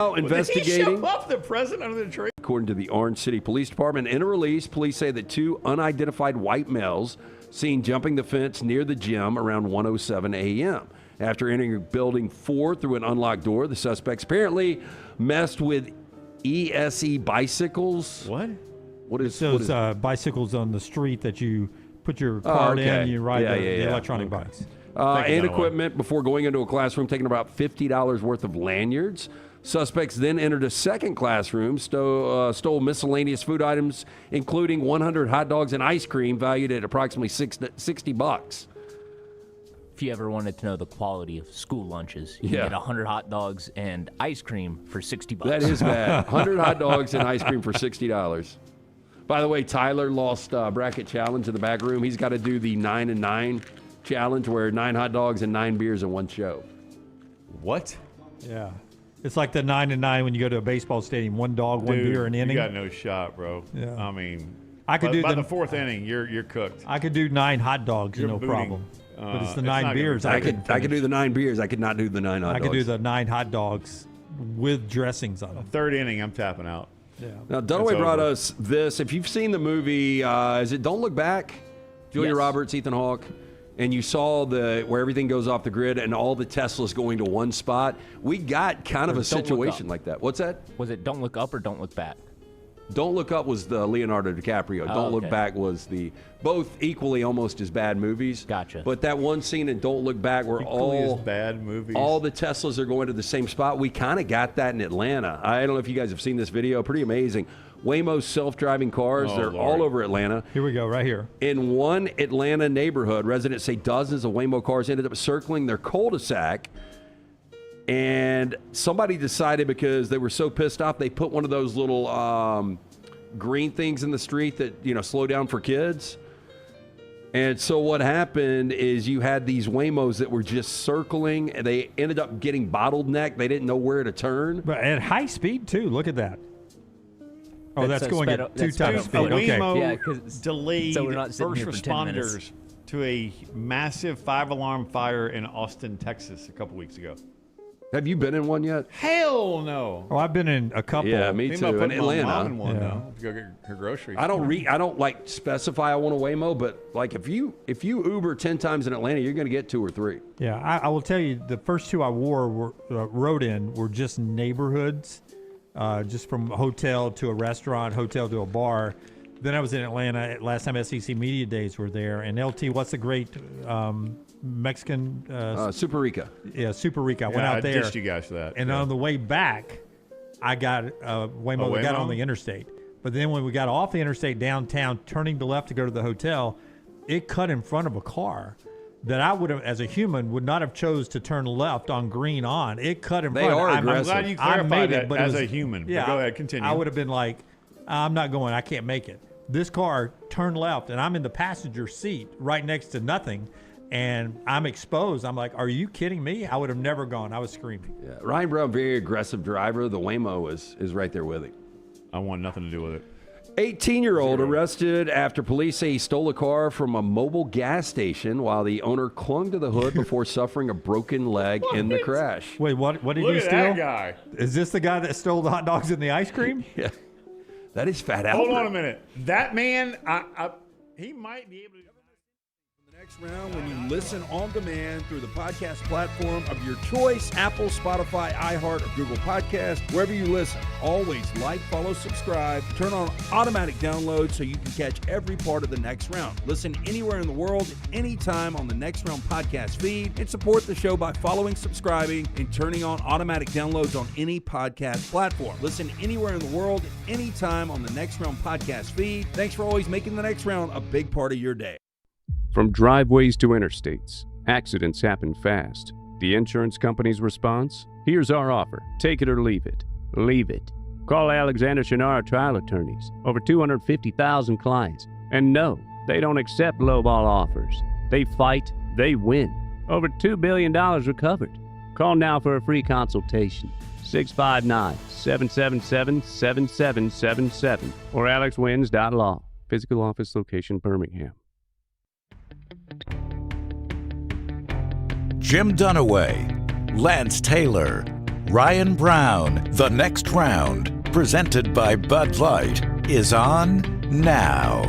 Investigating. Did he show up the present under the tree? According to the Orange City Police Department, in a release, police say that 2 unidentified white males seen jumping the fence near the gym around 1:07 a.m. After entering building 4 through an unlocked door, the suspects apparently messed with ESE bicycles. What is those bicycles on the street that you put your card in and you ride the electronic bikes? And equipment before going into a classroom, taking about $50 worth of lanyards. Suspects then entered a second classroom, stole miscellaneous food items, including 100 hot dogs and ice cream valued at approximately $60. If you ever wanted to know the quality of school lunches, you can get 100 hot dogs and ice cream for $60. That is bad. 100 hot dogs and ice cream for $60. By the way, Tyler lost bracket challenge in the back room. He's got to do the 9 and 9 challenge, where 9 hot dogs and 9 beers in one show. What? Yeah. It's like the 9 and 9 when you go to a baseball stadium. 1 dog, 1 beer, an inning. You got no shot, bro. Yeah. I mean, I could do by the 4th inning, you're cooked. I could do 9 hot dogs, no problem. But it's the 9 beers. I could do the 9 beers. I could not do the 9 hot dogs. I could do the 9 hot dogs with dressings on them. 3rd inning, I'm tapping out. Yeah. Now, Dunaway brought us this. If you've seen the movie, is it Don't Look Back? Julia Roberts, Ethan Hawke. And you saw where everything goes off the grid and all the Teslas going to one spot. We got kind of a situation like that. What's that? Was it Don't Look Up or Don't Look Back? Don't Look Up was the Leonardo DiCaprio. Don't Look Back was both equally almost as bad movies. Gotcha. But that one scene in Don't Look Back where all bad movies, all the Teslas are going to the same spot. We kind of got that in Atlanta. I don't know if you guys have seen this video. Pretty amazing. Waymo's self-driving cars, they're all over Atlanta. Here we go, right here. In one Atlanta neighborhood, residents say dozens of Waymo cars ended up circling their cul-de-sac. And somebody decided, because they were so pissed off, they put one of those little green things in the street that, slow down for kids. And so what happened is you had these Waymos that were just circling, and they ended up getting bottlenecked. They didn't know where to turn. But at high speed, too. Look at that. Oh, that's going at 2 times speed. A Okay. Waymo delayed so we're not sitting first here for 10 minutes. responders to a massive 5-alarm fire in Austin, Texas a couple weeks ago. Have you been in one yet? Hell no. Oh, I've been in a couple. Yeah, me Think about too. In putting my Atlanta. mom in one, though, to go get her groceries. I don't like specify I want a Waymo, but like if you Uber 10 times in Atlanta, you're going to get 2 or 3. Yeah, I will tell you, the first 2 I rode in were just neighborhoods, just from hotel to a restaurant, hotel to a bar. Then I was in Atlanta last time SEC Media Days were there. And LT, what's the great Mexican? Super Rica. Yeah, Super Rica. I went out there. I ditched you guys for that. And on the way back, I got Waymo that got on the interstate. But then when we got off the interstate downtown, turning to left to go to the hotel, it cut in front of a car that I would have, as a human, would not have chose to turn left on green on. It cut in front. They are aggressive. I'm glad you clarified that but as a human. Yeah, Go ahead, continue. I would have been like, I'm not going. I can't make it. This car turned left, and I'm in the passenger seat right next to nothing, and I'm exposed. I'm like, are you kidding me? I would have never gone. I was screaming. Yeah. Ryan Brown, very aggressive driver. The Waymo is right there with him. I want nothing to do with it. 18-year-old arrested after police say he stole a car from a mobile gas station while the owner clung to the hood before suffering a broken leg in the crash. Wait, what did Look he at steal? that guy. Is this the guy that stole the hot dogs and the ice cream? Yeah. That is Fat Albert. Hold on a minute. That man, he might be able to. Next round, when you listen on demand through the podcast platform of your choice, Apple, Spotify, iHeart, or Google Podcast, wherever you listen. Always like, follow, subscribe, turn on automatic download so you can catch every part of the Next Round. Listen anywhere in the world, anytime on the Next Round podcast feed, and support the show by following, subscribing, and turning on automatic downloads on any podcast platform. Listen anywhere in the world, anytime on the Next Round podcast feed. Thanks for always making the Next Round a big part of your day. From driveways to interstates, accidents happen fast. The insurance company's response? Here's our offer. Take it or leave it. Leave it. Call Alexander Shannara Trial Attorneys. Over 250,000 clients. And no, they don't accept lowball offers. They fight, they win. Over $2 billion recovered. Call now for a free consultation. 659-777-7777 or alexwins.law. Physical office location, Birmingham. Jim Dunaway, Lance Taylor, Ryan Brown, The Next Round, presented by Bud Light, is on now.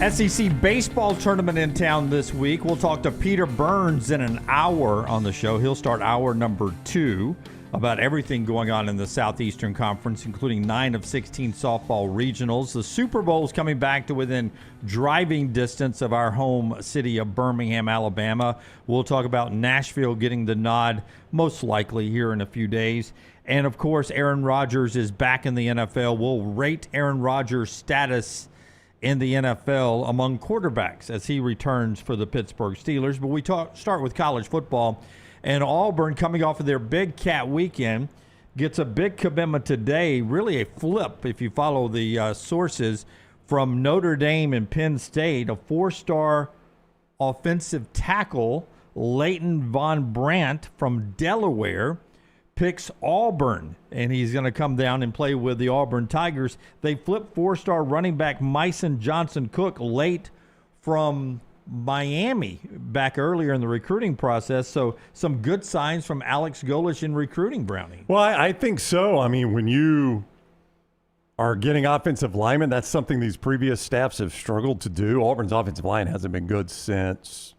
SEC baseball tournament in town this week. We'll talk to Peter Burns in an hour on the show. He'll start hour number 2 about everything going on in the Southeastern Conference, including 9 of 16 softball regionals. The Super Bowl is coming back to within driving distance of our home city of Birmingham, Alabama. We'll talk about Nashville getting the nod, most likely here in a few days. And, of course, Aaron Rodgers is back in the NFL. We'll rate Aaron Rodgers' status in the NFL among quarterbacks as he returns for the Pittsburgh Steelers. But we start with college football. And Auburn, coming off of their Big Cat weekend, gets a big commitment today, really a flip if you follow the sources, from Notre Dame and Penn State. A 4-star offensive tackle, Layton VonBrandt from Delaware, picks Auburn, and he's going to come down and play with the Auburn Tigers. They flipped 4-star running back Myson Johnson-Cook late from Miami back earlier in the recruiting process. So some good signs from Alex Golesh in recruiting, Brownie. Well, I think so. I mean, when you are getting offensive linemen, that's something these previous staffs have struggled to do. Auburn's offensive line hasn't been good since ...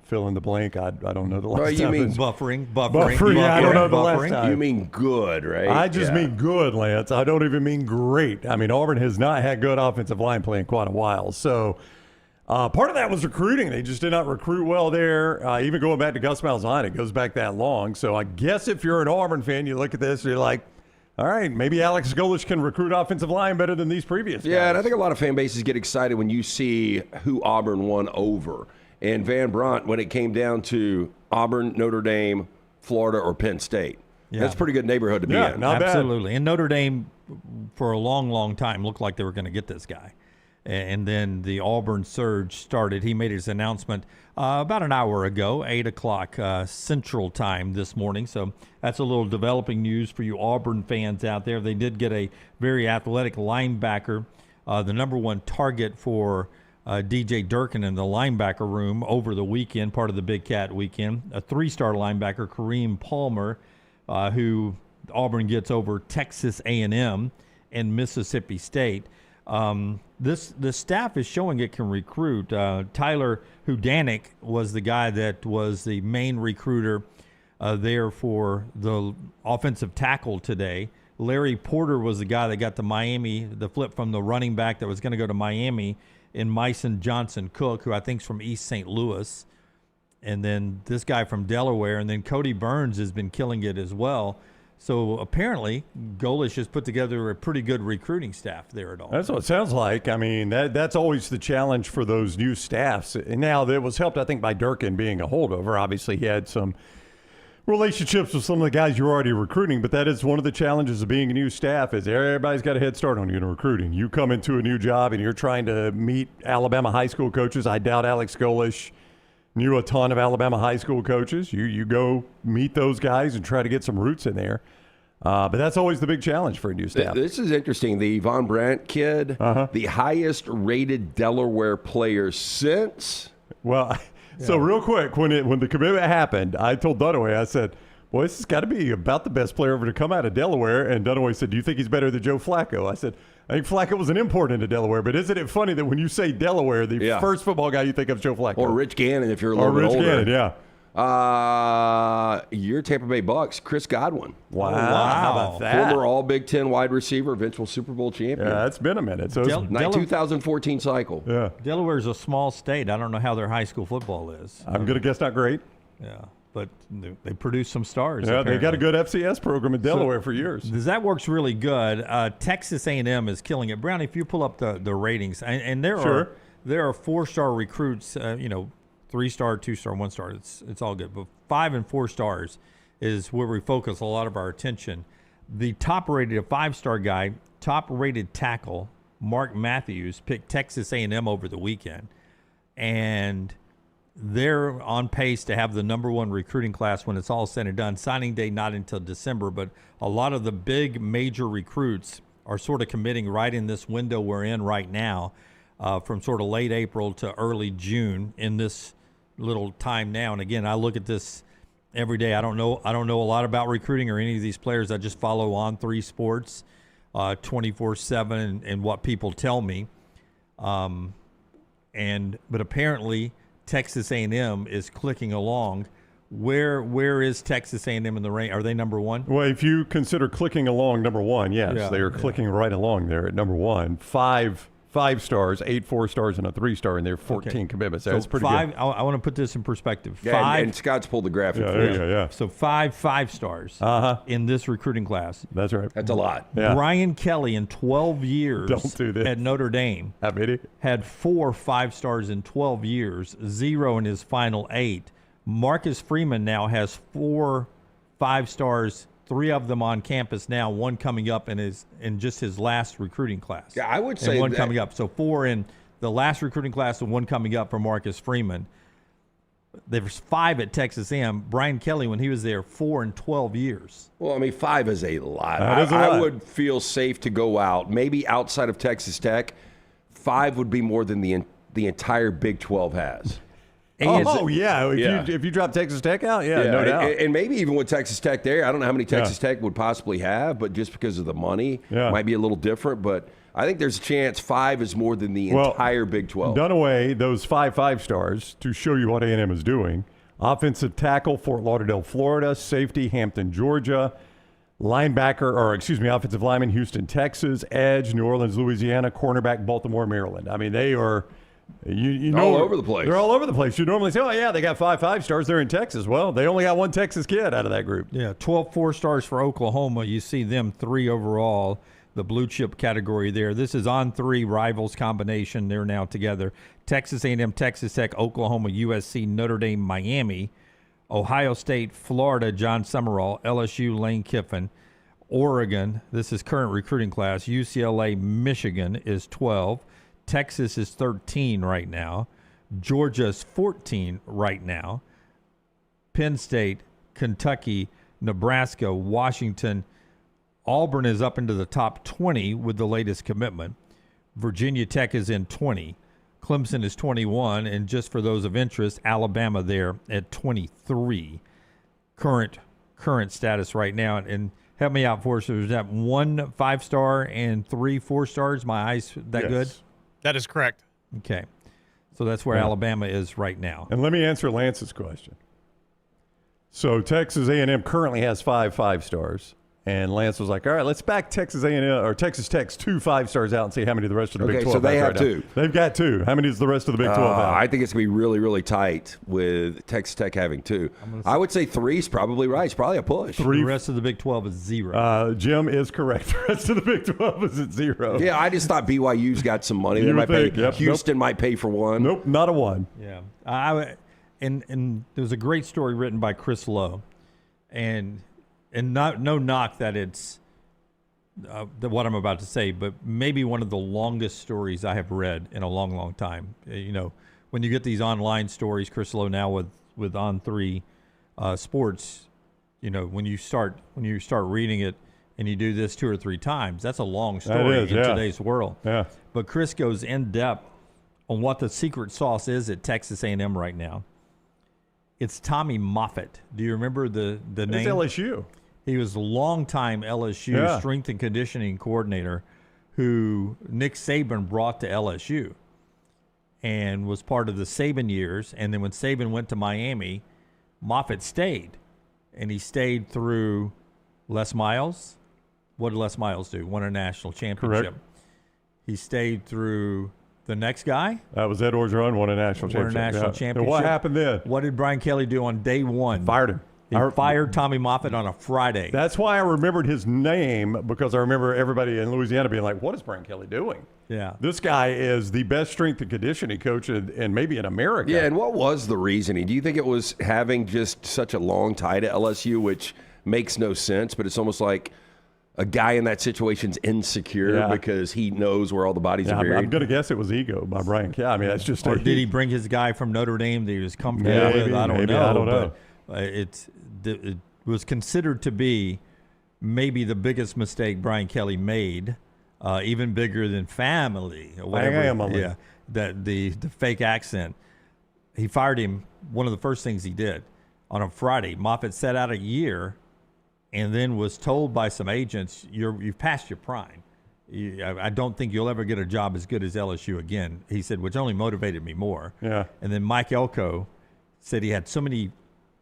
fill in the blank. I don't know the last time. You mean buffering. Yeah, I don't know the last time. You mean good, right? I just mean good, Lance. I don't even mean great. I mean, Auburn has not had good offensive line play in quite a while. So part of that was recruiting. They just did not recruit well there. Even going back to Gus Malzahn, it goes back that long. So I guess if you're an Auburn fan, you look at this and you're like, all right, maybe Alex Golesh can recruit offensive line better than these previous guys. Yeah, and I think a lot of fan bases get excited when you see who Auburn won over. And VonBrandt, when it came down to Auburn, Notre Dame, Florida, or Penn State. Yeah. That's a pretty good neighborhood to be in. Absolutely. Bad. And Notre Dame, for a long, long time, looked like they were going to get this guy. And then the Auburn surge started. He made his announcement about an hour ago, 8 o'clock Central Time this morning. So that's a little developing news for you Auburn fans out there. They did get a very athletic linebacker, the number 1 target for DJ Durkin in the linebacker room over the weekend, part of the Big Cat weekend. A 3-star linebacker, Kareem Palmer, who Auburn gets over Texas A&M and Mississippi State. The staff is showing it can recruit. Tyler Hudanik was the guy that was the main recruiter there for the offensive tackle today. Larry Porter was the guy that got to Miami, the flip from the running back that was going to go to Miami, in Myson Johnson-Cook, who I think is from East St. Louis. And then this guy from Delaware. And then Cody Burns has been killing it as well. So apparently, Golesh has put together a pretty good recruiting staff there at all. That's what it sounds like. I mean, that's always the challenge for those new staffs. And now that was helped, I think, by Durkin being a holdover. Obviously, he had some relationships with some of the guys you're already recruiting, but that is one of the challenges of being a new staff is everybody's got a head start on you in recruiting. You come into a new job and you're trying to meet Alabama high school coaches. I doubt Alex Golesh knew a ton of Alabama high school coaches. You go meet those guys and try to get some roots in there. But that's always the big challenge for a new staff. This is interesting. The VonBrandt kid, the highest rated Delaware player since. Well, so real quick, when the commitment happened, I told Dunaway, I said, boy, this has got to be about the best player ever to come out of Delaware. And Dunaway said, do you think he's better than Joe Flacco? I said, I think Flacco was an import into Delaware. But isn't it funny that when you say Delaware, the first football guy you think of is Joe Flacco? Or Rich Gannon if you're a little bit older. Gannon, yeah. Your Tampa Bay Bucks, Chris Godwin. Wow. How about that? Former All Big Ten wide receiver, eventual Super Bowl champion. Yeah, it's been a minute. So 2014 cycle. Yeah. Delaware's a small state. I don't know how their high school football is. I'm going to guess not great. Yeah, but they produce some stars. Yeah, apparently. they got a good FCS program in Delaware for years. That works really good. Texas A&M is killing it. Brown, if you pull up the ratings, and there are 4-star recruits, 3-star, 2-star, 1-star. It's all good. But 5 and 4 stars is where we focus a lot of our attention. The top-rated, a 5-star guy, top-rated tackle, Mark Matthews, picked Texas A&M over the weekend. And they're on pace to have the number 1 recruiting class when it's all said and done. Signing day not until December, but a lot of the big major recruits are sort of committing right in this window we're in right now, from sort of late April to early June in this little time now. And again, I look at this every day. I don't know a lot about recruiting or any of these players. I just follow On3 Sports 24/7 and what people tell me. But apparently Texas A&M is clicking along. Where is Texas A&M in the rank? Are they number one? Well, if you consider clicking along number one, yes, they are clicking right along there at number one. Five stars, 8 4-stars, and a 3-star, and there are 14 commitments. That's pretty good. I want to put this in perspective. Yeah, and Scott's pulled the graphic for you. Yeah. So 5 stars in this recruiting class. That's right. That's a lot. Yeah. Brian Kelly in 12 years Don't do this. at Notre Dame How many? had 4 5-stars in 12 years, 0 in his final 8. Marcus Freeman now has 4 5-stars, 3 of them on campus now, 1 coming up in just his last recruiting class. Yeah, I would say and 1 that, coming up. So 4 in the last recruiting class and 1 coming up for Marcus Freeman. There's 5 at Texas A&M. Brian Kelly, when he was there, 4 in 12 years. Well, I mean, 5 is a lot. That is a lot. I would feel safe to go out. Maybe outside of Texas Tech, 5 would be more than the entire Big 12 has. If you drop Texas Tech out, no doubt. And maybe even with Texas Tech there, I don't know how many Texas Tech would possibly have, but just because of the money, might be a little different. But I think there's a chance 5 is more than the entire Big 12. Dunaway, those 5 5-stars, to show you what A&M is doing. Offensive tackle, Fort Lauderdale, Florida. Safety, Hampton, Georgia. Offensive lineman, Houston, Texas. Edge, New Orleans, Louisiana. Cornerback, Baltimore, Maryland. I mean, they are... You know, all over the place. They're all over the place. You normally say, they got 5 5-stars. They're in Texas. Well, they only got 1 Texas kid out of that group. Yeah, 12 4-stars for Oklahoma. You see them 3 overall, the blue chip category there. This is On3 rivals combination. They're now together. Texas A&M, Texas Tech, Oklahoma, USC, Notre Dame, Miami, Ohio State, Florida, John Summerall, LSU, Lane Kiffin, Oregon. This is current recruiting class. UCLA, Michigan is 12. Texas is 13 right now. Georgia is 14 right now. Penn State, Kentucky, Nebraska, Washington. Auburn is up into the top 20 with the latest commitment. Virginia Tech is in 20. Clemson is 21. And just for those of interest, Alabama there at 23. Current status right now. And help me out, Forrester. Is that 1 5-star and 3 4-stars? My eyes that good? That is correct. Okay. So that's where Alabama is right now. And let me answer Lance's question. So Texas A&M currently has 5 5-stars. And Lance was like, all right, let's back Texas A&M or Texas Tech's 2 5-stars out and see how many of the rest of the Big 12 so they has have right 2. Now. They've got 2. How many is the rest of the Big 12 have? I think it's going to be really, really tight with Texas Tech having 2. I would say 3 is probably right. It's probably a push. 3. The rest of the Big 12 is 0. Jim is correct. The rest of the Big 12 is at 0. Yeah, I just thought BYU's got some money. They might pay. Houston might pay for 1. Nope, not a 1. Yeah. And there was a great story written by Chris Lowe. And no knock that it's what I'm about to say, but maybe one of the longest stories I have read in a long, long time. You know, when you get these online stories, Chris Lowe now with On3 Sports, you know, when you start reading it and you do this 2 or 3 times, that's a long story in today's world. Yeah. But Chris goes in depth on what the secret sauce is at Texas A&M right now. It's Tommy Moffitt. Do you remember the name? It's LSU. He was a longtime LSU strength and conditioning coordinator who Nick Saban brought to LSU and was part of the Saban years. And then when Saban went to Miami, Moffitt stayed. And he stayed through Les Miles. What did Les Miles do? Won a national championship. Correct. He stayed through the next guy. That was Ed Orgeron, won a national championship. And what happened then? What did Brian Kelly do on day 1? Fired him. He fired Tommy Moffitt on a Friday. That's why I remembered his name, because I remember everybody in Louisiana being like, what is Brian Kelly doing? Yeah. This guy is the best strength and conditioning coach and maybe in America. Yeah, and what was the reasoning? Do you think it was having just such a long tie to LSU, which makes no sense, but it's almost like a guy in that situation's insecure because he knows where all the bodies are buried? I'm going to guess it was ego by Brian Kelly. I mean, that's just... Or did he bring his guy from Notre Dame that he was comfortable with? I don't know. But it was considered to be maybe the biggest mistake Brian Kelly made, even bigger than family or whatever. Yeah, that the fake accent. He fired him. One of the first things he did on a Friday. Moffitt sat out a year and then was told by some agents, you've passed your prime. I don't think you'll ever get a job as good as LSU again. He said, which only motivated me more. Yeah. And then Mike Elko said he had so many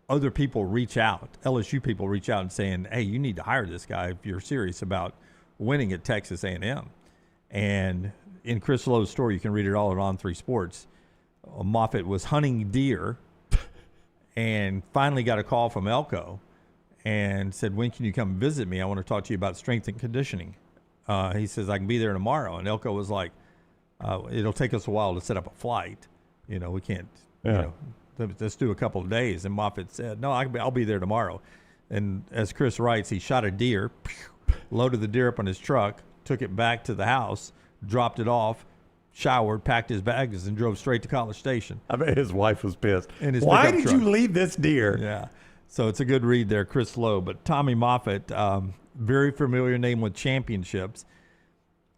other people reach out, LSU people reach out and saying, hey, you need to hire this guy if you're serious about winning at Texas A&M. And in Chris Lowe's story, you can read it all at On3 Sports, Moffitt was hunting deer and finally got a call from Elko and said, when can you come visit me? I want to talk to you about strength and conditioning. He says, I can be there tomorrow. And Elko was like, it'll take us a while to set up a flight. We can't, let's do a couple of days. And Moffitt said, no, I'll be there tomorrow. And as Chris writes, he shot a deer, loaded the deer up on his truck, took it back to the house, dropped it off, showered, packed his bags, and drove straight to College Station. I bet his wife was pissed. Why did you leave this deer? Yeah. So it's a good read there, Chris Lowe. But Tommy Moffitt, very familiar name with championships,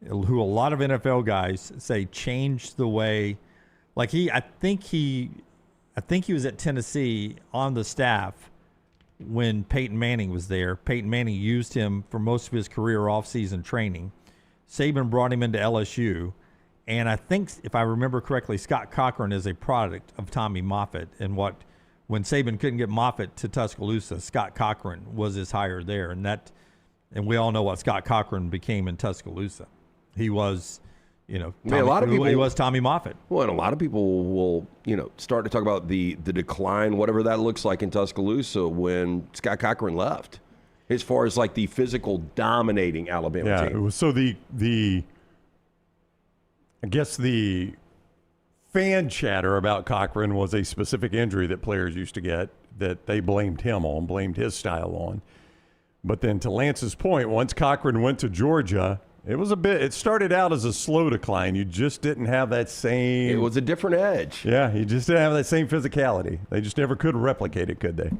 who a lot of NFL guys say changed the way. Like I think he was at Tennessee on the staff when Peyton Manning was there. Peyton Manning used him for most of his career offseason training. Saban brought him into LSU. And I think, if I remember correctly, Scott Cochran is a product of Tommy Moffitt. And when Saban couldn't get Moffitt to Tuscaloosa, Scott Cochran was his hire there. And we all know what Scott Cochran became in Tuscaloosa. He was, he was Tommy Moffitt. Well, and a lot of people will, start to talk about the decline, whatever that looks like in Tuscaloosa when Scott Cochran left, as far as like the physical dominating Alabama team. So I guess the fan chatter about Cochran was a specific injury that players used to get that they blamed him on, blamed his style on. But then to Lance's point, once Cochran went to Georgia, it started out as a slow decline. You just didn't have that same. It was a different edge. Yeah, you just didn't have that same physicality. They just never could replicate it, could they?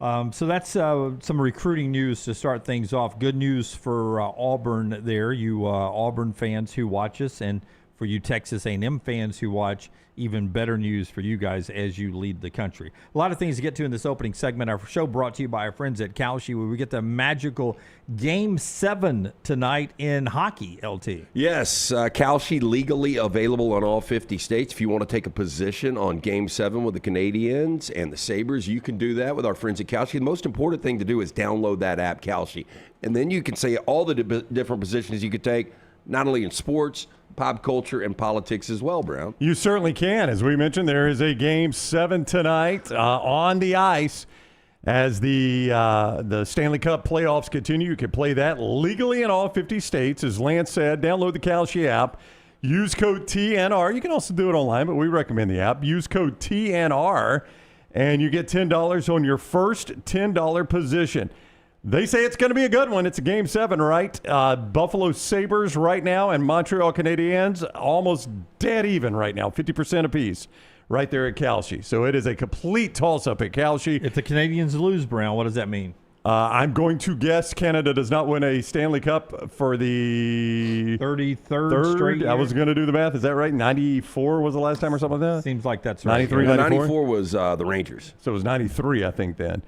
So that's some recruiting news to start things off. Good news for Auburn there, you Auburn fans who watch us, and for you Texas A&M fans who watch, even better news for you guys as you lead the country. A lot of things to get to in this opening segment. Our show brought to you by our friends at Goelsh, where we get the magical Game 7 tonight in hockey, LT. Yes, Goelsh legally available in all 50 states. If you want to take a position on Game 7 with the Canadians and the Sabres, you can do that with our friends at Goelsh. The most important thing to do is download that app, Goelsh, and then you can say all the different positions you could take, not only in sports, pop culture, and politics as well, Brown. You certainly can. As we mentioned, there is a Game 7 tonight on the ice as the Stanley Cup playoffs continue. You can play that legally in all 50 states. As Lance said, download the Goelsh app. Use code TNR. You can also do it online, but we recommend the app. Use code TNR, and you get $10 on your first $10 position. They say it's going to be a good one. It's a Game 7, right? Buffalo Sabres right now and Montreal Canadiens almost dead even right now, 50% apiece right there at Goelsh. So it is a complete toss-up at Goelsh. If the Canadians lose, Brown, what does that mean? I'm going to guess Canada does not win a Stanley Cup for the 33rd straight year. I was going to do the math. Is that right? 94 was the last time or something like that? Seems like that's right. 93, 94? 94 was the Rangers. So it was 93, I think, then.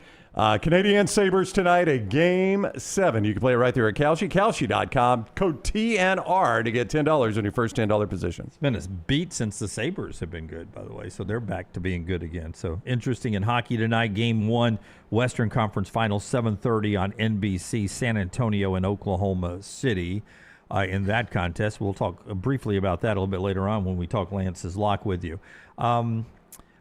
Canadian Sabres tonight, a Game 7. You can play it right there at Goelsh, Goelsh.com. Code TNR to get $10 on your first $10 position. It's been a beat since the Sabres have been good, by the way, so they're back to being good again. So interesting in hockey tonight, Game 1, Western Conference Finals, 7:30 on NBC, San Antonio and Oklahoma City. In that contest, we'll talk briefly about that a little bit later on when we talk Lance's lock with you.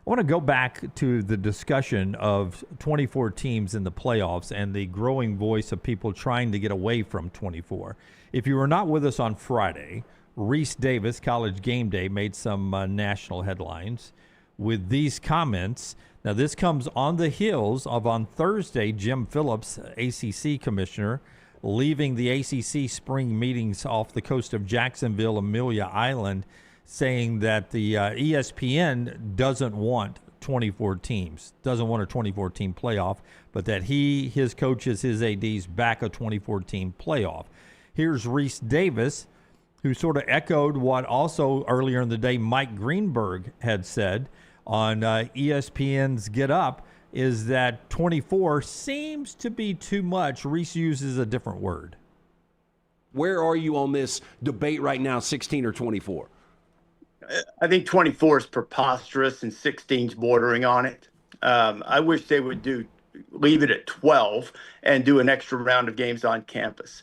I want to go back to the discussion of 24 teams in the playoffs and the growing voice of people trying to get away from 24. If you were not with us on Friday, Reese Davis, College Game Day, made some national headlines with these comments. Now, this comes on the heels of on Thursday, Jim Phillips, ACC commissioner, leaving the ACC spring meetings off the coast of Jacksonville, Amelia Island, saying that the ESPN doesn't want 24 teams, doesn't want a 24-team playoff, but that his coaches, his ADs back a 24-team playoff. Here's Reese Davis, who sort of echoed what also earlier in the day Mike Greenberg had said on ESPN's Get Up, is that 24 seems to be too much. Reese uses a different word. Where are you on this debate right now, 16 or 24? I think 24 is preposterous and 16's bordering on it. I wish they would leave it at 12 and do an extra round of games on campus.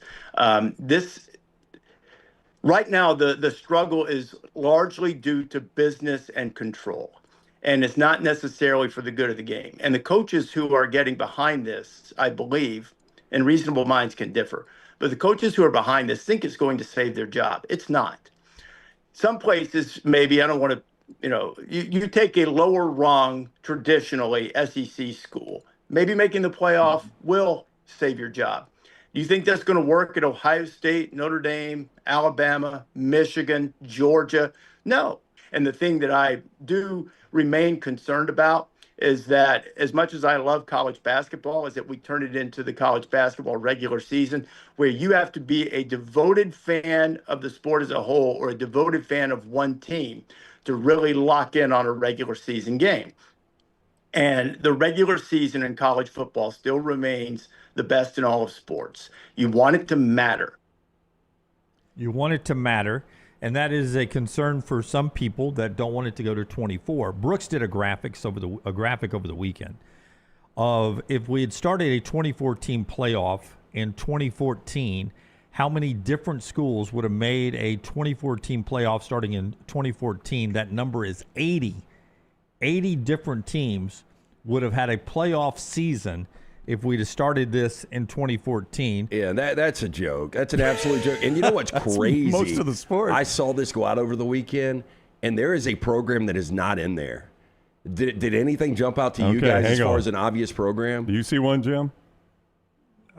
Right now, the struggle is largely due to business and control, and it's not necessarily for the good of the game. And the coaches who are getting behind this, I believe, and reasonable minds can differ, but the coaches who are behind this think it's going to save their job. It's not. Some places, maybe, I don't want to, you take a lower rung, traditionally SEC school, maybe making the playoff will save your job. You think that's going to work at Ohio State, Notre Dame, Alabama, Michigan, Georgia? No. And the thing that I do remain concerned about is that as much as I love college basketball, is that we turn it into the college basketball regular season where you have to be a devoted fan of the sport as a whole or a devoted fan of one team to really lock in on a regular season game. And the regular season in college football still remains the best in all of sports. You want it to matter. You want it to matter, and that is a concern for some people that don't want it to go to 24. Brooks did a graphic over the weekend of if we had started a 24-team playoff in 2014, how many different schools would have made a 24-team playoff starting in 2014? That number is 80. 80 different teams would have had a playoff season if we'd have started this in 2014. Yeah, that's a joke. That's an absolute joke. And you know what's crazy? Most of the sport. I saw this go out over the weekend, and there is a program that is not in there. Did anything jump out to you guys as far as an obvious program? Do you see one, Jim?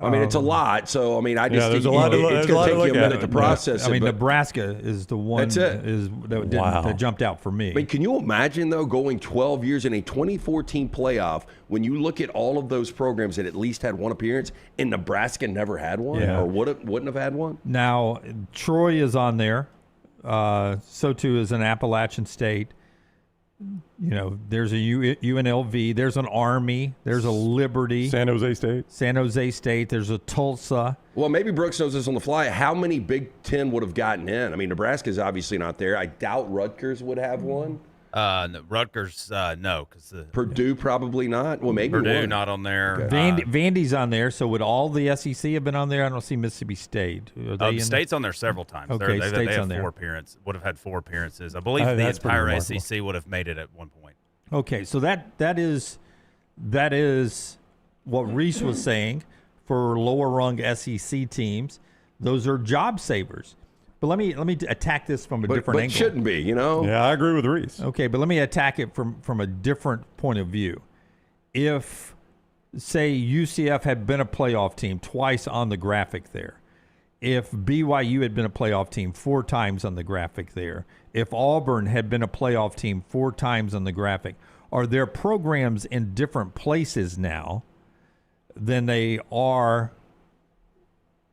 I mean, it's a lot. So, I mean, I just think there's a lot it's going to take you a minute to process it. I mean, Nebraska is the one that jumped out for me. I mean, can you imagine, though, going 12 years in a 2014 playoff when you look at all of those programs that at least had one appearance and Nebraska never had one or wouldn't have had one? Now, Troy is on there. So, too, is an Appalachian State. You know, there's a UNLV, there's an Army, there's a Liberty. San Jose State, there's a Tulsa. Well, maybe Brooks knows this on the fly. How many Big Ten would have gotten in? I mean, Nebraska's obviously not there. I doubt Rutgers would have one. No, Rutgers, no. Purdue probably not. Well, maybe Purdue one. not on there. Okay. Vandy's on there, so would all the SEC have been on there? I don't see Mississippi State. State's on there several times. Okay, they have on there. would have had 4 appearances. I believe the entire SEC would have made it at one point. Okay, so that is what Reese was saying for lower rung SEC teams. Those are job savers. But let me attack this from a different angle. But shouldn't be, you know? Yeah, I agree with Reese. Okay, but let me attack it from a different point of view. If, say, UCF had been a playoff team twice on the graphic there, if BYU had been a playoff team 4 times on the graphic there, if Auburn had been a playoff team 4 times on the graphic, are there programs in different places now than they are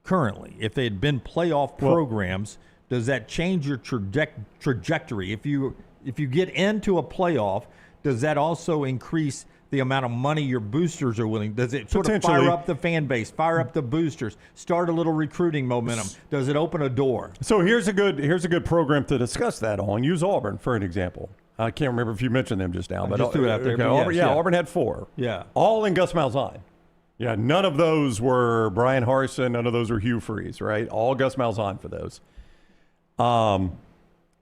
currently? If they had been playoff programs, does that change your trajectory? If you get into a playoff, does that also increase the amount of money your boosters are willing? Does it sort of fire up the fan base, fire up the boosters, start a little recruiting momentum? Does it open a door? So here's a good program to discuss that on. Use Auburn for an example. I can't remember if you mentioned them just now, but just threw it out there. Okay, Auburn had 4. Yeah, all in Gus Malzahn. Yeah, none of those were Brian Harsin. None of those were Hugh Freeze, right? All Gus Malzahn for those.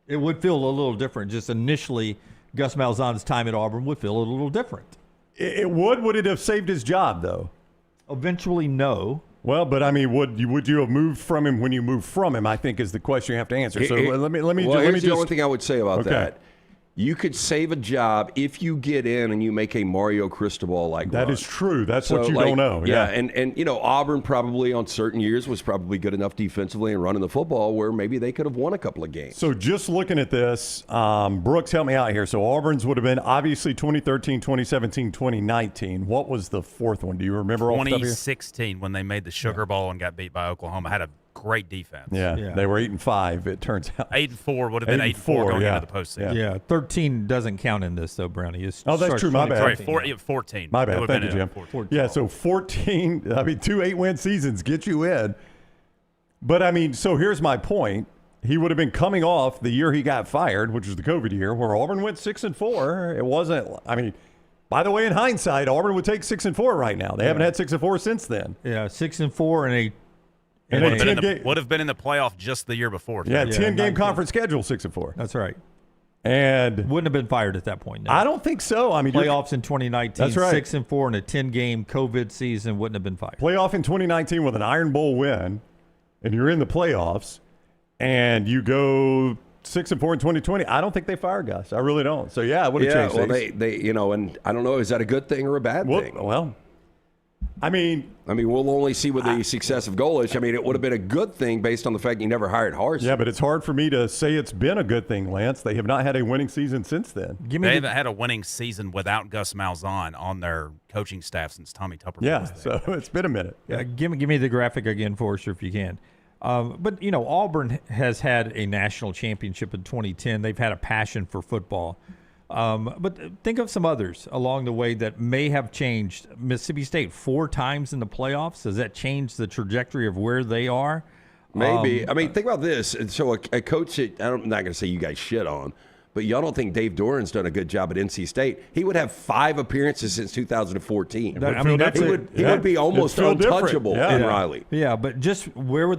It would feel a little different. Just initially, Gus Malzahn's time at Auburn would feel a little different. It would. Would it have saved his job, though? Eventually, no. Well, but I mean, would you have moved from him when you moved from him? I think is the question you have to answer. So let me the only thing I would say about that. You could save a job if you get in and you make a Mario Cristobal like that. Run. Is true. That's what you don't know. Yeah, and you know, Auburn probably on certain years was probably good enough defensively and running the football where maybe they could have won a couple of games. So just looking at this, Brooks, help me out here. So Auburn's would have been obviously 2013, 2017, 2019. What was the 4th one? Do you remember? 2016 when they made the Sugar Bowl and got beat by Oklahoma. Had a great defense. Yeah, they were 8-5. It turns out 8-4 would have been 8-4 going into the postseason. Yeah, 13 doesn't count in this though, Brownie. It's that's true. My bad. Sorry, 14. My bad. Thank you, Jim. 14. Yeah, so 14. I mean, 2 8-win seasons get you in. But I mean, so here's my point. He would have been coming off the year he got fired, which was the COVID year, where Auburn went 6-4. It wasn't. I mean, by the way, in hindsight, Auburn would take 6-4 right now. They haven't had 6-4 since then. Yeah, 6-4 would have been in the playoff just the year before. Yeah, 10-game conference schedule, 6-4. That's right. And wouldn't have been fired at that point. No. I don't think so. I mean, playoffs in 2019. That's right. 6-4 in a 10-game COVID season wouldn't have been fired. Playoff in 2019 with an Iron Bowl win, and you're in the playoffs, and you go 6-4 in 2020. I don't think they fire Gus. I really don't. So yeah, it would have changed. Well, things. they and I don't know, is that a good thing or a bad thing? Well, I mean, we'll only see with the success of Golesh. I mean, it would have been a good thing based on the fact you never hired Harsin. Yeah, but it's hard for me to say it's been a good thing, Lance. They have not had a winning season since then. They haven't had a winning season without Gus Malzahn on their coaching staff since Tommy Tupper. Yeah, so it's been a minute. Yeah, give me the graphic again, Forrester, if you can. But, Auburn has had a national championship in 2010. They've had a passion for football. But think of some others along the way that may have changed. Mississippi State 4 times in the playoffs. Does that change the trajectory of where they are? Maybe. Think about this. So a coach that I'm not going to say you guys shit on, but y'all don't think Dave Doran's done a good job at NC State. He would have 5 appearances since 2014. He would be almost untouchable in Riley. Yeah, but just where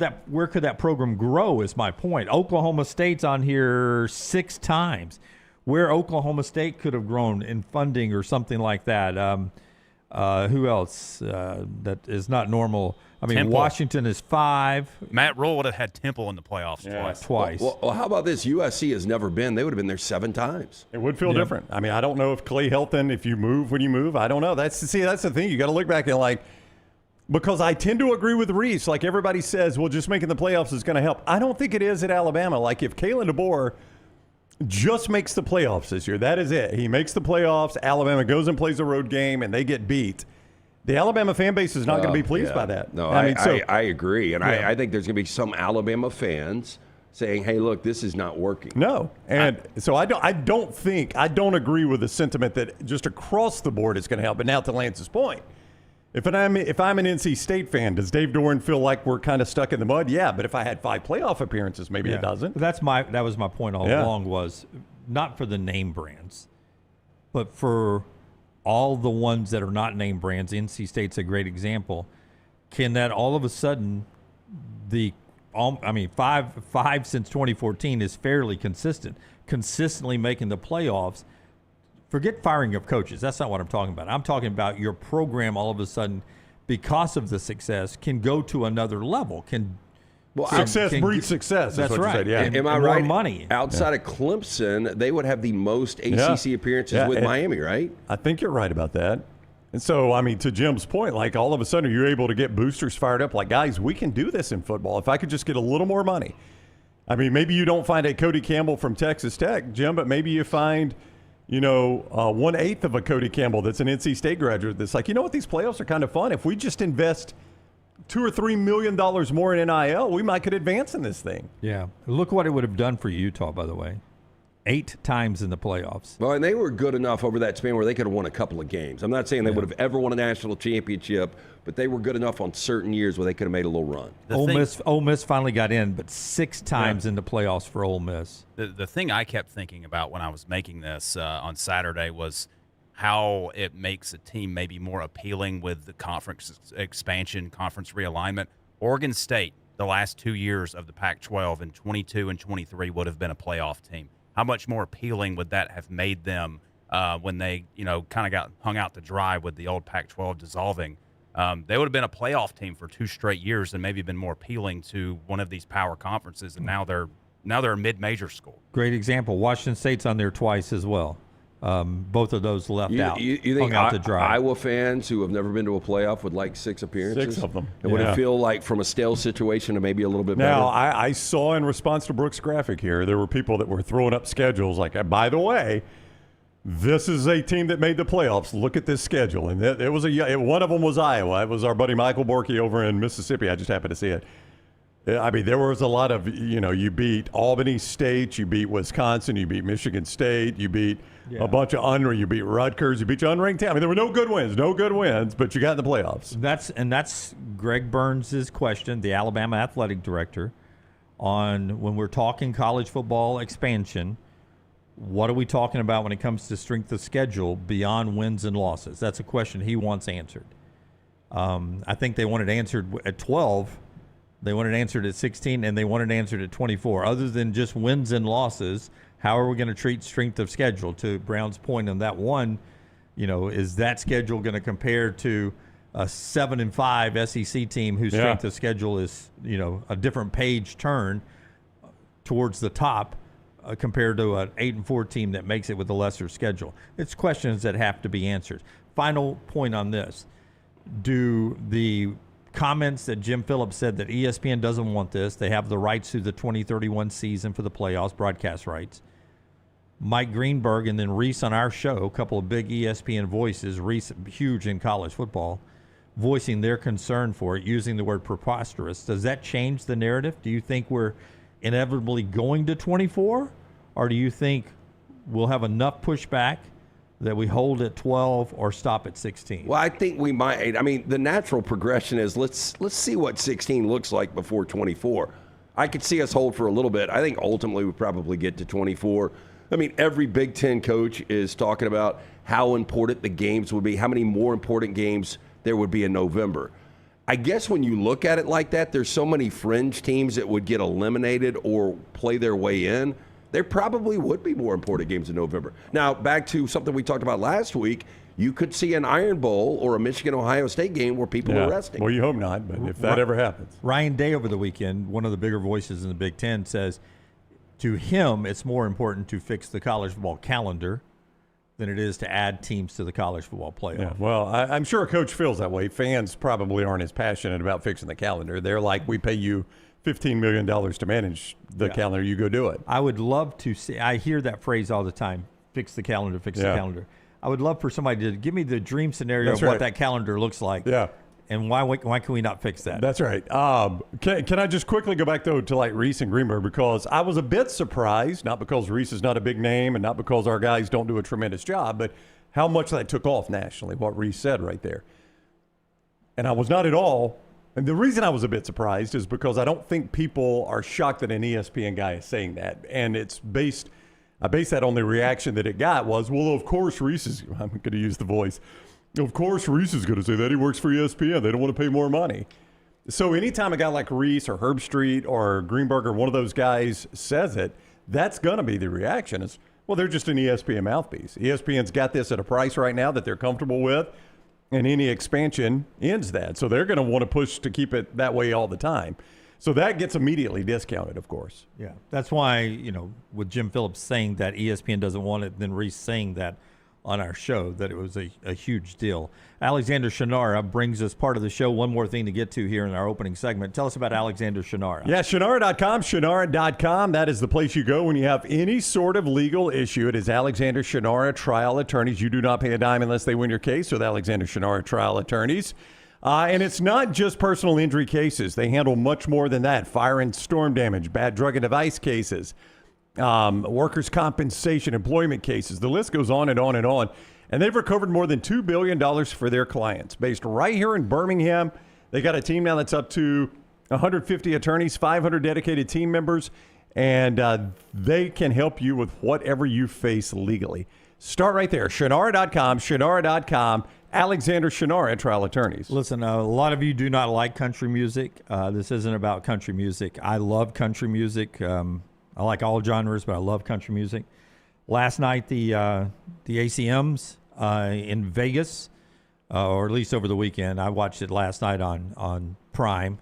could that program grow is my point. Oklahoma State's on here 6 times. Where Oklahoma State could have grown in funding or something like that. Who else that is not normal? Temple. Washington is 5. Matt Rule would have had Temple in the playoffs twice. Well, how about this? USC has never been. They would have been there 7 times. It would feel different. I mean, I don't know if Clay Helton, if you move when you move, I don't know. That's the thing. You got to look back and because I tend to agree with Reese. Like everybody says, well, just making the playoffs is going to help. I don't think it is at Alabama. Like if Kalen DeBoer just makes the playoffs this year, that is it. He makes the playoffs. Alabama goes and plays a road game, and they get beat. The Alabama fan base is not going to be pleased by that. No, I agree. And I think there's going to be some Alabama fans saying, hey, look, this is not working. No. And so I don't agree with the sentiment that just across the board it's going to help. But now to Lance's point, if I'm an NC State fan, does Dave Doran feel like we're kind of stuck in the mud? Yeah, but if I had 5 playoff appearances, maybe it doesn't. That was my point all along, was not for the name brands, but for all the ones that are not name brands. NC State's a great example. Can that all of a sudden, 5 since 2014 is fairly consistently making the playoffs. Forget firing of coaches. That's not what I'm talking about. I'm talking about your program all of a sudden, because of the success, can go to another level. Success breeds success. That's what right. You said, Am I right? More money. Outside of Clemson, they would have the most ACC appearances with Miami, right? I think you're right about that. And so, to Jim's point, all of a sudden you're able to get boosters fired up. Like, guys, we can do this in football. If I could just get a little more money. Maybe you don't find a Cody Campbell from Texas Tech, Jim, but maybe you find 1/8 of a Cody Campbell that's an NC State graduate that's like, what, these playoffs are kind of fun. If we just invest $2 or $3 million more in NIL, we might could advance in this thing. Yeah. Look what it would have done for Utah, by the way. 8 times in the playoffs. Well, and they were good enough over that span where they could have won a couple of games. I'm not saying they would have ever won a national championship, but they were good enough on certain years where they could have made a little run. Ole Miss finally got in, but 6 times in the playoffs for Ole Miss. The thing I kept thinking about when I was making this on Saturday was how it makes a team maybe more appealing with the conference expansion, conference realignment. Oregon State, the last 2 years of the Pac-12 in 22 and 23 would have been a playoff team. How much more appealing would that have made them when they, kind of got hung out to dry with the old Pac-12 dissolving? They would have been a playoff team for 2 straight years and maybe been more appealing to one of these power conferences. And now they're a mid-major school. Great example. Washington State's on there twice as well. Both of those left out. You think hung out to dry. Iowa fans who have never been to a playoff would like 6 appearances? 6 of them. And would it feel like from a stale situation to maybe a little bit better? Now, I saw in response to Brooks' graphic here, there were people that were throwing up schedules like, by the way, this is a team that made the playoffs. Look at this schedule. And one of them was Iowa. It was our buddy Michael Borky over in Mississippi. I just happened to see it. I mean, there was a lot of, you beat Albany State, you beat Wisconsin, you beat Michigan State, you beat a bunch of unranked, you beat Rutgers, you beat your unranked team. I mean, there were no good wins, but you got in the playoffs. That's Greg Burns' question, the Alabama athletic director, on when we're talking college football expansion, what are we talking about when it comes to strength of schedule beyond wins and losses? That's a question he wants answered. I think they wanted answered at 12. They wanted answered at 16, and they wanted answered at 24. Other than just wins and losses, how are we going to treat strength of schedule? To Brown's point on that one, is that schedule going to compare to a 7-5 SEC team whose strength of schedule is, a different page turn towards the top compared to an 8-4 team that makes it with a lesser schedule? It's questions that have to be answered. Final point on this. Do the comments that Jim Phillips said that ESPN doesn't want this, they have the rights to the 2031 season for the playoffs, broadcast rights. Mike Greenberg and then Reese on our show, a couple of big ESPN voices, Reese huge in college football, voicing their concern for it, using the word preposterous. Does that change the narrative? Do you think we're inevitably going to 24? Or do you think we'll have enough pushback that we hold at 12 or stop at 16? Well, I think we might. I mean, the natural progression is let's see what 16 looks like before 24. I could see us hold for a little bit. I think ultimately we probably get to 24. I mean, every Big Ten coach is talking about how important the games would be, how many more important games there would be in November. I guess when you look at it like that, there's so many fringe teams that would get eliminated or play their way in. There probably would be more important games in November. Now, back to something we talked about last week, you could see an Iron Bowl or a Michigan-Ohio State game where people are resting. Well, you hope not, but if that ever happens. Ryan Day over the weekend, one of the bigger voices in the Big Ten, says to him it's more important to fix the college football calendar than it is to add teams to the college football playoff. Yeah, well, I'm sure a coach feels that way. Fans probably aren't as passionate about fixing the calendar. They're like, we pay you $15 million to manage the calendar. You go do it. I would love to see. I hear that phrase all the time. Fix the calendar. Fix the calendar. I would love for somebody to give me the dream scenario of what that calendar looks like. Yeah. And why can we not fix that? That's right. Can I just quickly go back though to like Reese and Greenberg, because I was a bit surprised, not because Reese is not a big name and not because our guys don't do a tremendous job, but how much that took off nationally. What Reese said right there, and I was not at all. And the reason I was a bit surprised is because I don't think people are shocked that an ESPN guy is saying that. And I based that on the reaction that it got was, well, of course Reese is, I'm going to use the voice, of course Reese is going to say that. He works for ESPN. They don't want to pay more money. So anytime a guy like Reese or Herb Street or Greenberg or one of those guys says it, that's going to be the reaction. Is, well, they're just an ESPN mouthpiece. ESPN's got this at a price right now that they're comfortable with. And any expansion ends that. So they're going to want to push to keep it that way all the time. So that gets immediately discounted, of course. Yeah. That's why, with Jim Phillips saying that ESPN doesn't want it, then Reese saying that on our show, that it was a huge deal. Alexander Shunnarah brings us part of the show. One more thing to get to here in our opening segment. Tell us about Alexander Shunnarah. Yeah, Shunnarah.com, Shunnarah.com. That is the place you go when you have any sort of legal issue. It is Alexander Shunnarah Trial Attorneys. You do not pay a dime unless they win your case with Alexander Shunnarah Trial Attorneys. And it's not just personal injury cases. They handle much more than that. Fire and storm damage, bad drug and device cases, workers' compensation, employment cases. The list goes on and on and on. And they've recovered more than $2 billion for their clients. Based right here in Birmingham, they got a team now that's up to 150 attorneys, 500 dedicated team members, and they can help you with whatever you face legally. Start right there, Shunnarah.com, Shunnarah.com, Alexander Shunnarah Trial Attorneys. Listen, a lot of you do not like country music. This isn't about country music. I love country music. I like all genres, but I love country music. Last night, the ACMs in Vegas, or at least over the weekend, I watched it last night on Prime.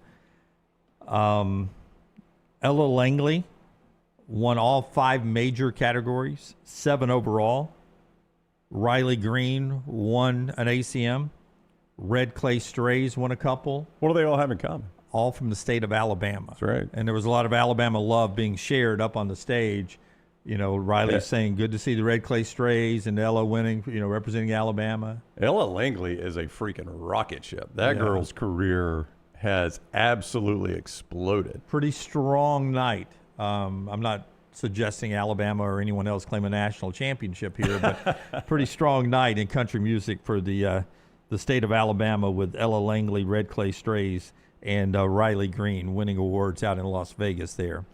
Ella Langley won all 5 major categories, 7 overall. Riley Green won an ACM. Red Clay Strays won a couple. What do they all have in common? All from the state of Alabama. That's right. And there was a lot of Alabama love being shared up on the stage. Riley saying, good to see the Red Clay Strays, and Ella winning, representing Alabama. Ella Langley is a freaking rocket ship. That girl's career has absolutely exploded. Pretty strong night. I'm not suggesting Alabama or anyone else claim a national championship here, but pretty strong night in country music for the state of Alabama with Ella Langley, Red Clay Strays, and Riley Green winning awards out in Las Vegas there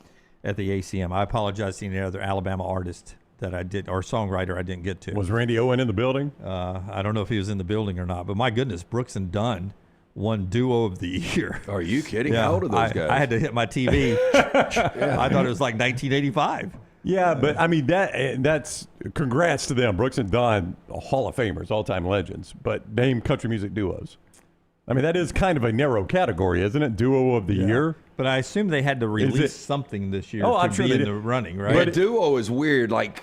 at the ACM. I apologize to any other Alabama artist that I did, or songwriter I didn't get to. Was Randy Owen in the building? I don't know if he was in the building or not, but my goodness, Brooks and Dunn won Duo of the Year. Are you kidding? Yeah, How old are those guys? I had to hit my TV. I thought it was like 1985. Yeah, but I mean that's congrats to them. Brooks and Dunn, Hall of Famers, all-time legends. But name country music duos. I mean, that is kind of a narrow category, isn't it? Duo of the year. But I assume they had to release something this year. I'm to sure be they in did. the running, right? But duo is weird, like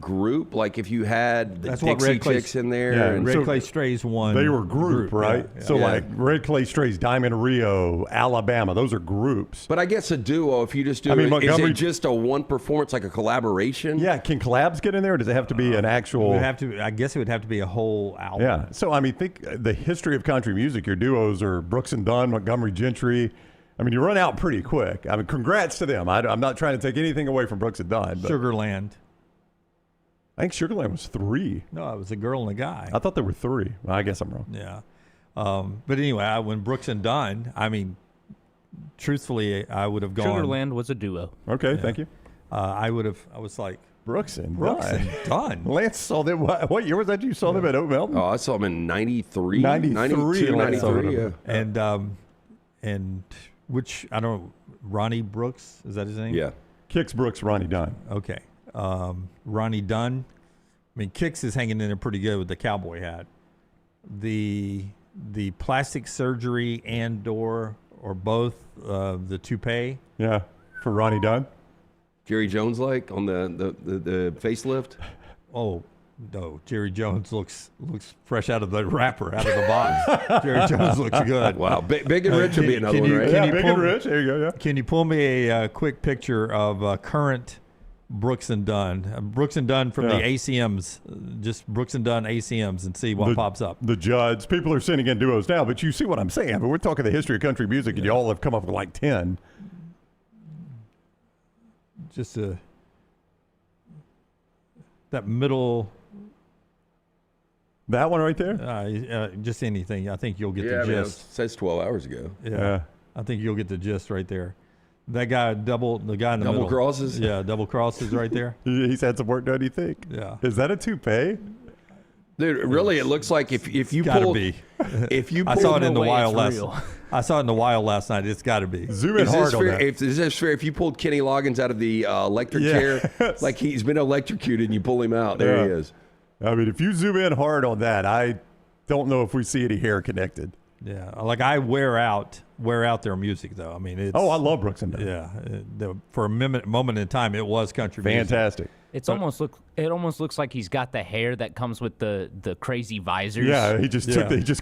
group. Like if you had the That's what Dixie Red Clay- Chicks in there. Yeah, and Red so Clay Strays won. They were group, right? yeah. So Yeah. like Red Clay Strays, Diamond Rio, Alabama, those are groups. But I guess a duo, if you just do I mean, it, is Montgomery- it just a one performance, like a collaboration? Yeah, can collabs get in there? Or does it have to be an It actual? would have to. I guess it would have to be a whole album. Yeah. So I mean, think the history of country music. Your duos are Brooks and Dunn, Montgomery Gentry. I mean, you run out pretty quick. I mean, congrats to them. I'm not trying to take anything away from Brooks and Dunn, but Sugarland. I think Sugarland was 3. No, it was a girl and a guy. I thought there were 3. Well, I guess I'm wrong. Yeah. But anyway, when Brooks and Dunn, I mean, truthfully, I would have gone. Sugarland was a duo. Okay, thank you. I was like, Brooks and Brooks Dunn. and Dunn. Lance saw them. What year was that? You saw them at Oak Mountain? Oh, I saw them in 93. 93, 92, Lance saw 93, them. yeah. And which, I don't know, Ronnie Brooks, is that his name? Yeah. Kicks Brooks, Ronnie Dunn. Okay. Ronnie Dunn. I mean, Kicks is hanging in there pretty good with the cowboy hat. The plastic surgery or both the toupee. Yeah, for Ronnie Dunn. Jerry Jones like on the facelift. Oh no, Jerry Jones looks fresh out of the wrapper, out of the box. Jerry Jones looks good. Wow, Big and Rich would be another can one, you- right? can Yeah, you Big pull- and Rich. There you go. Yeah. Can you pull me a quick picture of current Brooks and Dunn? Brooks and Dunn from the Yeah. ACMs, just Brooks and Dunn ACMs, and see what pops up. The Judds. People are sending in duos now, but you see what I'm saying. But we're talking the history of country music, and you all have come up with like 10. Just that middle, That one right there? just anything. I think you'll get Yeah, the I mean, it gist. says 12 hours ago. Yeah, I think you'll get the gist right there. That guy the guy in the Double middle. crosses? Yeah, double crosses right there. He's had some work done, you think? Yeah. Is that a toupee? Dude, really, it looks like if you Gotta pull, be. if you I pull, saw it in the way wild it's last. real. I saw it in the wild last night. It's got to be. Zoom in is hard this on fair? that. Is this fair? If you pulled Kenny Loggins out of the electric chair, like he's been electrocuted, and you pull him out, there he Yeah. is. I mean, if you zoom in hard on that, I don't know if we see any hair connected. Yeah, like I wear out their music though. I mean, it's. Oh, I love Brooks and Dunn. Yeah, for a moment in time, it was country music. Fantastic. It almost looks like he's got the hair that comes with the crazy visors. Yeah, he just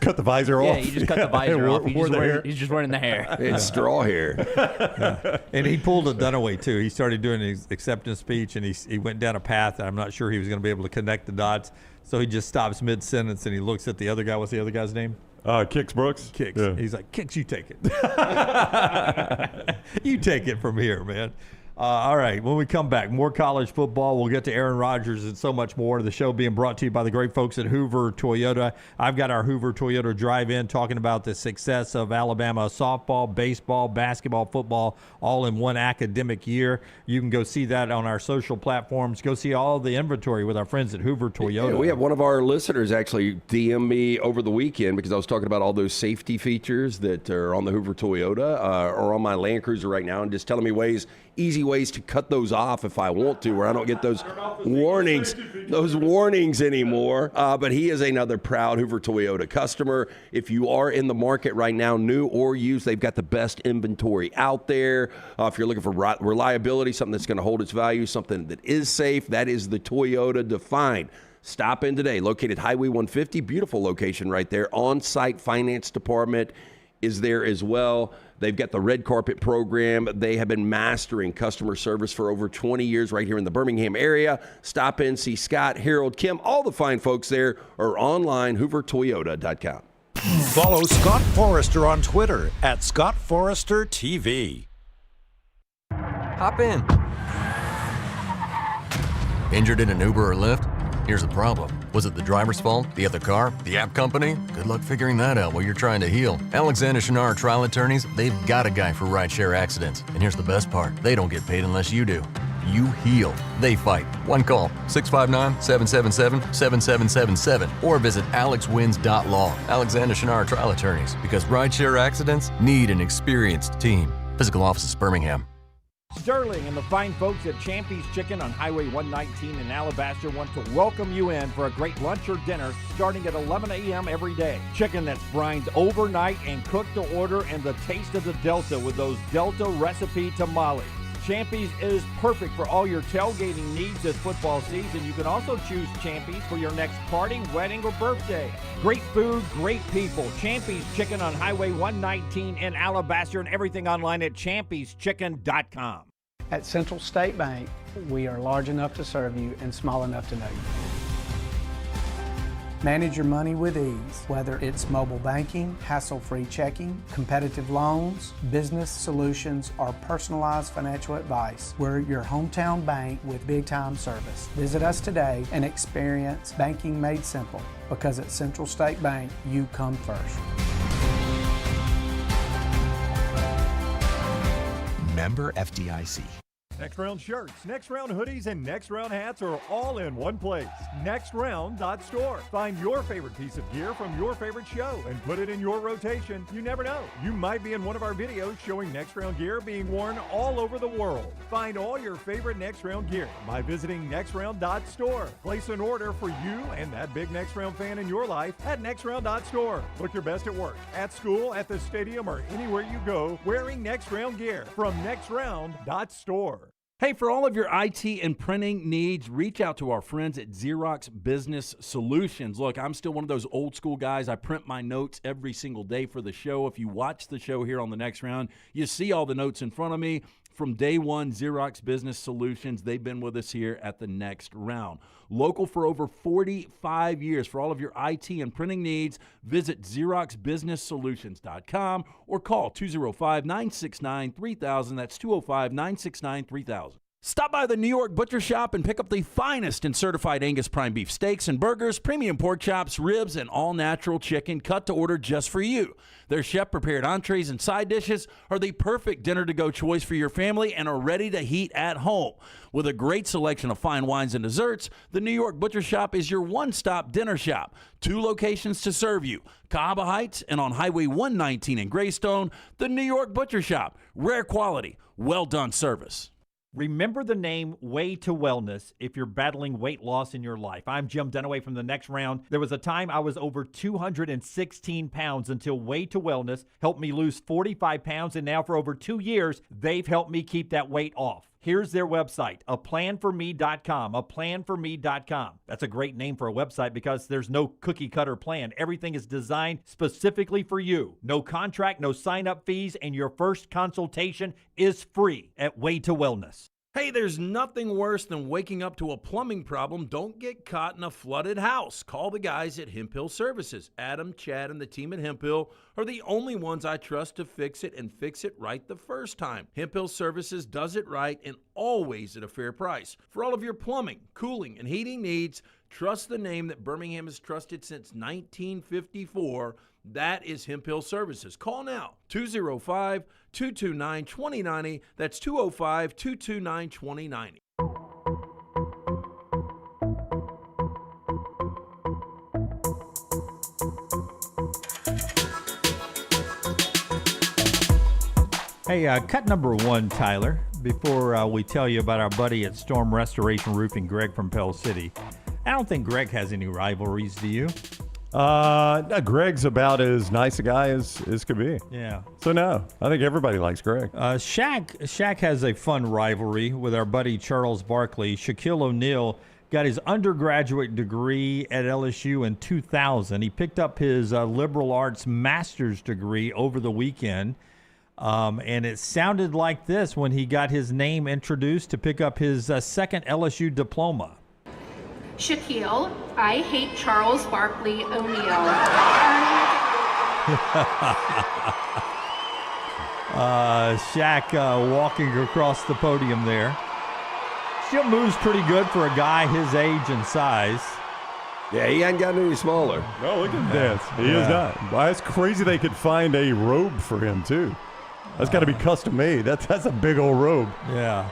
cut the visor Yeah, off. he just cut the visor And off. wore the hair. He's just wearing the hair. It's straw hair. And he pulled a Dunaway too. He started doing his acceptance speech, and he went down a path that I'm not sure he was going to be able to connect the dots. So he just stops mid sentence and he looks at the other guy. What's the other guy's name? Kicks Brooks. Kicks. Yeah. He's like, Kicks, you take it. You take it from here, man. All right, when we come back, more college football. We'll get to Aaron Rodgers and so much more. The show being brought to you by the great folks at Hoover Toyota. I've got our Hoover Toyota drive-in talking about the success of Alabama softball, baseball, basketball, football, all in one academic year. You can go see that on our social platforms. Go see all the inventory with our friends at Hoover Toyota. Yeah, we have one of our listeners actually DM me over the weekend because I was talking about all those safety features that are on the Hoover Toyota or on my Land Cruiser right now, and just telling me easy ways to cut those off if I want to, where I don't get those warnings anymore. But he is another proud Hoover Toyota customer. If you are in the market right now, new or used, they've got the best inventory out there. If you're looking for reliability, something that's going to hold its value, something that is safe, that is the Toyota defined. Stop in today. Located Highway 150, beautiful location right there. On-site finance department is there as well. They've got the red carpet program. They have been mastering customer service for over 20 years right here in the Birmingham area. Stop in, see Scott, Harold, Kim, all the fine folks there, or online, hoovertoyota.com. Follow Scott Forrester on Twitter at Scott Forrester TV. Hop in. Injured in an Uber or Lyft? Here's the problem. Was it the driver's fault? The other car? The app company? Good luck figuring that out while you're trying to heal. Alexander Shinar Trial Attorneys, they've got a guy for rideshare accidents. And here's the best part. They don't get paid unless you do. You heal. They fight. One call, 659-777-7777. Or visit alexwins.law. Alexander Shinar Trial Attorneys. Because rideshare accidents need an experienced team. Physical office, Birmingham. Sterling and the fine folks at Champy's Chicken on Highway 119 in Alabaster want to welcome you in for a great lunch or dinner starting at 11 a.m. every day. Chicken that's brined overnight and cooked to order, and the taste of the Delta with those Delta recipe tamales. Champy's is perfect for all your tailgating needs this football season. You can also choose Champy's for your next party, wedding, or birthday. Great food, great people. Champy's Chicken on Highway 119 in Alabaster, and everything online at champyschicken.com. At Central State Bank, we are large enough to serve you and small enough to know you. Manage your money with ease, whether it's mobile banking, hassle-free checking, competitive loans, business solutions, or personalized financial advice. We're your hometown bank with big-time service. Visit us today and experience banking made simple, because at Central State Bank, you come first. Member FDIC. Next Round shirts, Next Round hoodies, and Next Round hats are all in one place. NextRound.store. Find your favorite piece of gear from your favorite show and put it in your rotation. You never know. You might be in one of our videos showing Next Round gear being worn all over the world. Find all your favorite Next Round gear by visiting NextRound.store. Place an order for you and that big Next Round fan in your life at NextRound.store. Look your best at work, at school, at the stadium, or anywhere you go wearing Next Round gear from NextRound.store. Hey, for all of your IT and printing needs, reach out to our friends at Xerox Business Solutions. Look, I'm still one of those old school guys. I print my notes every single day for the show. If you watch the show here on the Next Round, you see all the notes in front of me. From day one, Xerox Business Solutions, they've been with us here at the Next Round. Local for over 45 years. For all of your IT and printing needs, visit XeroxBusinessSolutions.com or call 205-969-3000. That's 205-969-3000. Stop by the New York Butcher Shop and pick up the finest in certified Angus prime beef steaks and burgers, premium pork chops, ribs, and all-natural chicken cut to order just for you. Their chef-prepared entrees and side dishes are the perfect dinner-to-go choice for your family and are ready to heat at home. With a great selection of fine wines and desserts, the New York Butcher Shop is your one-stop dinner shop. 2 locations to serve you, Cahaba Heights and on Highway 119 in Greystone. The New York Butcher Shop, rare quality, well-done service. Remember the name Way to Wellness if you're battling weight loss in your life. I'm Jim Dunaway from the Next Round. There was a time I was over 216 pounds until Way to Wellness helped me lose 45 pounds, and now for over 2 years, they've helped me keep that weight off. Here's their website, aplanforme.com, aplanforme.com. That's a great name for a website because there's no cookie-cutter plan. Everything is designed specifically for you. No contract, no sign-up fees, and your first consultation is free at Way to Wellness. Hey, there's nothing worse than waking up to a plumbing problem. Don't get caught in a flooded house. Call the guys at Hemp Hill Services. Adam, Chad, and the team at Hemp Hill are the only ones I trust to fix it and fix it right the first time. Hemp Hill Services does it right and always at a fair price. For all of your plumbing, cooling, and heating needs, trust the name that Birmingham has trusted since 1954. That is Hemp Hill Services. Call now, 205-229-2090. That's 205-229-2090. Hey, cut number 1, Tyler, before we tell you about our buddy at Storm Restoration Roofing, Greg from Pell City. I don't think Greg has any rivalries, do you? Greg's about as nice a guy as could be. Yeah. So no, I think everybody likes Greg. Shaq has a fun rivalry with our buddy Charles Barkley. Shaquille O'Neal got his undergraduate degree at LSU in 2000. He picked up his liberal arts master's degree over the weekend. And it sounded like this when he got his name introduced to pick up his second LSU diploma. Shaquille, I hate Charles Barkley O'Neal. Shaq walking across the podium there. Still moves pretty good for a guy his age and size. Yeah, he hadn't gotten any smaller. No, look at him dance. He is not. Well, it's crazy they could find a robe for him, too. That's got to be custom made. That's a big old robe. Yeah.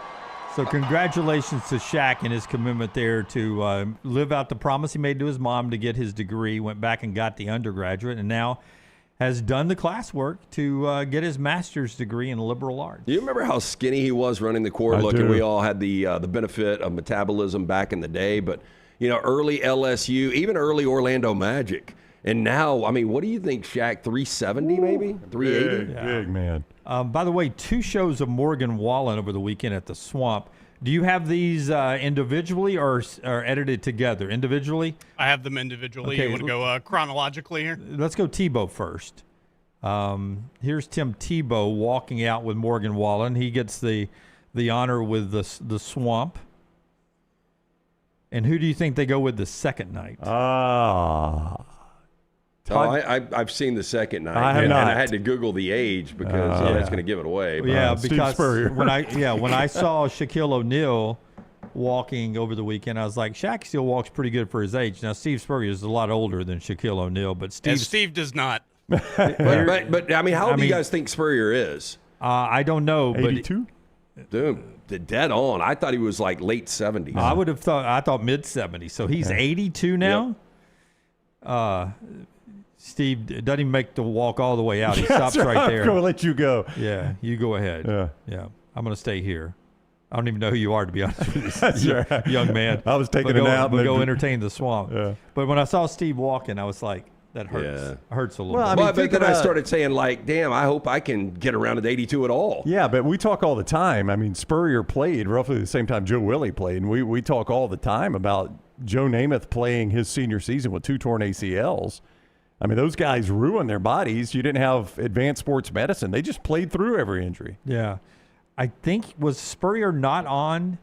So congratulations to Shaq and his commitment there to live out the promise he made to his mom to get his degree, went back and got the undergraduate, and now has done the classwork to get his master's degree in liberal arts. You remember how skinny he was running the court? I do. We all had the benefit of metabolism back in the day, but early LSU, even early Orlando Magic. And now, I mean, what do you think, Shaq? 370 maybe? 380? Big man. By the way, 2 shows of Morgan Wallen over the weekend at the Swamp. Do you have these individually or edited together? Individually? I have them individually. Okay. You want to go chronologically here? Let's go Tebow first. Here's Tim Tebow walking out with Morgan Wallen. He gets the honor with the Swamp. And who do you think they go with the second night? I've seen the second night. I have and not. I had to Google the age because it's going to give it away. Yeah, Steve because Spurrier. when I saw Shaquille O'Neal walking over the weekend, I was like, Shaq still walks pretty good for his age. Now, Steve Spurrier is a lot older than Shaquille O'Neal, but Steve does not. But I mean, how old do you guys think Spurrier is? I don't know. 82? Dude, the dead on. I thought he was like late 70s. I would have thought. I thought mid 70s. So he's 82 now. Yep. Steve doesn't even make the walk all the way out. He stops right there. I'm going to let you go. Yeah, you go ahead. Yeah. I'm going to stay here. I don't even know who you are, to be honest with you, That's right. young man. I was taking a nap. But go entertain the Swamp. Yeah. But when I saw Steve walking, I was like, that hurts. Yeah. Hurts a little Well, bit. I mean, But then I started saying, like, damn, I hope I can get around at 82 at all. Yeah, but we talk all the time. I mean, Spurrier played roughly the same time Joe Willie played, and we talk all the time about Joe Namath playing his senior season with 2 torn ACLs. I mean, those guys ruined their bodies. You didn't have advanced sports medicine. They just played through every injury. Yeah. I think, was Spurrier not on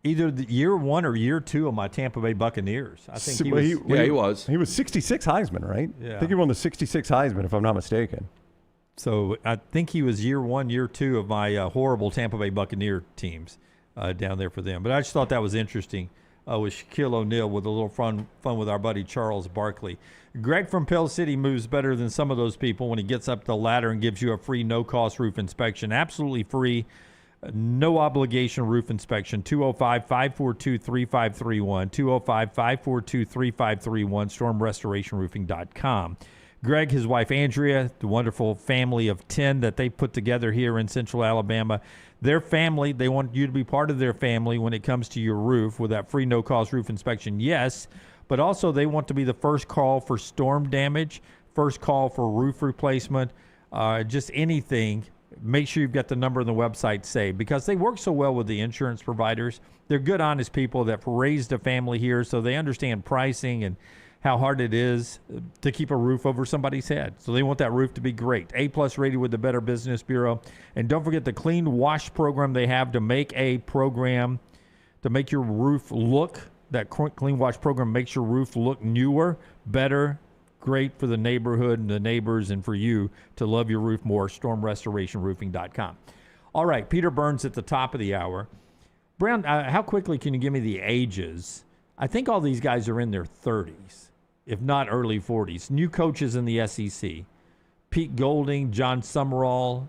either the year 1 or year 2 of my Tampa Bay Buccaneers? I think he was. He was. He was 66 Heisman, right? Yeah. I think he won the 66 Heisman, if I'm not mistaken. So I think he was year 1, year 2 of my horrible Tampa Bay Buccaneer teams down there for them. But I just thought that was interesting with Shaquille O'Neal with a little fun with our buddy Charles Barkley. Greg from Pell City moves better than some of those people when he gets up the ladder and gives you a free no-cost roof inspection. Absolutely free, no obligation roof inspection. 205-542-3531. 205-542-3531. StormRestorationRoofing.com. Greg, his wife Andrea, the wonderful family of 10 that they put together here in Central Alabama. Their family, they want you to be part of their family when it comes to your roof with that free no-cost roof inspection, yes, but also they want to be the first call for storm damage, first call for roof replacement, just anything. Make sure you've got the number on the website saved because they work so well with the insurance providers. They're good, honest people that raised a family here, so they understand pricing and how hard it is to keep a roof over somebody's head. So they want that roof to be great. A-plus rated with the Better Business Bureau. And don't forget the Clean Wash program they have to make a program to make your roof look, that Clean Wash program makes your roof look newer, better, great for the neighborhood and the neighbors and for you to love your roof more. StormRestorationRoofing.com. All right, Peter Burns at the top of the hour. Brown, how quickly can you give me the ages? I think all these guys are in their 30s, if not early 40s. New coaches in the SEC. Pete Golding, John Summerall,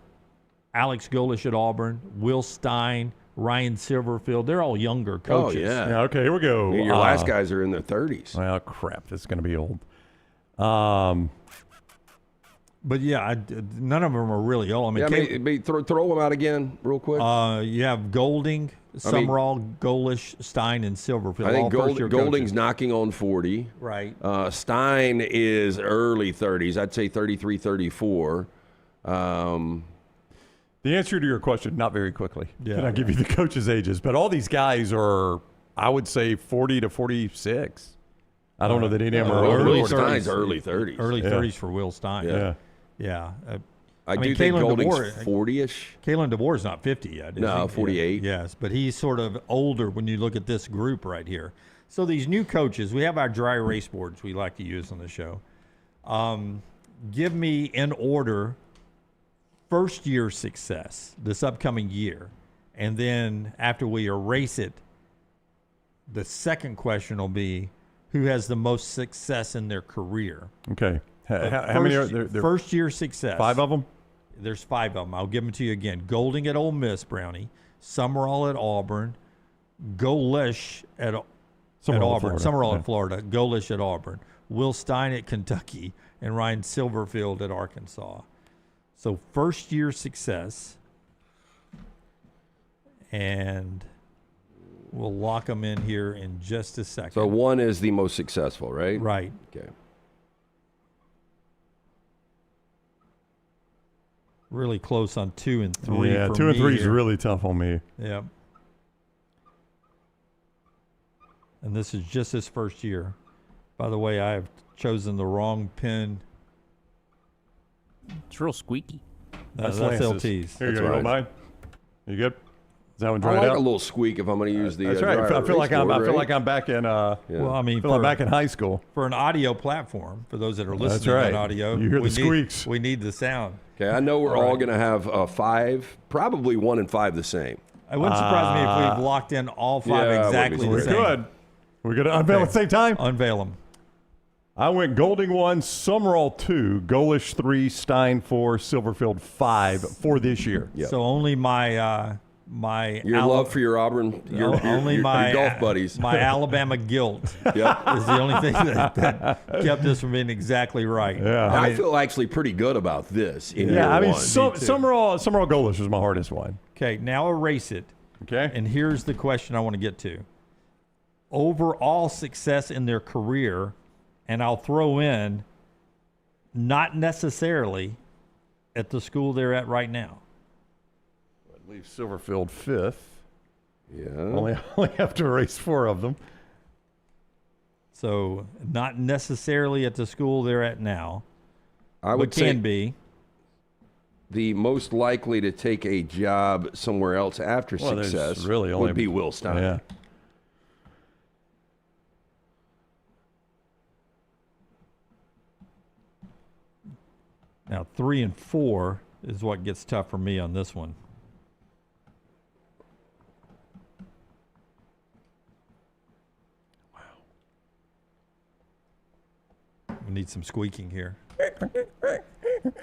Alex Golesh at Auburn, Will Stein, Ryan Silverfield. They're all younger coaches. Oh, yeah. Okay, here we go. Your last guys are in their 30s. Well, crap. This is going to be old. But, yeah, none of them are really old. I mean, throw them out again real quick. You have Golding, Summerall, Golesh, Stein, and Silverfield. I think Golding's knocking on 40. Right. Stein is early 30s. I'd say 33, 34. The answer to your question, not very quickly. Yeah. Can I give you the coaches' ages? But all these guys are, I would say, 40 to 46. I don't know that any of them are Will Stein's early 30s. Early 30s for Will Stein. Yeah. Yeah. I do think Golding's 40-ish. Kalen DeVore's not 50 yet. No, 48. Yes, but he's sort of older when you look at this group right here. So these new coaches, we have our dry erase boards we like to use on the show. give me in order first year success this upcoming year. And then after we erase it, the second question will be who has the most success in their career. Okay. How many are there? First year success. 5 of them? There's 5 of them. I'll give them to you again. Golding at Ole Miss, Brownie. Summerall at Auburn. Golesh at Auburn. Summerall at Florida. Golesh at Auburn. Will Stein at Kentucky. And Ryan Silverfield at Arkansas. So first year success. And we'll lock them in here in just a second. So 1 is the most successful, right? Right. Okay. Really close on 2 and 3. Yeah, for 2 and 3 is here. really tough on me. Yep. And this is just his first year. By the way, I have chosen the wrong pen. It's real squeaky. That's LT's. Here you That's go. You right. don't mind? You good? Is that one I dried like out? a little squeak if I'm going to use the. That's right. dry I feel like erase board, I feel right? like I'm back in. Well, I mean, I'm back in high school. For an audio platform, for those that are listening That's right. on audio, You hear the squeaks. We need the sound. Okay, I know we're all going to have 5, probably 1 and 5 the same. It wouldn't surprise me if we've locked in all 5 yeah, exactly the We're same. good. We're going to unveil at the same time. Unveil them. I went Golding 1, Summerall 2, Golesh 3, Stein 4, Silverfield 5 for this year. Yep. So only my Your love for your Auburn, your golf buddies. My Alabama guilt is the only thing that kept us from being exactly right. Yeah. I feel actually pretty good about this. In Yeah, I mean, one. Summerall Golesh was my hardest one. Okay, now erase it. Okay. And here's the question I want to get to. Overall success in their career, and I'll throw in not necessarily at the school they're at right now. I leave Silverfield 5th. Yeah. Only have to erase 4 of them. So not necessarily at the school they're at now. I would can say be. The most likely to take a job somewhere else after success really would be Will Stein. Yeah. Now 3 and 4 is what gets tough for me on this one. We need some squeaking here.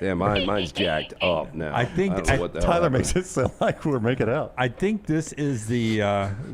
Yeah, mine's jacked up now. I think don't know what the hell Tyler happened. makes it sound like we're making out. I think this is the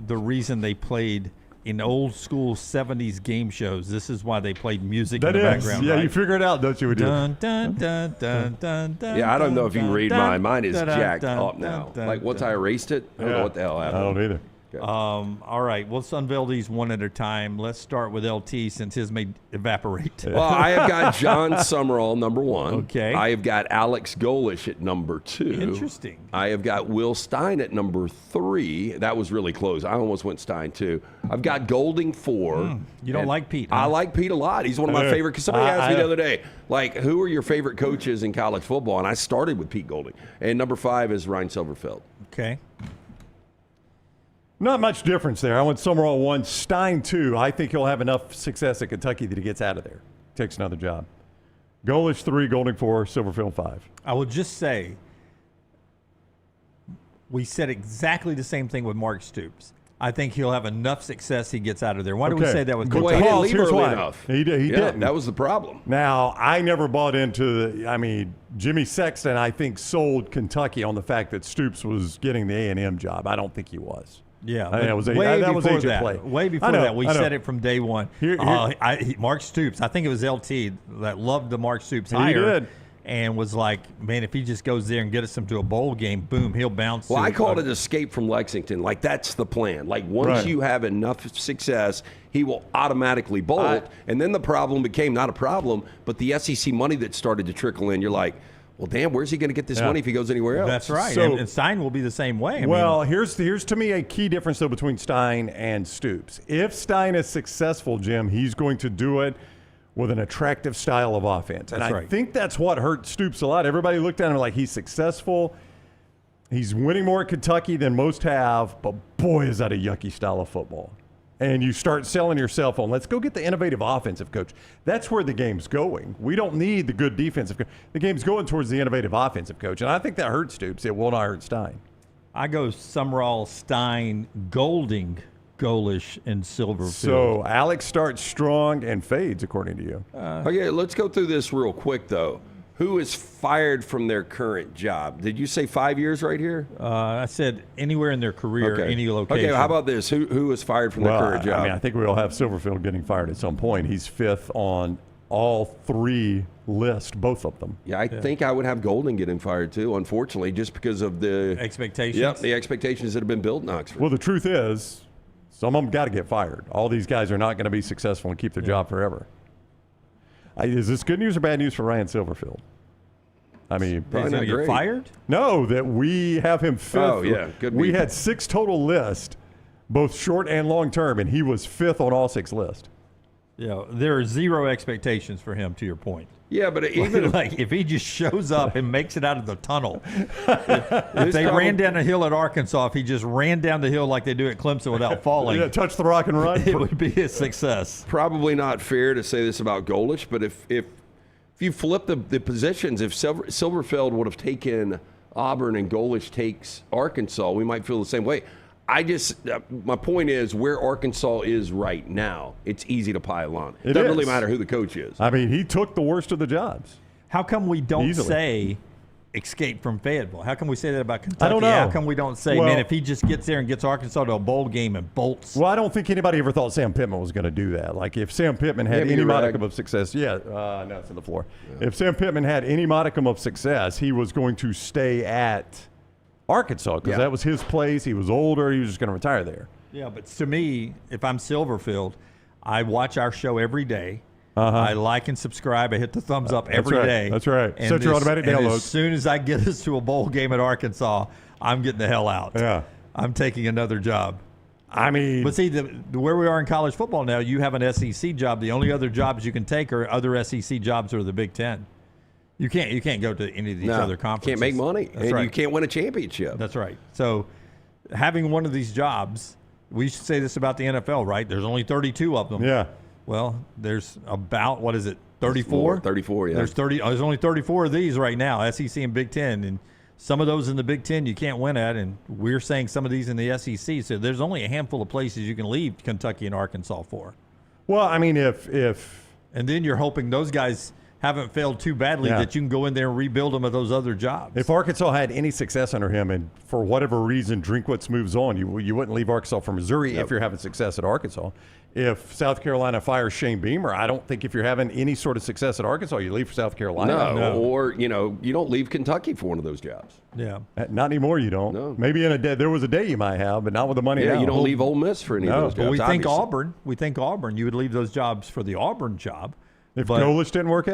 reason they played in old school 70s game shows. This is why they played music in the background. Yeah, right? you figure it out, don't you? Dun, dun, dun, dun, dun, dun, Yeah, I don't know if you can read mine. Mine is dun, dun, jacked dun, up now. dun, Like once dun. I erased it, I don't know what the hell happened. I don't either. Okay. All right, let's unveil these one at a time. Let's start with LT since his may evaporate. Well, I have got John Summerall, number 1. Okay. I have got Alex Golesh at number 2. Interesting. I have got Will Stein at number 3. That was really close. I almost went Stein, too. I've got Golding 4. You don't like Pete, I huh? like Pete a lot. He's one of my favorite. Because somebody asked me the other day, like, who are your favorite coaches in college football? And I started with Pete Golding. And number 5 is Ryan Silverfield. Okay. Not much difference there. I went Summerall 1, Stein 2. I think he'll have enough success at Kentucky that he gets out of there. Takes another job. Golesh 3, Golding 4, Silverfield 5. I will just say, we said exactly the same thing with Mark Stoops. I think he'll have enough success he gets out of there. Why do we say that with Good Kentucky? Well, he didn't leave Here's early why. enough. He didn't. That was the problem. Now, I never bought into Jimmy Sexton, I think, sold Kentucky on the fact that Stoops was getting the A&M job. I don't think he was. Yeah, I think that was way that was before agent that. play. Way before I know, that, we I know. said it from day one. Mark Stoops, I think it was LT that loved the Mark Stoops He hire. did. And was like, man, if he just goes there and gets them to a bowl game, boom, he'll bounce. Well, to I called it escape from Lexington. Like, that's the plan. Like, once Right. you have enough success, he will automatically bolt. And then the problem became not a problem, but the SEC money that started to trickle in. You're like, well, damn, where's he going to get this money if he goes anywhere else? That's right. So- and Stein will be the same way. I Well, mean, here's to me a key difference, though, between Stein and Stoops. If Stein is successful, Jim, he's going to do it with an attractive style of offense. And That's I right. think that's what hurt Stoops a lot. Everybody looked at him like he's successful. He's winning more at Kentucky than most have, but boy, is that a yucky style of football. and you start selling yourself on, let's go get the innovative offensive coach. That's where the game's going. We don't need the good defensive coach. The game's going towards the innovative offensive coach, and I think that hurts Stoops. It will not hurt Stein. I go Summerall, Stein, Golding, Golesh, and Silverfield. So Alex starts strong and fades, according to you. Okay, let's go through this real quick, though. Who is fired from their current job? Did you say 5 years right here? I said anywhere in their career, Okay. any location. Okay, how about this? Who is fired from their current job? I mean, I think we'll have Silverfield getting fired at some point. He's fifth on all three lists, both of them. Yeah, I think I would have Golden getting fired too, unfortunately, just because of the expectations. Yep, the expectations that have been built in Oxford. Well, the truth is, some of them got to get fired. All these guys are not going to be successful and keep their job forever. Is this good news or bad news for Ryan Silverfield? I mean, probably not get fired? No, that we have him fifth. Oh, yeah, good. We had 6 total lists, both short and long term, and he was fifth on all 6 lists. Yeah, there are 0 expectations for him, to your point. Yeah, but even like if he just shows up and makes it out of the tunnel, if they ran down a hill at Arkansas, if he just ran down the hill like they do at Clemson without falling, touch the rock and run, it would be a success. Probably not fair to say this about Golesh, but if you flip the positions, if Silverfield would have taken Auburn and Golesh takes Arkansas, we might feel the same way. My point is where Arkansas is right now, it's easy to pile on. It doesn't really matter who the coach is. I mean, he took the worst of the jobs. How come we don't Easily. say escape from Fayetteville? How come we say that about Kentucky? I don't know. How come we don't say, Well, man, if he just gets there and gets Arkansas to a bowl game and bolts? Well, I don't think anybody ever thought Sam Pittman was going to do that. Like, if Sam Pittman had any modicum of success, no, it's on the floor. Yeah. If Sam Pittman had any modicum of success, he was going to stay at Arkansas because that was his place. He was older. He was just going to retire there. Yeah, but to me, if I'm Silverfield, I watch our show every day. Uh-huh. I like and subscribe. I hit the thumbs up every day. That's right. And Set your automatic downloads. As soon as I get us to a bowl game at Arkansas, I'm getting the hell out. Yeah. I'm taking another job. I mean, but see, where we are in college football now, you have an SEC job. The only other jobs you can take are other SEC jobs or the Big Ten. You can't go to any of these other conferences. Can't make money, That's and right. you can't win a championship. That's right. So having one of these jobs, we should say this about the NFL, right? There's only 32 of them. Yeah. Well, there's about, 34? 34, yeah. There's only 34 of these right now, SEC and Big Ten. And some of those in the Big Ten you can't win at, and we're saying some of these in the SEC. So there's only a handful of places you can leave Kentucky and Arkansas for. Well, I mean, if and then you're hoping those guys haven't failed too badly that you can go in there and rebuild them at those other jobs. If Arkansas had any success under him, and for whatever reason Drinkwitz moves on, you wouldn't leave Arkansas for Missouri if you're having success at Arkansas. If South Carolina fires Shane Beamer, I don't think if you're having any sort of success at Arkansas, you leave for South Carolina. No, or you don't leave Kentucky for one of those jobs. Yeah, not anymore. You don't. No. Maybe in a day there was a day you might have, but not with the money. Yeah, now. you don't leave Ole Miss for any of those jobs. But we think obviously. Auburn. You would leave those jobs for the Auburn job. If Golesh didn't work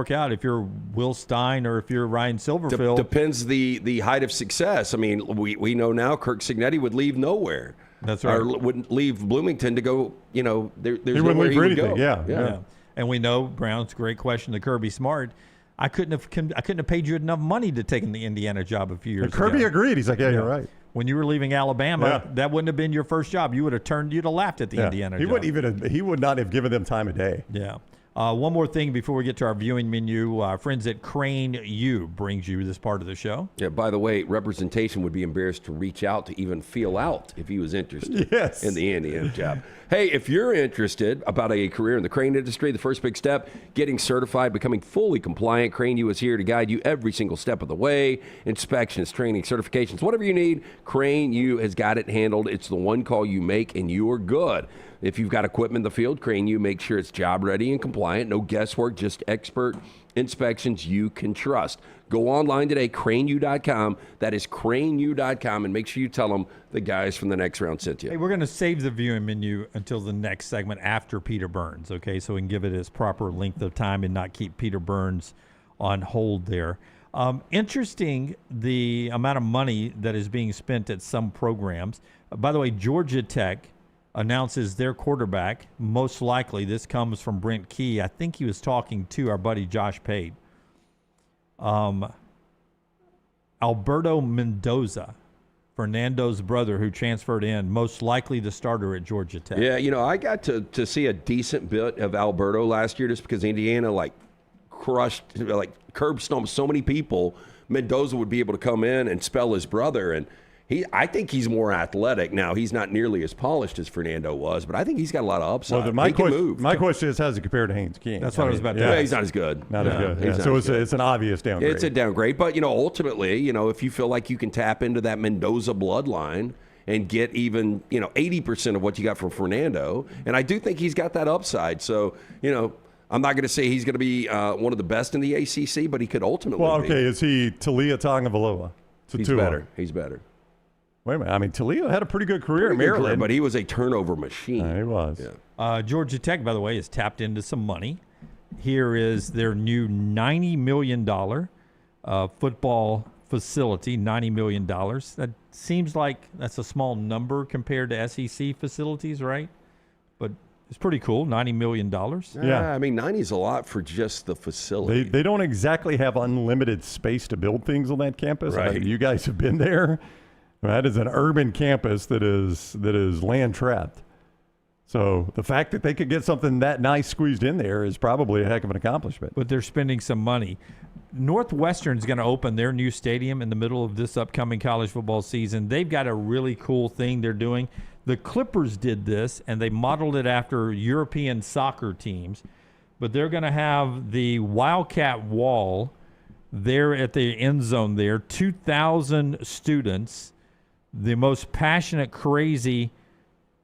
out? If you're Will Stein or if you're Ryan Silverfield. Depends the height of success. I mean, we know now Kirk Cignetti would leave nowhere. That's right. Or wouldn't leave Bloomington to go, there's he nowhere wouldn't leave he for would anything. go. Yeah. And we know, Brown's great question to Kirby Smart. I couldn't have paid you enough money to take the Indiana job a few years ago. Kirby agreed. He's like, yeah, you're right. When you were leaving Alabama, that wouldn't have been your first job. You'd have laughed at the Indiana job. He would not have given them time of day. Yeah. One more thing before we get to our viewing menu. Our friends at Crane U brings you this part of the show. Yeah, by the way, representation would be embarrassed to reach out to even feel out if he was interested in the Indiana job. Hey, if you're interested about a career in the crane industry, the first big step, getting certified, becoming fully compliant, Crane U is here to guide you every single step of the way. Inspections, training, certifications, whatever you need, Crane U has got it handled. It's the one call you make and you're good. If you've got equipment in the field, Crane U make sure it's job ready and compliant. No guesswork, just expert inspections you can trust. Go online today, craneu.com. That is craneu.com, and make sure you tell them the guys from the next round sent you. Hey, we're going to save the viewing menu until the next segment after Peter Burns, okay? So we can give it his proper length of time and not keep Peter Burns on hold there. Interesting, the amount of money that is being spent at some programs. By the way, Georgia Tech announces their quarterback. Most likely, this comes from Brent Key. I think he was talking to our buddy Josh Pate. Alberto Mendoza Fernando's brother, who transferred in, most likely the starter at Georgia Tech. Yeah, I got to see a decent bit of Alberto last year just because Indiana, crushed, curb stomped so many people. Mendoza would be able to come in and spell his brother, and I think he's more athletic. Now, he's not nearly as polished as Fernando was, but I think he's got a lot of upside. Well, my question is, how does he compare to Haynes King? That's what I was about to say. Yeah, he's not as good. Not as good. Yeah. So it's an obvious downgrade. It's a downgrade, but, ultimately, if you feel like you can tap into that Mendoza bloodline and get even, 80% of what you got from Fernando, and I do think he's got that upside. So, I'm not going to say he's going to be one of the best in the ACC, but he could ultimately be. Is he Talia Tagovailoa? He's better. He's better. Wait a minute. I mean, Talia had a pretty good career at Maryland. But he was a turnover machine. He was. Yeah. Georgia Tech, by the way, has tapped into some money. Here is their new $90 million football facility, $90 million. That seems like that's a small number compared to SEC facilities, right? But it's pretty cool, $90 million. Yeah, I mean, 90 is a lot for just the facility. They don't exactly have unlimited space to build things on that campus. Right. I mean, you guys have been there. That is an urban campus that is land trapped. So the fact that they could get something that nice squeezed in there is probably a heck of an accomplishment. But they're spending some money. Northwestern's going to open their new stadium in the middle of this upcoming college football season. They've got a really cool thing they're doing. The Clippers did this, and they modeled it after European soccer teams. But they're going to have the Wildcat Wall there at the end zone there, 2,000 students. The most passionate, crazy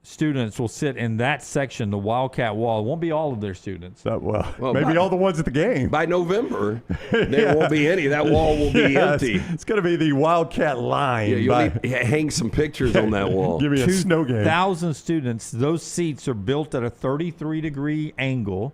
students will sit in that section, the Wildcat Wall. It won't be all of their students. Well, maybe all the ones at the game. By November, there won't be any. That wall will be empty. It's going to be the Wildcat line. Yeah, you'll hang some pictures on that wall. Give me a snow game. 2,000 students. Those seats are built at a 33-degree angle.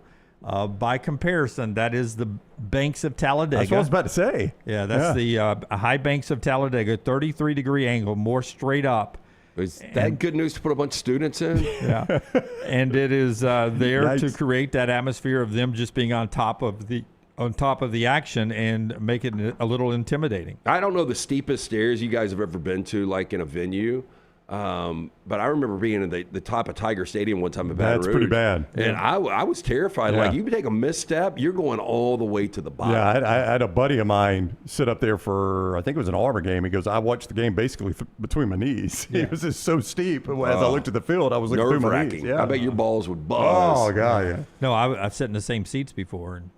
By comparison, that is the banks of Talladega. That's what I was about to say. Yeah, that's the high banks of Talladega, 33-degree angle, more straight up. Is that good news to put a bunch of students in? Yeah. And it is there to create that atmosphere of them just being on top of the action and make it a little intimidating. I don't know the steepest stairs you guys have ever been to, like in a venue. But I remember being in the top of Tiger Stadium one time in Baton Rouge. That's pretty bad. And I was terrified. Yeah. Like, you take a misstep, you're going all the way to the bottom. Yeah, I had a buddy of mine sit up there for, I think it was an Auburn game. He goes, I watched the game basically between my knees. Yeah. It was just so steep. As I looked at the field, I was looking through my knees. Yeah. I bet your balls would buzz. Oh, God, yeah. No, I've sat in the same seats before, and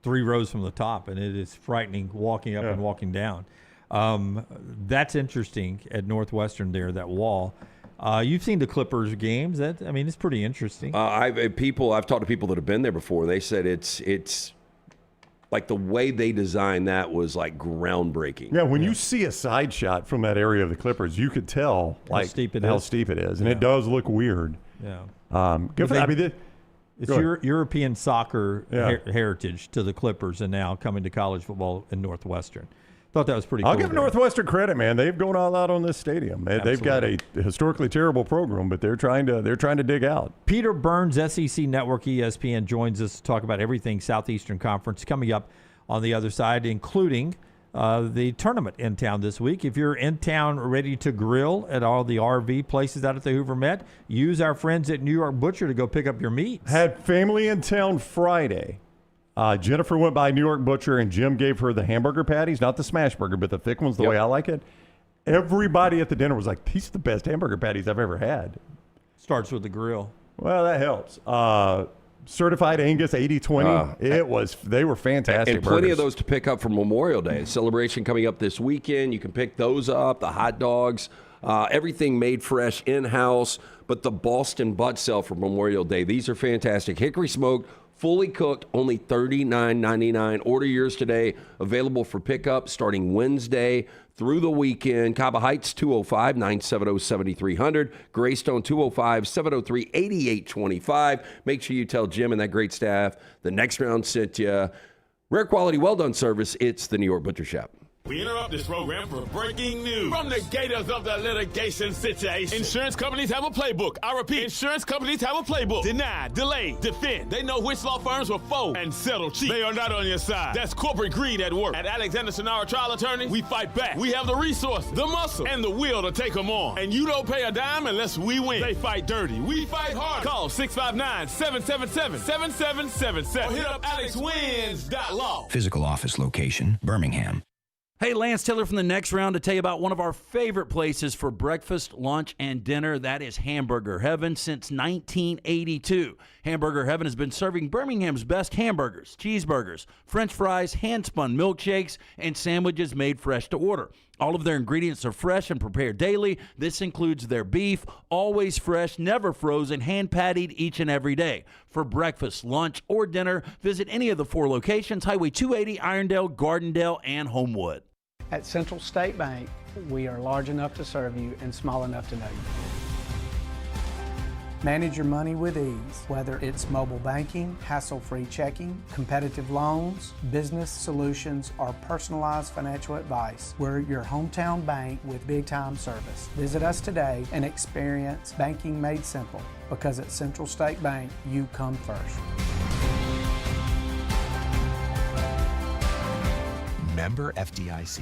3 rows from the top, and it is frightening walking up and walking down. That's interesting at Northwestern there, that wall. You've seen the Clippers games. It's pretty interesting. I've talked to people that have been there before, and they said it's like the way they designed that was like groundbreaking. Yeah, when you see a side shot from that area of the Clippers, you could tell how steep it is, and it does look weird. Yeah. It's European soccer heritage to the Clippers, and now coming to college football in Northwestern. Thought that was pretty cool. I'll give Northwestern credit, man. They've gone all out on this stadium. They've got a historically terrible program, but they're trying to dig out. Peter Burns, SEC Network, ESPN, joins us to talk about everything Southeastern Conference coming up on the other side, including the tournament in town this week. If you're in town ready to grill at all the RV places out at the Hoover Met, use our friends at New York Butcher to go pick up your meats. Had family in town Friday. Jennifer went by New York Butcher, and Jim gave her the hamburger patties, not the smash burger, but the thick ones, the way I like it. Everybody at the dinner was like, these are the best hamburger patties I've ever had. Starts with the grill. Well, that helps. Certified Angus 80/20. They were fantastic. And plenty burgers. of those to pick up for Memorial Day. Celebration coming up this weekend. You can pick those up. The hot dogs, everything made fresh in-house. But the Boston butt sale for Memorial Day, these are fantastic. Hickory smoked, fully cooked, only $39.99. Order yours today. Available for pickup starting Wednesday through the weekend. Cabo Heights, 205-970-7300. Greystone, 205-703-8825. Make sure you tell Jim and that great staff the next round sent you. Rare quality, well-done service. It's the New York Butcher Shop. We interrupt this program for breaking news from the gators of the litigation situation. Insurance companies have a playbook. I repeat, insurance companies have a playbook. Deny, delay, defend. They know which law firms will fold and settle cheap. They are not on your side. That's corporate greed at work. At Alexander Sonara Trial Attorneys, we fight back. We have the resources, the muscle, and the will to take them on. And you don't pay a dime unless we win. They fight dirty. We fight hard. Call 659-777-7777 or hit up alexwins.law. Physical office location, Birmingham. Hey, Lance Taylor from the Next Round to tell you about one of our favorite places for breakfast, lunch, and dinner. That is Hamburger Heaven since 1982. Hamburger Heaven has been serving Birmingham's best hamburgers, cheeseburgers, French fries, hand-spun milkshakes, and sandwiches made fresh to order. All of their ingredients are fresh and prepared daily. This includes their beef, always fresh, never frozen, hand-pattied each and every day. For breakfast, lunch, or dinner, visit any of the 4 locations, Highway 280, Irondale, Gardendale, and Homewood. At Central State Bank, we are large enough to serve you and small enough to know you. Manage your money with ease, whether it's mobile banking, hassle-free checking, competitive loans, business solutions, or personalized financial advice. We're your hometown bank with big-time service. Visit us today and experience banking made simple, because at Central State Bank, you come first. Member FDIC.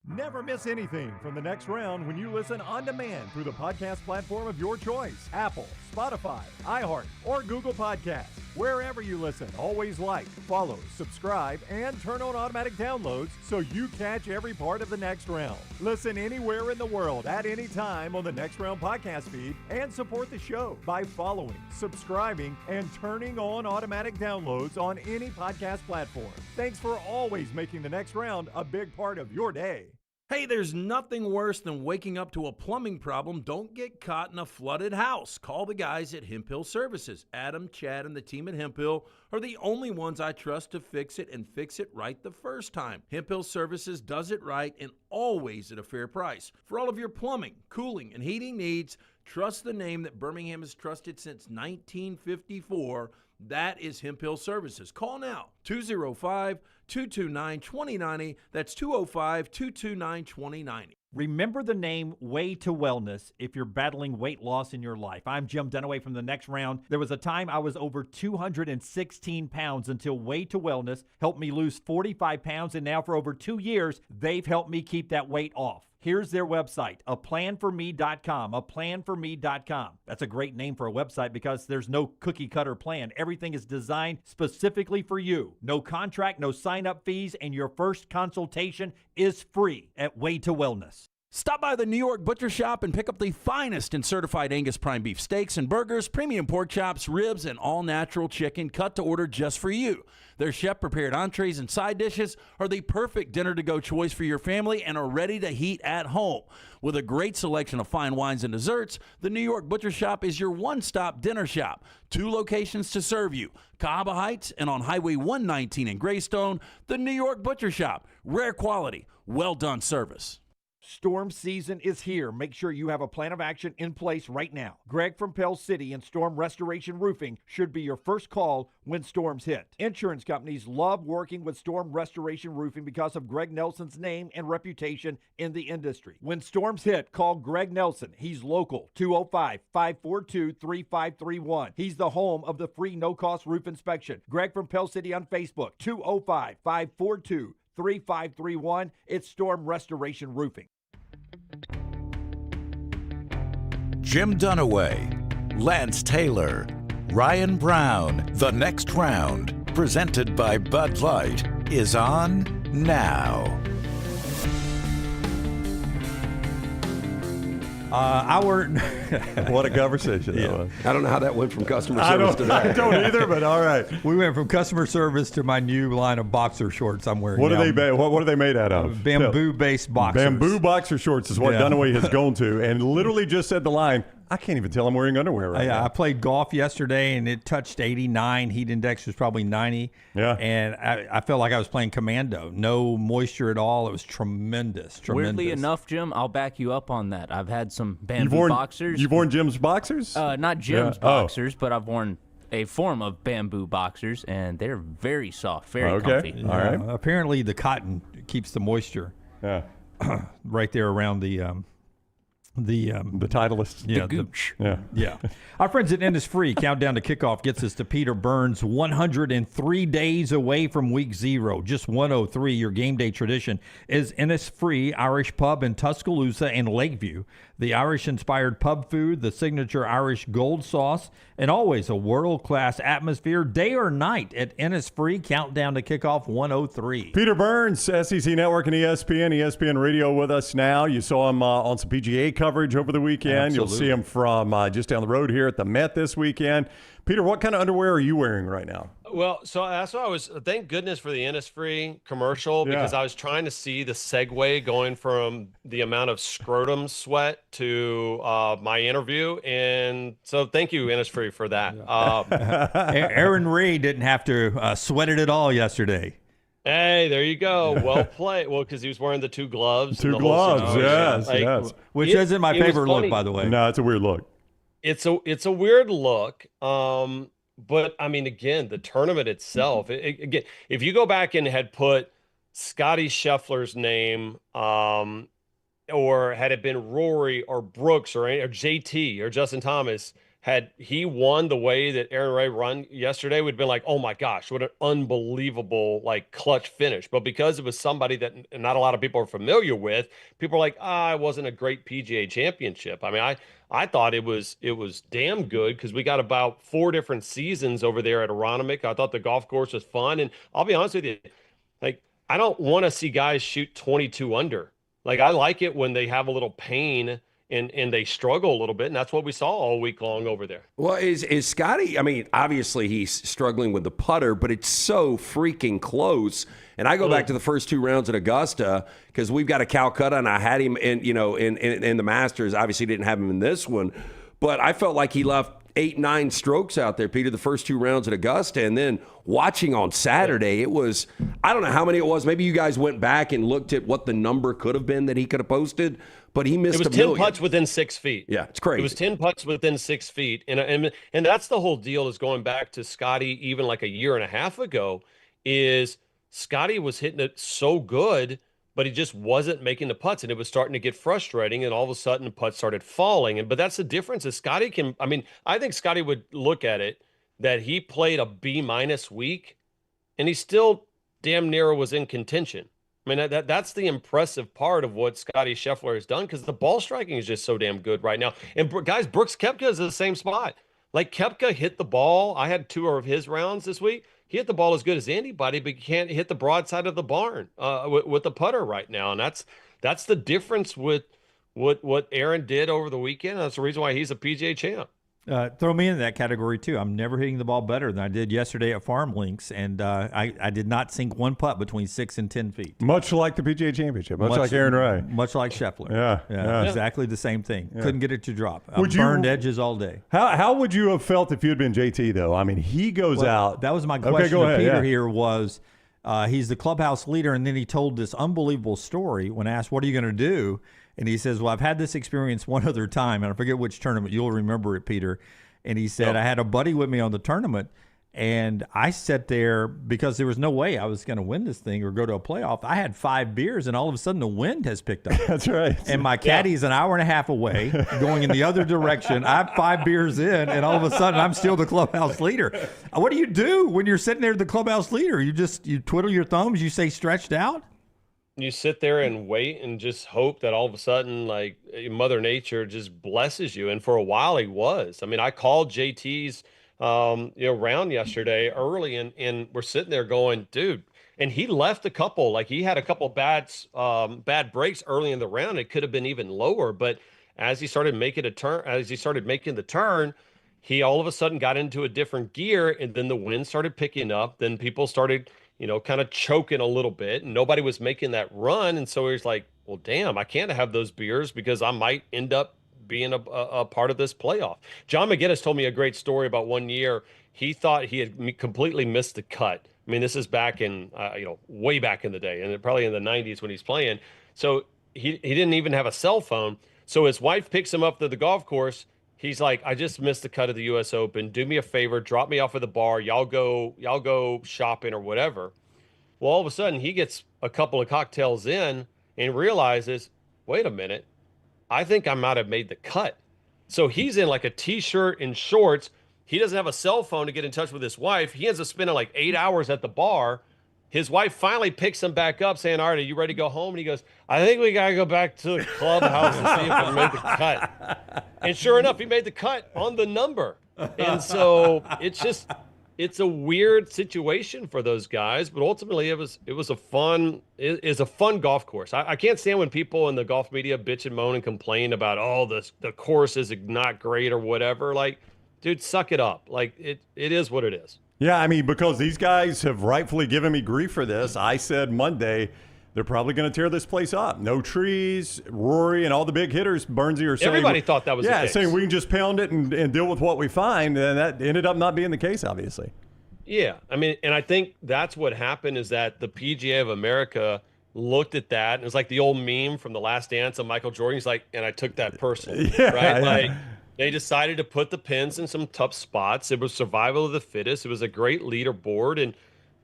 Never miss anything from the Next Round when you listen on demand through the podcast platform of your choice. Apple, Spotify, iHeart, or Google Podcasts. Wherever you listen, always like, follow, subscribe, and turn on automatic downloads so you catch every part of the Next Round. Listen anywhere in the world at any time on the Next Round podcast feed and support the show by following, subscribing, and turning on automatic downloads on any podcast platform. Thanks for always making the Next Round a big part of your day. Hey, there's nothing worse than waking up to a plumbing problem. Don't get caught in a flooded house. Call the guys at Hemp Hill Services. Adam, Chad, and the team at Hemp Hill are the only ones I trust to fix it and fix it right the first time. Hemp Hill Services does it right and always at a fair price. For all of your plumbing, cooling, and heating needs, trust the name that Birmingham has trusted since 1954. That is Hemp Hill Services. Call now, 205-229-2090. That's 205-229-2090. Remember the name Way to Wellness if you're battling weight loss in your life. I'm Jim Dunaway from the Next Round. There was a time I was over 216 pounds until Way to Wellness helped me lose 45 pounds, and now for over 2 years, they've helped me keep that weight off. Here's their website, aplanforme.com, aplanforme.com. That's a great name for a website because there's no cookie-cutter plan. Everything is designed specifically for you. No contract, no sign-up fees, and your first consultation is free at Way to Wellness. Stop by the New York Butcher Shop and pick up the finest in certified Angus prime beef steaks and burgers, premium pork chops, ribs, and all-natural chicken cut to order just for you. Their chef-prepared entrees and side dishes are the perfect dinner-to-go choice for your family and are ready to heat at home. With a great selection of fine wines and desserts, the New York Butcher Shop is your one-stop dinner shop. 2 locations to serve you, Cahaba Heights and on Highway 119 in Greystone. The New York Butcher Shop, rare quality, well-done service. Storm season is here. Make sure you have a plan of action in place right now. Greg from Pell City and Storm Restoration Roofing should be your first call when storms hit. Insurance companies love working with Storm Restoration Roofing because of Greg Nelson's name and reputation in the industry. When storms hit, call Greg Nelson. He's local, 205-542-3531. He's the home of the free no-cost roof inspection. Greg from Pell City on Facebook, 205-542-3531. It's Storm Restoration Roofing. Jim Dunaway, Lance Taylor, Ryan Brown. The Next Round, presented by Bud Light, is on now. What a conversation that was. I don't know how that went from customer service to that. I don't either, but all right. We went from customer service to my new line of boxer shorts I'm wearing. What now. are they? What are they made out of? Bamboo-based boxers. Bamboo boxer shorts is what Dunaway has gone to, and literally just said the line. I can't even tell I'm wearing underwear right now. I played golf yesterday, and it touched 89. Heat index was probably 90. Yeah. And I felt like I was playing commando. No moisture at all. It was tremendous. Weirdly enough, Jim, I'll back you up on that. I've had some bamboo boxers. You've worn Jim's boxers? Not Jim's boxers, but I've worn a form of bamboo boxers, and they're very soft, very comfy. All right. Apparently, the cotton keeps the moisture. Yeah. Right there around the Titleist. Yeah, the Gooch. Yeah. Yeah. Our friends at Innisfree, countdown to kickoff gets us to Peter Burns, 103 days away from week 0. Just 103. Your game day tradition is Innisfree Irish Pub in Tuscaloosa and Lakeview. The Irish-inspired pub food, the signature Irish gold sauce, and always a world-class atmosphere, day or night at Innisfree. Countdown to kickoff 103. Peter Burns, SEC Network and ESPN Radio with us now. You saw him on some PGA coverage over the weekend. Absolutely. You'll see him from just down the road here at the Met this weekend. Peter, what kind of underwear are you wearing right now? Well, so that's what I was. Thank goodness for the Innisfree commercial, because I was trying to see the segue going from the amount of scrotum sweat to my interview, and so thank you, Innisfree, for that. Aaron Ray didn't have to sweat it at all yesterday. Hey, there you go. Well played. Well, because he was wearing the two gloves. Two gloves, yes, yes. Which isn't my favorite look, by the way. No, it's a weird look. It's a weird look. But I mean, again, the tournament itself, again, if you go back and had put Scotty Scheffler's name, or had it been Rory or Brooks or JT or Justin Thomas, had he won the way that Aaron Ray won yesterday, we'd been like, oh my gosh, what an unbelievable clutch finish. But because it was somebody that not a lot of people are familiar with, people are like, it wasn't a great PGA championship. I mean, I thought it was damn good, because we got about 4 different seasons over there at Aronimink. I thought the golf course was fun, and I'll be honest with you, I don't want to see guys shoot 22 under. I like it when they have a little pain and they struggle a little bit, and that's what we saw all week long over there. Well, is Scotty, I mean, obviously he's struggling with the putter, but it's so freaking close. And I go back to the first 2 rounds at Augusta, because we've got a Calcutta, and I had him in the Masters. Obviously didn't have him in this one, but I felt like he left 8-9 strokes out there, Peter, the first 2 rounds at Augusta. And then watching on Saturday, it was, I don't know how many it was. Maybe you guys went back and looked at what the number could have been that he could have posted, but he missed a million. It was 10 putts within 6 feet. Yeah, it's crazy. It was 10 putts within 6 feet. And that's the whole deal, is going back to Scotty even like a year and a half ago, is Scotty was hitting it so good, but he just wasn't making the putts, and it was starting to get frustrating, and all of a sudden the putts started falling. But that's the difference, is Scotty can, I mean, I think Scotty would look at it that he played a B- week, and he still damn near was in contention. I mean, that's the impressive part of what Scotty Scheffler has done, because the ball striking is just so damn good right now. And guys, Brooks Koepka is in the same spot. Koepka hit the ball. I had 2 of his rounds this week. He hit the ball as good as anybody, but you can't hit the broadside of the barn with the putter right now. And that's the difference with what Aaron did over the weekend. That's the reason why he's a PGA champ. Throw me in that category, too. I'm never hitting the ball better than I did yesterday at Farm Links, and I did not sink one putt between 6 and 10 feet. Much like the PGA Championship, much like Aaron Ray. Much like Scheffler. Yeah. Exactly the same thing. Yeah. Couldn't get it to drop. Would Burned edges all day. How would you have felt if you had been JT, though? I mean, he goes out. That was my question to Peter here was, he's the clubhouse leader, and then he told this unbelievable story when asked, what are you going to do? And he says, well, I've had this experience one other time, and I forget which tournament. You'll remember it, Peter. And he said, I had a buddy with me on the tournament, and I sat there because there was no way I was going to win this thing or go to a playoff. I had 5 beers, and all of a sudden the wind has picked up. That's right. And my caddy's an hour and a half away going in the other direction. I have 5 beers in, and all of a sudden I'm still the clubhouse leader. What do you do when you're sitting there the clubhouse leader? You twiddle your thumbs, you say stretched out? You sit there and wait and just hope that all of a sudden, Mother Nature just blesses you. And for a while, he was. I mean, I called JT's, round yesterday early, and we're sitting there going, dude. And he left a couple. He had a couple bad breaks early in the round. It could have been even lower. But as he started making the turn, he all of a sudden got into a different gear, and then the wind started picking up. Then people started kind of choking a little bit, and nobody was making that run. And so he's like, well, damn, I can't have those beers because I might end up being a part of this playoff. John McGinnis told me a great story about one year. He thought he had completely missed the cut. I mean, this is back in, way back in the day, and probably in the 90s when he's playing. So he didn't even have a cell phone. So his wife picks him up to the golf course. He's like, I just missed the cut of the U.S. Open. Do me a favor, drop me off at the bar. Y'all go shopping or whatever. Well, all of a sudden, he gets a couple of cocktails in, and realizes, wait a minute, I think I might have made the cut. So he's in like a t-shirt and shorts. He doesn't have a cell phone to get in touch with his wife. He ends up spending like 8 hours at the bar. His wife finally picks him back up saying, all right, are you ready to go home? And he goes, I think we got to go back to the clubhouse and see if I made the cut. And sure enough, he made the cut on the number. And so it's a weird situation for those guys, but ultimately it was a fun golf course. I can't stand when people in the golf media bitch and moan and complain about, the course is not great or whatever. Like, dude, suck it up. Like it is what it is. Yeah, I mean, because these guys have rightfully given me grief for this. I said Monday they're probably going to tear this place up. No trees. Rory and all the big hitters, Burnsy, are saying everybody thought that was the case. saying we can just pound it and deal with what we find, and that ended up not being the case, obviously. Yeah, I mean, and I think that's what happened is that the PGA of America looked at that, and it was like the old meme from The Last Dance of Michael Jordan. He's like, and I took that personally, right? Yeah. Like, they decided to put the pins in some tough spots. It was survival of the fittest. It was a great leaderboard, and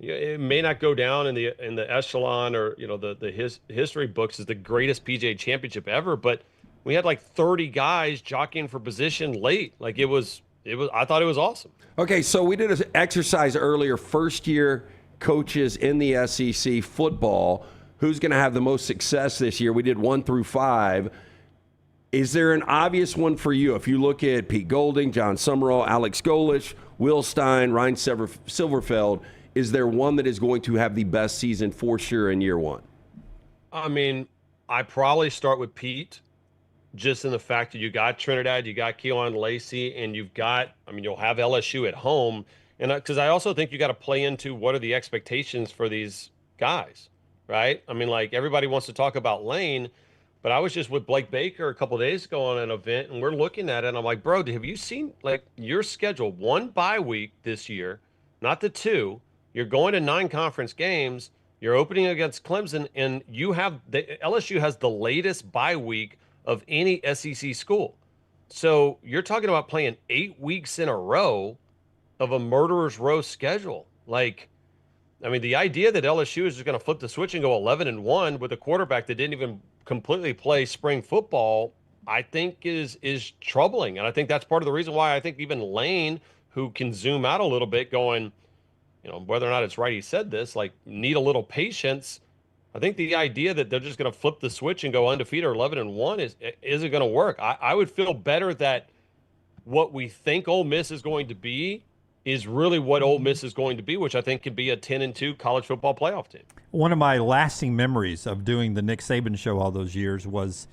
it may not go down in the echelon or the history books as the greatest PGA championship ever, but we had like 30 guys jockeying for position late. Like it was. I thought it was awesome. Okay, so we did an exercise earlier. First-year coaches in the SEC football. Who's going to have the most success this year? We did 1 through 5. Is there an obvious one for you? If you look at Pete Golding, John Summerall, Alex Golesh, Will Stein, Ryan Silverfeld, is there one that is going to have the best season for sure in year one? I mean, I probably start with Pete, just in the fact that you got Trinidad, you got Keelan Lacey, and you'll have LSU at home. And because I also think you got to play into what are the expectations for these guys, right? I mean, like everybody wants to talk about Lane, but I was just with Blake Baker a couple of days ago on an event, and we're looking at it, and I'm like, bro, have you seen like your schedule? 1 bye week this year, not the 2. You're going to 9 conference games. You're opening against Clemson, and LSU has the latest bye week of any SEC school. So you're talking about playing 8 weeks in a row of a murderer's row schedule. Like, I mean, the idea that LSU is just going to flip the switch and go 11-1 with a quarterback that didn't even completely play spring football, I think is troubling. And I think that's part of the reason why I think even Lane, who can zoom out a little bit going, whether or not it's right he said this, like need a little patience. I think the idea that they're just going to flip the switch and go undefeated or 11-1 isn't going to work. I would feel better that what we think Ole Miss is going to be is really what Ole Miss is going to be, which I think could be a 10-2 college football playoff team. One of my lasting memories of doing the Nick Saban show all those years was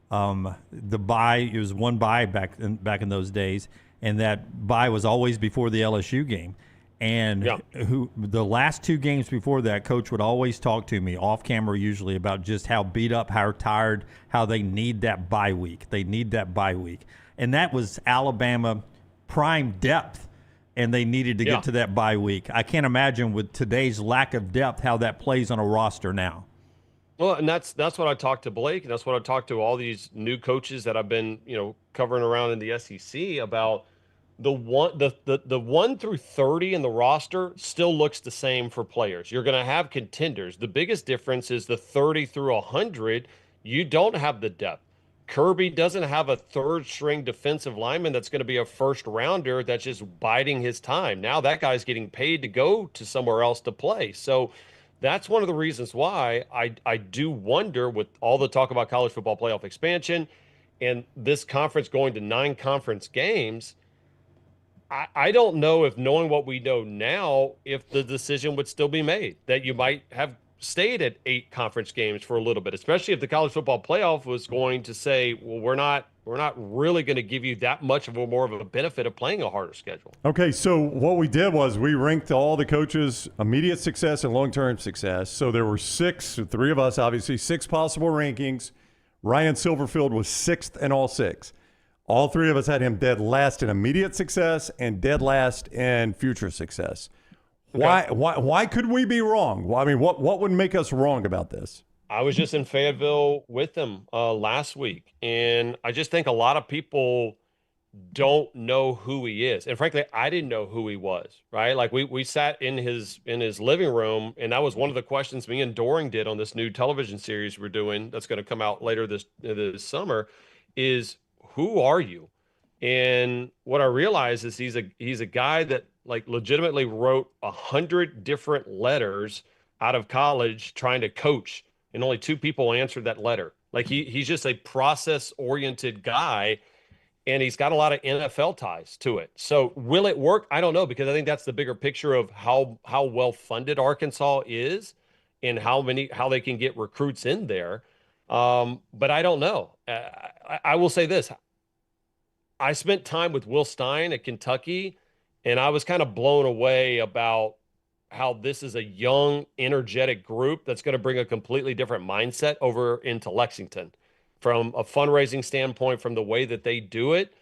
the bye. It was 1 bye back in those days, and that bye was always before the LSU game. And the last 2 games before that, Coach would always talk to me off camera, usually about just how beat up, how tired, how they need that bye week. They need that bye week, and that was Alabama prime depth, and they needed to get to that bye week. I can't imagine with today's lack of depth how that plays on a roster now. Well, and that's what I talked to Blake, and that's what I talked to all these new coaches that I've been covering around in the SEC about. The 1 through 30 in the roster still looks the same for players. You're going to have contenders. The biggest difference is the 30 through 100. You don't have the depth. Kirby doesn't have a third-string defensive lineman that's going to be a first-rounder that's just biding his time. Now that guy's getting paid to go to somewhere else to play. So that's one of the reasons why I do wonder, with all the talk about college football playoff expansion and this conference going to 9 conference games, I don't know, if knowing what we know now, if the decision would still be made that you might have stayed at 8 conference games for a little bit, especially if the college football playoff was going to say, well, we're not really going to give you that much of more of a benefit of playing a harder schedule. Okay, so what we did was we ranked all the coaches' immediate success and long-term success. So there were 6, 3 of us, obviously, 6 possible rankings. Ryan Silverfield was 6th in all 6. All 3 of us had him dead last in immediate success and dead last in future success. Okay. Why could we be wrong? I mean, what would make us wrong about this? I was just in Fayetteville with them last week, and I just think a lot of people don't know who he is. And frankly, I didn't know who he was, right? Like we sat in his living room, and that was one of the questions me and Doring did on this new television series we're doing that's going to come out later this summer is, who are you? And what I realized is he's a guy that like legitimately wrote 100 different letters out of college trying to coach, and only 2 people answered that letter. Like he's just a process-oriented guy, and he's got a lot of NFL ties to it. So will it work? I don't know, because I think that's the bigger picture of how well-funded Arkansas is and how they can get recruits in there. But I don't know. I will say this. I spent time with Will Stein at Kentucky, and I was kind of blown away about how this is a young, energetic group that's going to bring a completely different mindset over into Lexington from a fundraising standpoint, from the way that they do it.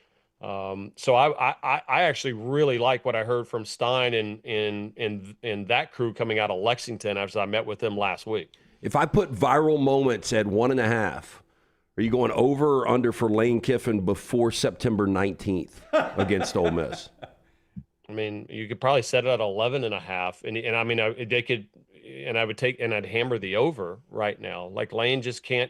So I actually really like what I heard from Stein and that crew coming out of Lexington as I met with them last week. If I put viral moments at 1.5, are you going over or under for Lane Kiffin before September 19th against Ole Miss? I mean, you could probably set it at 11.5, and I mean, they could, and I would take, and I'd hammer the over right now. Like Lane's just going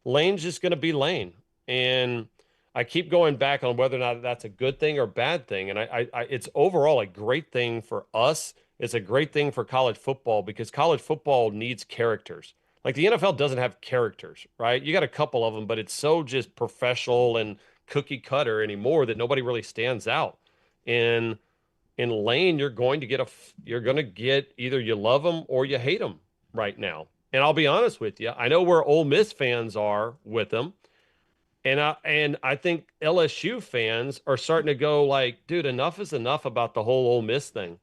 to be Lane. And I keep going back on whether or not that's a good thing or bad thing. And I it's overall a great thing for us. It's a great thing for college football, because college football needs characters. Like the NFL doesn't have characters, right? You got a couple of them, but it's so just professional and cookie cutter anymore that nobody really stands out. And in Lane, you're going to get either you love them or you hate them right now. And I'll be honest with you, I know where Ole Miss fans are with them. And I think LSU fans are starting to go like, dude, enough is enough about the whole Ole Miss thing.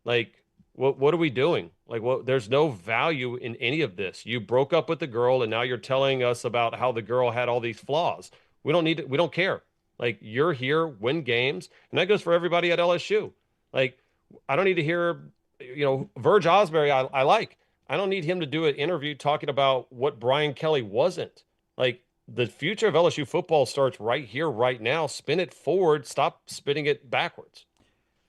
Like, what are we doing? Like, there's no value in any of this. You broke up with the girl, and now you're telling us about how the girl had all these flaws. We don't care. Like, you're here, win games. And that goes for everybody at LSU. Like, I don't need to hear, Verge Osbury, I like. I don't need him to do an interview talking about what Brian Kelly wasn't. Like, the future of LSU football starts right here, right now. Spin it forward. Stop spinning it backwards.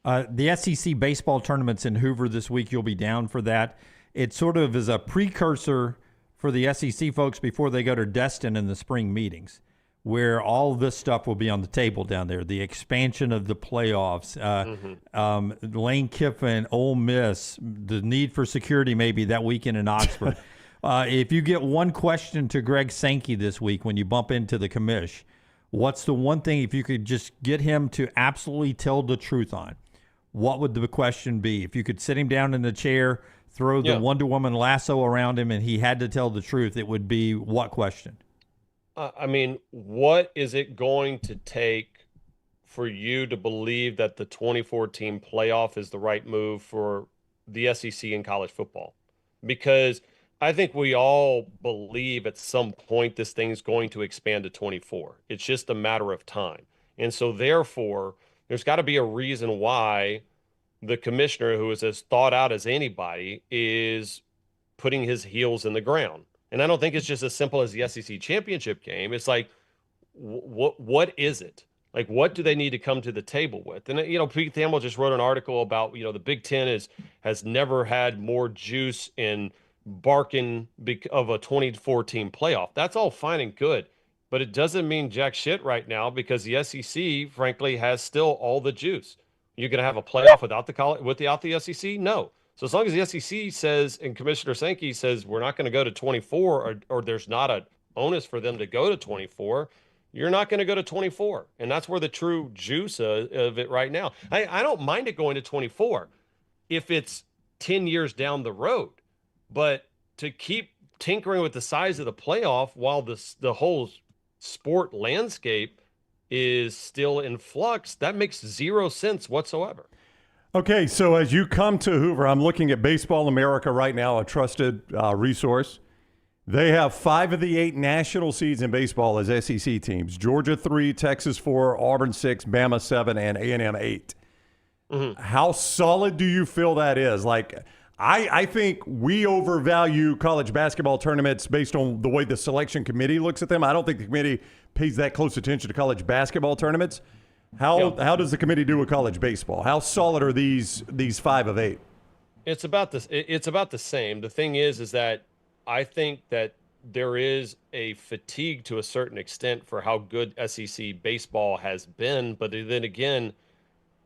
The SEC baseball tournament's in Hoover this week. You'll be down for that. It sort of is a precursor for the SEC folks before they go to Destin in the spring meetings, where all this stuff will be on the table down there. The expansion of the playoffs, Lane Kiffin, Ole Miss, the need for security maybe that weekend in Oxford. If you get one question to Greg Sankey this week when you bump into the commish, what's the one thing, if you could just get him to absolutely tell the truth on, what would the question be? If you could sit him down in the chair, throw the Wonder Woman lasso around him, and he had to tell the truth, it would be what question? I mean, what is it going to take for you to believe that the 2014 playoff is the right move for the SEC in college football? Because I think we all believe at some point this thing's going to expand to 24. It's just a matter of time. And so therefore, there's got to be a reason why the commissioner, who is as thought out as anybody, is putting his heels in the ground. And I don't think it's just as simple as the SEC championship game. It's like, what is it? Like, what do they need to come to the table with? And, Pete Thamel just wrote an article about, the Big Ten has never had more juice in barking of a 2014 playoff. That's all fine and good, but it doesn't mean jack shit right now, because the SEC, frankly, has still all the juice. You're going to have a playoff without the SEC? No. So as long as the SEC says, and Commissioner Sankey says, we're not going to go to 24, or there's not an onus for them to go to 24, you're not going to go to 24. And that's where the true juice of it right now. I don't mind it going to 24 if it's 10 years down the road. But to keep tinkering with the size of the playoff while the whole sport landscape is still in flux, that makes zero sense whatsoever. Okay, so as you come to Hoover, I'm looking at Baseball America right now, a trusted resource. They have 5 of the 8 national seeds in baseball as SEC teams. Georgia 3, Texas 4, Auburn 6, Bama 7, and A&M 8. Mm-hmm. How solid do you feel that is? Like, I think we overvalue college basketball tournaments based on the way the selection committee looks at them. I don't think the committee pays that close attention to college basketball tournaments. How does the committee do with college baseball? How solid are these 5 of 8? It's about this. It's about the same. The thing is that I think that there is a fatigue to a certain extent for how good SEC baseball has been. But then again,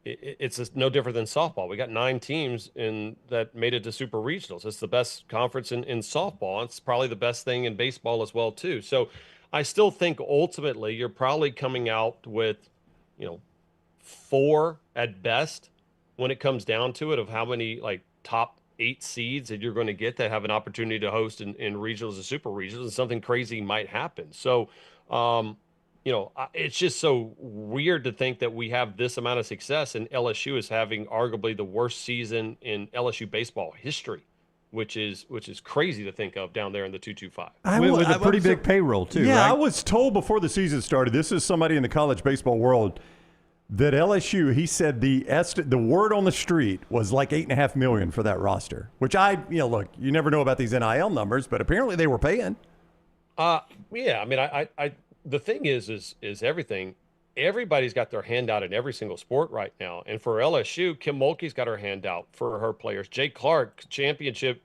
it's just no different than softball. We got 9 teams that made it to super regionals. It's the best conference in softball. It's probably the best thing in baseball as well, too. So I still think ultimately you're probably coming out with, 4 at best when it comes down to it of how many top 8 seeds that you're going to get that have an opportunity to host in regionals and super regionals, and something crazy might happen. So, it's just so weird to think that we have this amount of success and LSU is having arguably the worst season in LSU baseball history, which is crazy to think of down there in the 225. With a pretty big payroll too. Yeah, right? I was told before the season started, this is somebody in the college baseball world, that LSU, he said the word on the street was like $8.5 million for that roster, which look, you never know about these NIL numbers, but apparently they were paying. Yeah, I mean, I the thing is everything. Everybody's got their hand out in every single sport right now. And for LSU, Kim Mulkey's got her hand out for her players. Jay Clark, championship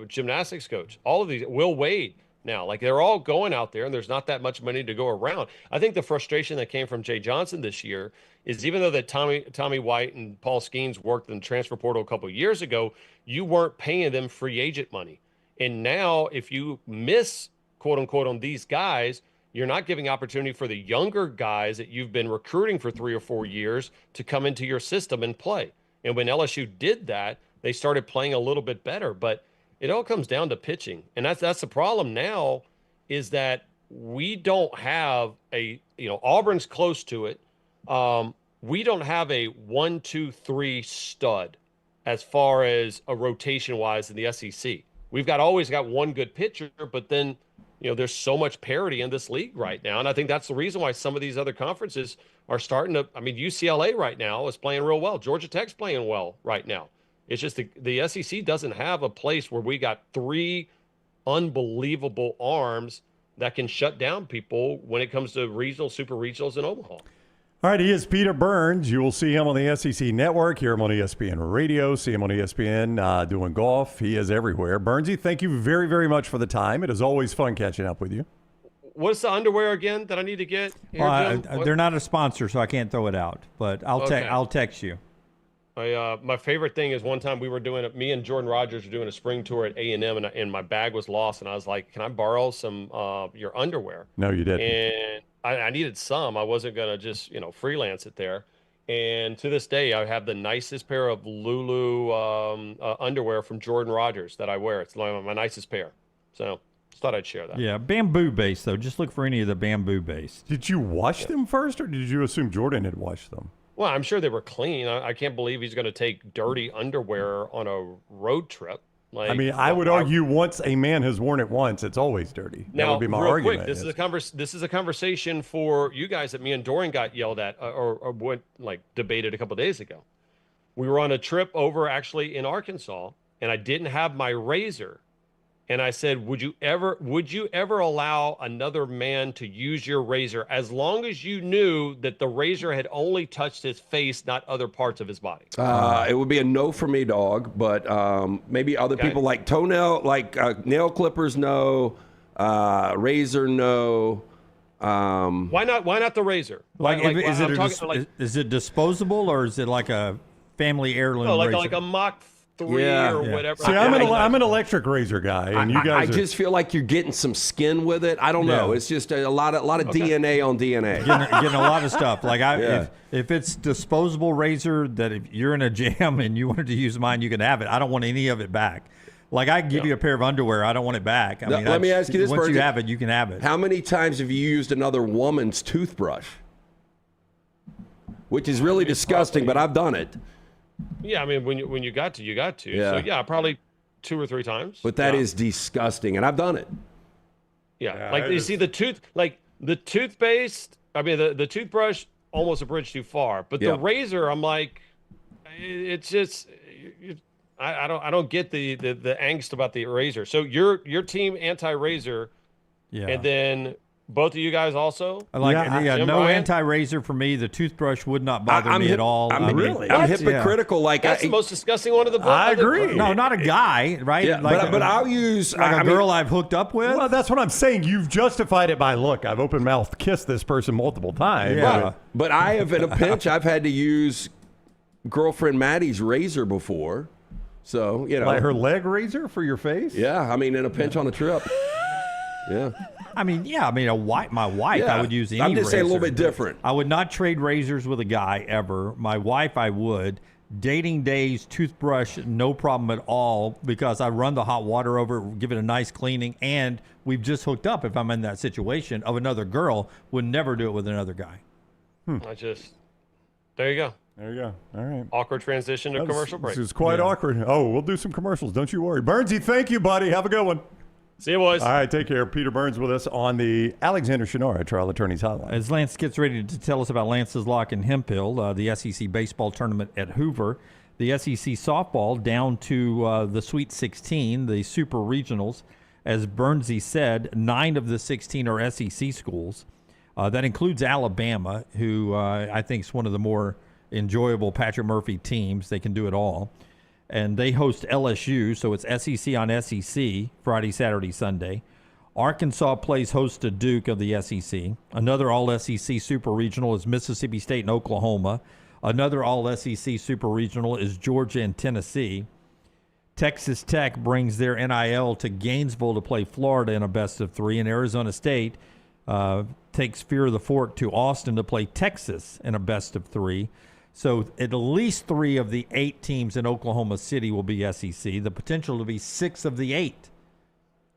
gymnastics coach. All of these, Will Wade now, they're all going out there and there's not that much money to go around. I think the frustration that came from Jay Johnson this year is even though that Tommy White and Paul Skeens worked in the transfer portal a couple of years ago, you weren't paying them free agent money. And now if you miss, quote unquote, on these guys, you're not giving opportunity for the younger guys that you've been recruiting for 3 or 4 years to come into your system and play. And when LSU did that, they started playing a little bit better. But it all comes down to pitching. And that's the problem now is that we don't have Auburn's close to it. We don't have a 1, 2, 3 stud as far as a rotation wise in the SEC. We've always got one good pitcher, but then there's so much parity in this league right now. And I think that's the reason why some of these other conferences are starting to, UCLA right now is playing real well. Georgia Tech's playing well right now. It's just the SEC doesn't have a place where we got 3 unbelievable arms that can shut down people when it comes to regional, super regionals in Omaha. All right, he is Peter Burns. You will see him on the SEC Network, hear him on ESPN Radio, see him on ESPN doing golf. He is everywhere. Burnsy, thank you very, very much for the time. It is always fun catching up with you. What's the underwear again that I need to get? Well, they're not a sponsor, so I can't throw it out. But I'll text you. My favorite thing is one time me and Jordan Rodgers were doing a spring tour at A&M, and my bag was lost, and I was like, "Can I borrow some your underwear?" No, you didn't. And I needed some. I wasn't gonna just freelance it there. And to this day, I have the nicest pair of Lulu underwear from Jordan Rodgers that I wear. It's my nicest pair. So just thought I'd share that. Yeah, bamboo base though. Just look for any of the bamboo base. Did you wash them first, or did you assume Jordan had washed them? Well, I'm sure they were clean. I can't believe he's going to take dirty underwear on a road trip. I would argue once a man has worn it once, it's always dirty. That would be my argument. Quick, this is a conversation for you guys that me and Dorian got yelled at or debated a couple of days ago. We were on a trip over actually in Arkansas, and I didn't have my razor. And I said, would you ever allow another man to use your razor as long as you knew that the razor had only touched his face, not other parts of his body? It would be a no for me, dog. But maybe other people like toenail, nail clippers, no. Razor, no. Why not the razor? Is it disposable or is it like a family heirloom? No, razor? like a Mach 3 or whatever. See, I'm an electric razor guy, and you guys. I just feel like you're getting some skin with it. I don't know. It's just a lot of DNA on DNA. Getting a lot of stuff. If it's disposable razor, that if you're in a jam and you wanted to use mine, you can have it. I don't want any of it back. I can give you a pair of underwear. I don't want it back. Let me ask you this: once you have it, you can have it. How many times have you used another woman's toothbrush? Which is really disgusting, but I've done it. Yeah, when you got to, you got to. Yeah. So yeah, probably 2 or 3 times. But that is disgusting, and I've done it. Yeah, you see the toothpaste. The toothbrush almost a bridge too far, but the razor, I'm like, it's just, I don't get the angst about the razor. So your team anti-razor, and then Both of you guys also? No anti-razor for me. The toothbrush would not bother me at all. I'm hypocritical. Yeah. Like that's the most disgusting one of the book. I agree. No, not a guy, right? Yeah, but I'll use a girl I've hooked up with. Well, that's what I'm saying. You've justified it by, look, I've open mouth kissed this person multiple times. Yeah. But I have, in a pinch, I've had to use girlfriend Maddie's razor before. So, Like her leg razor for your face? Yeah, I mean, in a pinch on a trip. Yeah. My wife, I would use any razor. I'm just saying a little bit different. I would not trade razors with a guy ever. My wife, I would. Dating days, toothbrush, no problem at all, because I run the hot water over it, give it a nice cleaning, and we've just hooked up. If I'm in that situation of another girl, would never do it with another guy. There you go. There you go. All right. Awkward transition to commercial break. This is quite awkward. Oh, we'll do some commercials. Don't you worry. Burnsy, thank you, buddy. Have a good one. See you, boys. All right, take care. Peter Burns with us on the Alexander Shinara Trial Attorneys Hotline. As Lance gets ready to tell us about Lance's Lock and Hemphill, the SEC baseball tournament at Hoover, the SEC softball down to the Sweet 16, the Super Regionals. As Burnsy said, 9 of the 16 are SEC schools. That includes Alabama, who I think is one of the more enjoyable Patrick Murphy teams. They can do it all. And they host LSU, so it's SEC on SEC, Friday, Saturday, Sunday. Arkansas plays host to Duke of the SEC. Another All-SEC Super Regional is Mississippi State and Oklahoma. Another All-SEC Super Regional is Georgia and Tennessee. Texas Tech brings their NIL to Gainesville to play Florida in a best-of-3, and Arizona State takes Fear of the Fort to Austin to play Texas in a best-of-3. So at least 3 of the 8 teams in Oklahoma City will be SEC. The potential to be 6 of the 8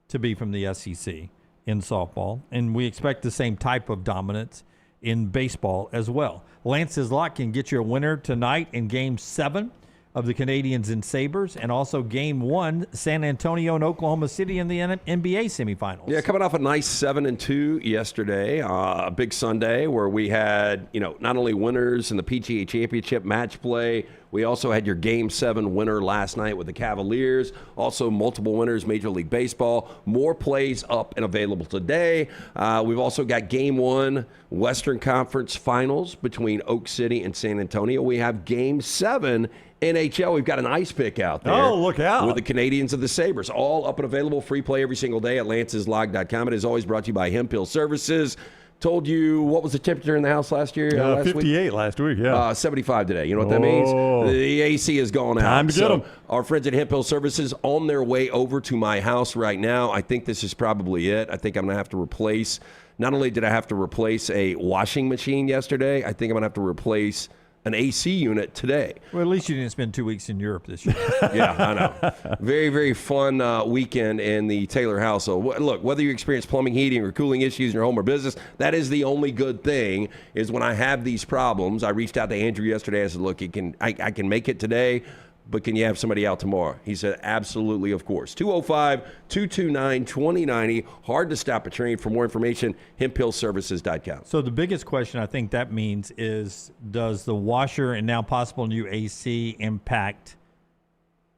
to be from the SEC in softball. And we expect the same type of dominance in baseball as well. Lance's Lock can get you a winner tonight in Game 7 of the Canadians and Sabres, and also Game 1, San Antonio and Oklahoma City in the NBA semifinals. Yeah, coming off a nice 7-2 yesterday, a big Sunday where we had, not only winners in the PGA Championship match play, we also had your Game 7 winner last night with the Cavaliers, also multiple winners, Major League Baseball. More plays up and available today. We've also got Game 1 Western Conference Finals between Oak City and San Antonio. We have Game 7 NHL. We've got an ice pick out there. Oh, look out. With the Canadians and the Sabres. All up and available. Free play every single day at lanceslog.com. It is always brought to you by Hemphill Services. Told you what was the temperature in the house last year? 58 last week, yeah. 75 today. You know what that means? The AC has gone out. Time to get them. Our friends at Hemphill Services on their way over to my house right now. I think this is probably it. I think I'm going to have to replace, not only did I have to replace a washing machine yesterday, I think I'm going to have to replace an AC unit today. Well, at least you didn't spend 2 weeks in Europe this year. Yeah, I know. Very, very fun weekend in the Taylor household. Look, whether you experience plumbing, heating, or cooling issues in your home or business, that is the only good thing is when I have these problems. I reached out to Andrew yesterday. I said, look, I can make it today, but can you have somebody out tomorrow? He said, absolutely, of course. 205-229-2090. Hard to stop a train. For more information, hemphillservices.com. So the biggest question I think that means is, does the washer and now possible new AC impact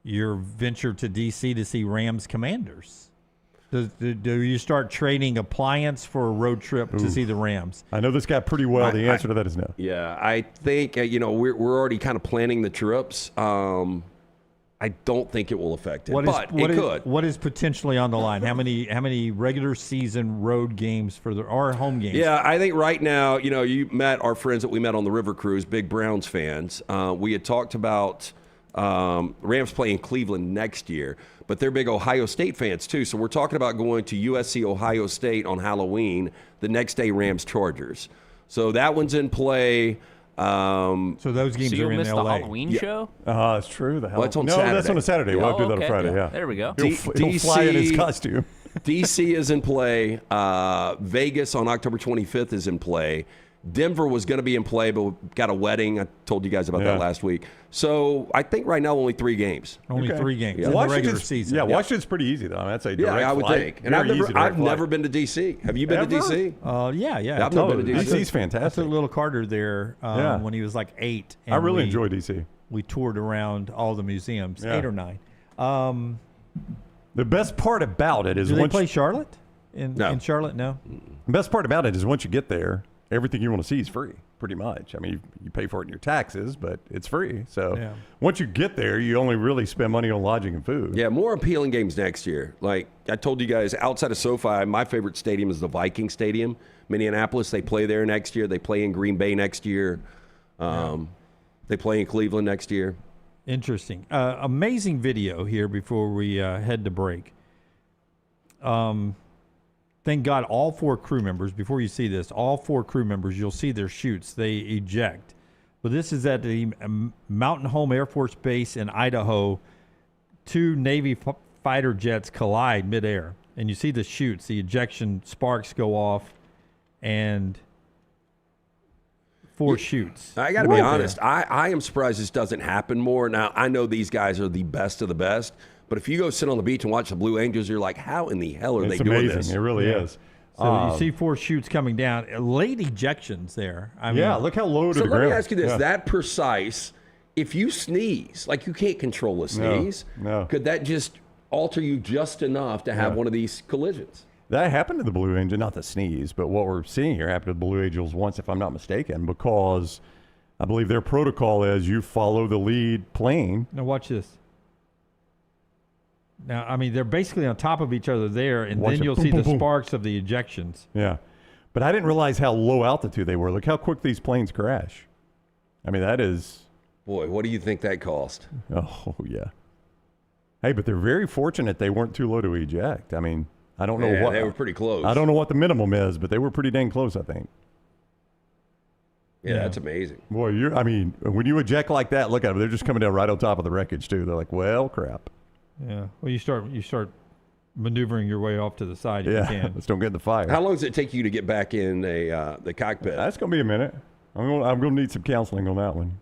your venture to D.C. to see Rams Commanders? Do you start trading appliance for a road trip to see the Rams? I know this guy pretty well. The answer to that is no. Yeah, I think, we're already kind of planning the trips. I don't think it will affect it, but it could. What is potentially on the line? How many regular season road games or home games? Yeah, I think right now, you met our friends that we met on the River Cruise, big Browns fans. We had talked about Rams playing Cleveland next year, but they're big Ohio State fans too. So we're talking about going to USC Ohio State on Halloween, the next day Rams Chargers. So that one's in play. So those games are in LA. The Halloween show? That's true. That's on Saturday. That's on a Saturday. We'll have to do that on Friday. Yeah. There we go. He'll fly in his costume. DC is in play. Vegas on October 25th is in play. Denver was going to be in play, but got a wedding. I told you guys about that last week. So I think right now only 3 games. Only 3 games in the regular season. Yeah, Washington's pretty easy, though. That's a direct I would flight. think. And I've never been to D.C. Have you been to D.C.? Yeah. I've never been to D.C. D.C.'s fantastic. I took little Carter there when he was like 8. I really enjoy D.C. We toured around all the museums, 8 or 9. The best part about it is do they play Charlotte? In Charlotte? No. The best part about it is once you get there, everything you want to see is free, pretty much. I mean, you pay for it in your taxes, but it's free. So once you get there, you only really spend money on lodging and food. Yeah, more appealing games next year. Like I told you guys, outside of SoFi, my favorite stadium is the Viking Stadium. Minneapolis, they play there next year. They play in Green Bay next year. They play in Cleveland next year. Interesting. Amazing video here before we head to break. Thank God all 4 crew members, before you see this, all 4 crew members, you'll see their chutes. They eject. But this is at the Mountain Home Air Force Base in Idaho. 2 Navy fighter jets collide midair. And you see the chutes, the ejection sparks go off, and 4 chutes. I got to be honest. I am surprised this doesn't happen more. Now, I know these guys are the best of the best, but if you go sit on the beach and watch the Blue Angels, you're like, how in the hell are they doing this? It really is. So you see 4 chutes coming down. Late ejections there. I mean, look how low to the ground. Let me ask you this. That precise, if you sneeze, like you can't control a sneeze, could that just alter you just enough to have one of these collisions? That happened to the Blue Angels, not the sneeze, but what we're seeing here happened to the Blue Angels once, if I'm not mistaken, because I believe their protocol is you follow the lead plane. Now watch this. Now, I mean, they're basically on top of each other there, and then you'll see the sparks of the ejections. Yeah. But I didn't realize how low altitude they were. Look how quick these planes crash. I mean, that is... Boy, what do you think that cost? Oh, yeah. Hey, but they're very fortunate they weren't too low to eject. I mean, I don't know what... They were pretty close. I don't know what the minimum is, but they were pretty dang close, I think. Yeah, that's amazing. Boy, when you eject like that, look at them. They're just coming down right on top of the wreckage, too. They're like, well, crap. Yeah. Well, you start maneuvering your way off to the side if you can. Let's don't get in the fire. How long does it take you to get back in the cockpit? That's going to be a minute. I'm going to need some counseling on that one.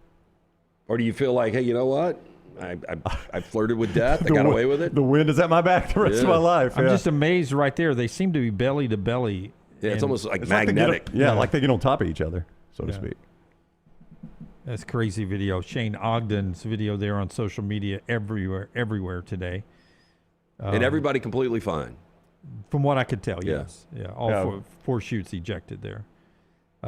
Or do you feel like, hey, you know what? I flirted with death. I got away with it. The wind is at my back the rest of my life. I'm just amazed right there. They seem to be belly to belly. Yeah, it's almost like magnetic. Like they get on top of each other, so to speak. That's crazy video. Shane Ogden's video there on social media everywhere today. And everybody completely fine. From what I could tell, yes. Yeah, all 4 chutes ejected there.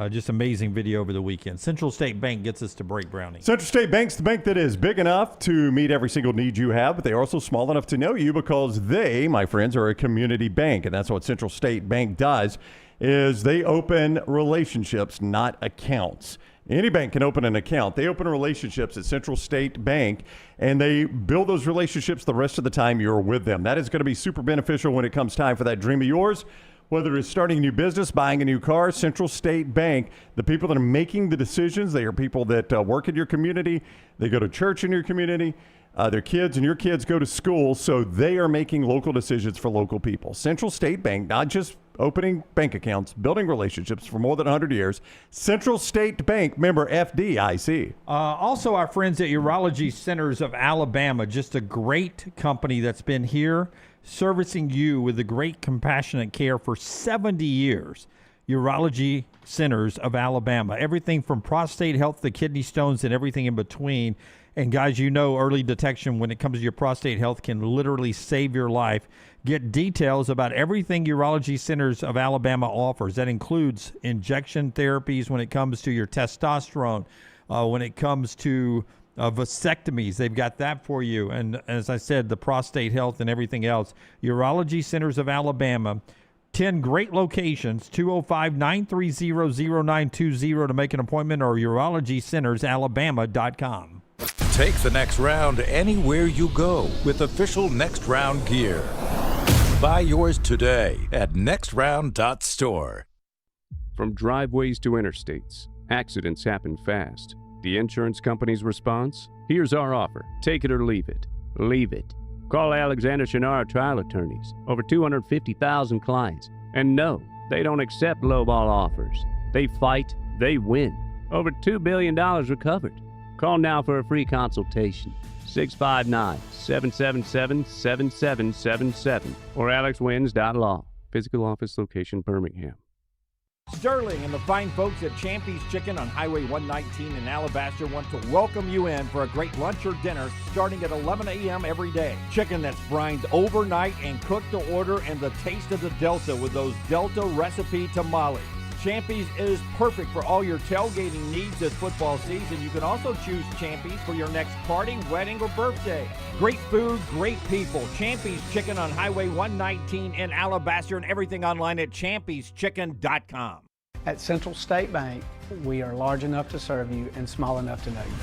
Just amazing video over the weekend. Central State Bank gets us to break, Brownie. Central State Bank's the bank that is big enough to meet every single need you have, but they're also small enough to know you because they, my friends, are a community bank. And that's what Central State Bank does, is they open relationships, not accounts. Any bank can open an account. They open relationships at Central State Bank, and they build those relationships the rest of the time you're with them. That is going to be super beneficial when it comes time for that dream of yours. Whether it's starting a new business, buying a new car, Central State Bank, the people that are making the decisions, they are people that work in your community. They go to church in your community. Their kids and your kids go to school, so they are making local decisions for local people. Central State Bank, not just opening bank accounts, building relationships for more than 100 years. Central State Bank, member FDIC. Also, our friends at Urology Centers of Alabama, just a great company that's been here servicing you with the great compassionate care for 70 years. Urology Centers of Alabama. Everything from prostate health to kidney stones and everything in between. And guys, you know early detection when it comes to your prostate health can literally save your life. Get details about everything Urology Centers of Alabama offers. That includes injection therapies when it comes to your testosterone, when it comes to vasectomies. They've got that for you. And as I said, the prostate health and everything else. Urology Centers of Alabama. 10 great locations, 205-930-0920 to make an appointment or urologycentersalabama.com. Take the next round anywhere you go with official Next Round gear. Buy yours today at nextround.store. From driveways to interstates, accidents happen fast. The insurance company's response? Here's our offer. Take it or leave it. Leave it. Call Alexander Shinara Trial Attorneys. Over 250,000 clients. And no, they don't accept lowball offers. They fight, they win. Over $2 billion recovered. Call now for a free consultation. 659-777-7777 or alexwins.law. Physical office location, Birmingham. Sterling and the fine folks at Champy's Chicken on Highway 119 in Alabaster want to welcome you in for a great lunch or dinner starting at 11 a.m. every day. Chicken that's brined overnight and cooked to order, and the taste of the Delta with those Delta recipe tamales. Champy's is perfect for all your tailgating needs this football season. You can also choose Champy's for your next party, wedding, or birthday. Great food, great people. Champy's Chicken on Highway 119 in Alabaster, and everything online at champyschicken.com. At Central State Bank, we are large enough to serve you and small enough to know you.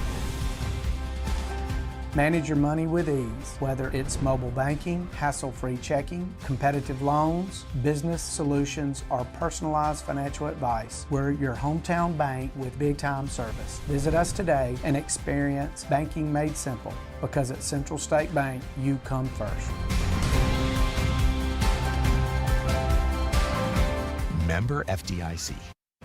Manage your money with ease, whether it's mobile banking, hassle-free checking, competitive loans, business solutions, or personalized financial advice. We're your hometown bank with big-time service. Visit us today and experience banking made simple, because at Central State Bank, you come first. Member FDIC.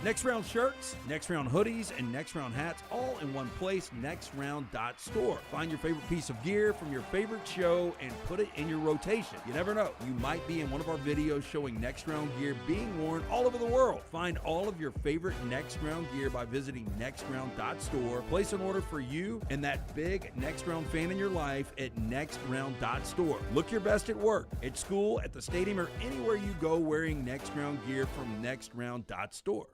Next Round shirts, Next Round hoodies, and Next Round hats all in one place, nextround.store. Find your favorite piece of gear from your favorite show and put it in your rotation. You never know, you might be in one of our videos showing Next Round gear being worn all over the world. Find all of your favorite Next Round gear by visiting nextround.store. Place an order for you and that big Next Round fan in your life at nextround.store. Look your best at work, at school, at the stadium, or anywhere you go wearing Next Round gear from nextround.store.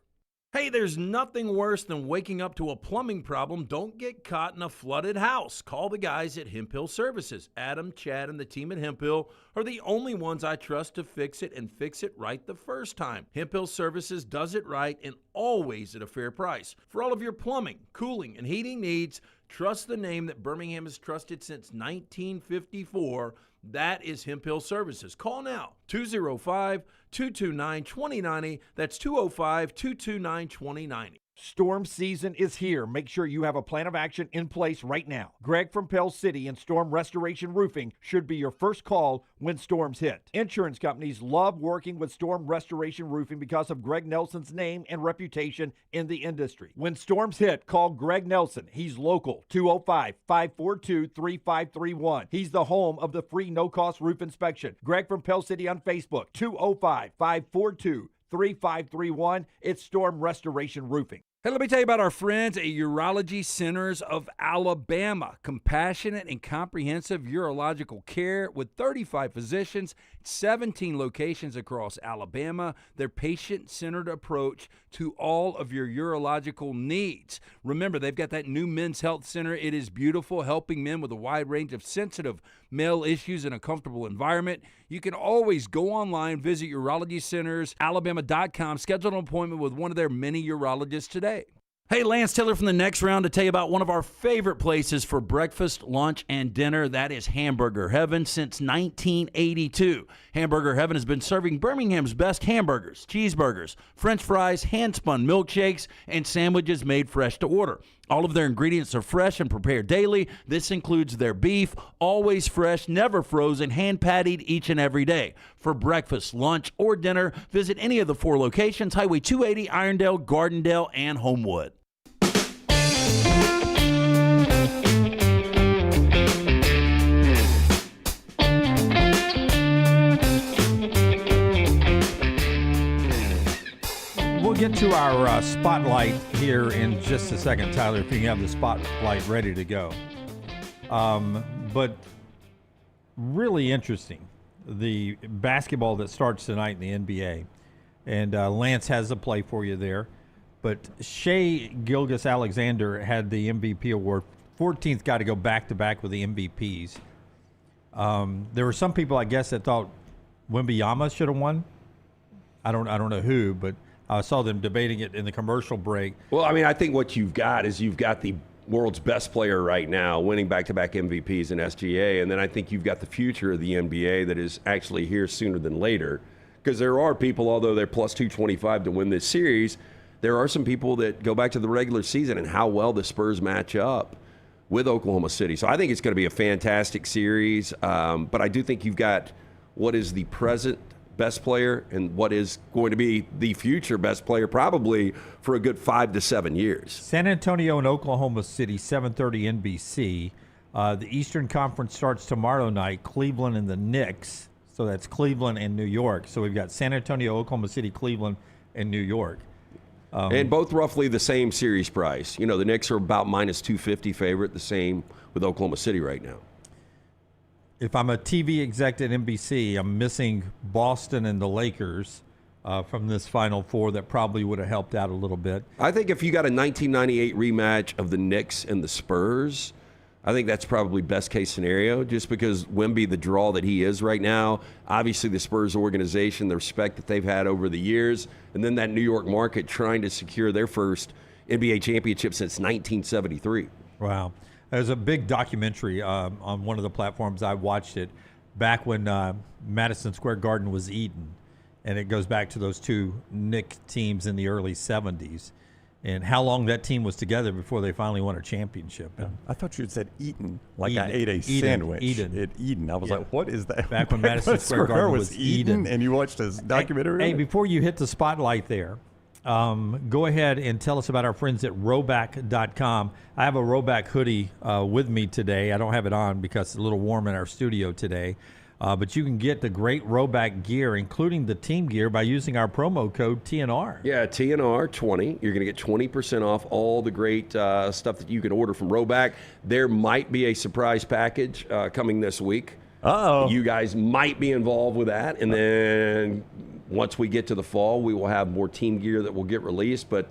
Hey, there's nothing worse than waking up to a plumbing problem. Don't get caught in a flooded house. Call the guys at Hemp Hill Services. Adam, Chad, and the team at Hemp Hill are the only ones I trust to fix it and fix it right the first time. Hemp Hill Services does it right and always at a fair price. For all of your plumbing, cooling, and heating needs, trust the name that Birmingham has trusted since 1954. That is Hemp Hill Services. Call now, 205-229-2090. That's 205-229-2090. Storm season is here. Make sure you have a plan of action in place right now. Greg from Pell City and Storm Restoration Roofing should be your first call when storms hit. Insurance companies love working with Storm Restoration Roofing because of Greg Nelson's name and reputation in the industry. When storms hit, call Greg Nelson. He's local, 205-542-3531. He's the home of the free no-cost roof inspection. Greg from Pell City on Facebook, 205-542-3531. It's Storm Restoration Roofing. Hey, let me tell you about our friends at Urology Centers of Alabama. Compassionate and comprehensive urological care with 35 physicians, 17 locations across Alabama. Their patient-centered approach to all of your urological needs. Remember, they've got that new men's health center. It is beautiful, helping men with a wide range of sensitive male issues in a comfortable environment. You can always go online, visit urologycentersalabama.com, schedule an appointment with one of their many urologists today. Hey, Lance Taylor from the Next Round to tell you about one of our favorite places for breakfast, lunch, and dinner. That is Hamburger Heaven since 1982. Hamburger Heaven has been serving Birmingham's best hamburgers, cheeseburgers, French fries, hand-spun milkshakes, and sandwiches made fresh to order. All of their ingredients are fresh and prepared daily. This includes their beef, always fresh, never frozen, hand-pattied each and every day. For breakfast, lunch, or dinner, visit any of the 4 locations, Highway 280, Irondale, Gardendale, and Homewood. We'll get to our spotlight here in just a second, Tyler, if you have the spotlight ready to go. But really interesting, the basketball that starts tonight in the NBA. And Lance has a play for you there. But Shai Gilgeous-Alexander had the MVP award. 14th guy to go back-to-back with the MVPs. There were some people, I guess, that thought Wembanyama should have won. I don't know who, but I saw them debating it in the commercial break. Well, I mean, I think what you've got is you've got the world's best player right now winning back-to-back MVPs in SGA, and then I think you've got the future of the NBA that is actually here sooner than later, because there are people, although they're plus 225 to win this series, there are some people that go back to the regular season and how well the Spurs match up with Oklahoma City. So I think it's going to be a fantastic series, but I do think you've got what is the present best player and what is going to be the future best player probably for a good 5 to 7 years. San Antonio and Oklahoma City, 7:30 NBC. The Eastern Conference starts tomorrow night, Cleveland and the Knicks. So that's Cleveland and New York. So we've got San Antonio, Oklahoma City, Cleveland, and New York. And both roughly the same series price. The Knicks are about minus 250 favorite, the same with Oklahoma City right now. If I'm a TV exec at NBC, I'm missing Boston and the Lakers from this Final Four. That probably would have helped out a little bit. I think if you got a 1998 rematch of the Knicks and the Spurs, I think that's probably best case scenario, just because Wemby, the draw that he is right now, obviously the Spurs organization, the respect that they've had over the years, and then that New York market trying to secure their first NBA championship since 1973. Wow. There's a big documentary on one of the platforms. I watched it back when Madison Square Garden was Eden, and it goes back to those two Knicks teams in the early 70s. And how long that team was together before they finally won a championship. I thought you had said Eaton, like Eden. I ate a sandwich Eden. at Eden. I was like, what is that? Back when Madison Square Garden was Eden. And you watched this documentary? Hey, before you hit the spotlight there, go ahead and tell us about our friends at Rhoback.com. I have a Rhoback hoodie with me today. I don't have it on because it's a little warm in our studio today. But you can get the great Rhoback gear, including the team gear, by using our promo code TNR. Yeah, TNR 20. You're going to get 20% off all the great stuff that you can order from Rhoback. There might be a surprise package coming this week. Uh-oh. You guys might be involved with that. And then once we get to the fall, we will have more team gear that will get released. But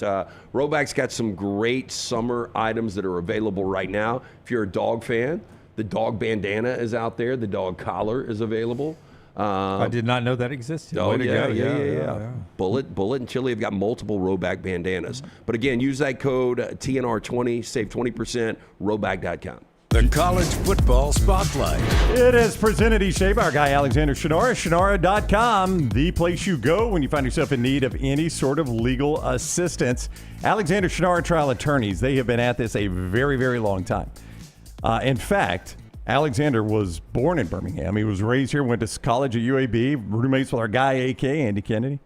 Rhoback's got some great summer items that are available right now. If you're a dog fan, the dog bandana is out there. The dog collar is available. I did not know that existed. Oh, Way to go. Yeah. Bullet, and Chili have got multiple Rhoback bandanas. But again, use that code TNR20, save 20%, Rhoback.com. The College Football Spotlight. It is presented each day by our guy Alexander Shinara, Shinara.com, the place you go when you find yourself in need of any sort of legal assistance. Alexander Shinara Trial Attorneys, they have been at this a very, very long time. In fact, Alexander was born in Birmingham. He was raised here, went to college at UAB, roommates with our guy AK, Andy Kennedy.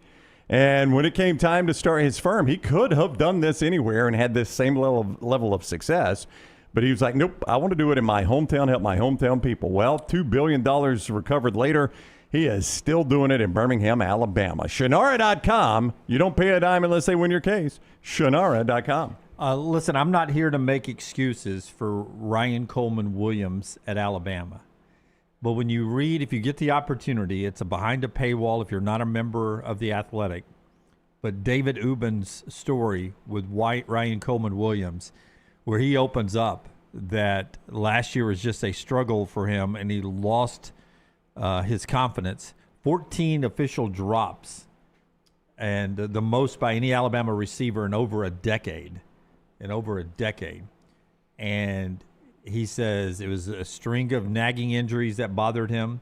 And when it came time to start his firm, he could have done this anywhere and had this same level of success. But he was like, nope, I want to do it in my hometown, help my hometown people. Well, $2 billion recovered later. He is still doing it in Birmingham, Alabama. Shinara.com. You don't pay a dime unless they win your case. Shinara.com. Listen, I'm not here to make excuses for Ryan Coleman-Williams at Alabama. But when you read, if you get the opportunity, it's behind a paywall if you're not a member of The Athletic. But David Ubben's story with Ryan Coleman-Williams, where he opens up that last year was just a struggle for him and he lost his confidence. 14 official drops, and the most by any Alabama receiver in over a decade. And he says it was a string of nagging injuries that bothered him.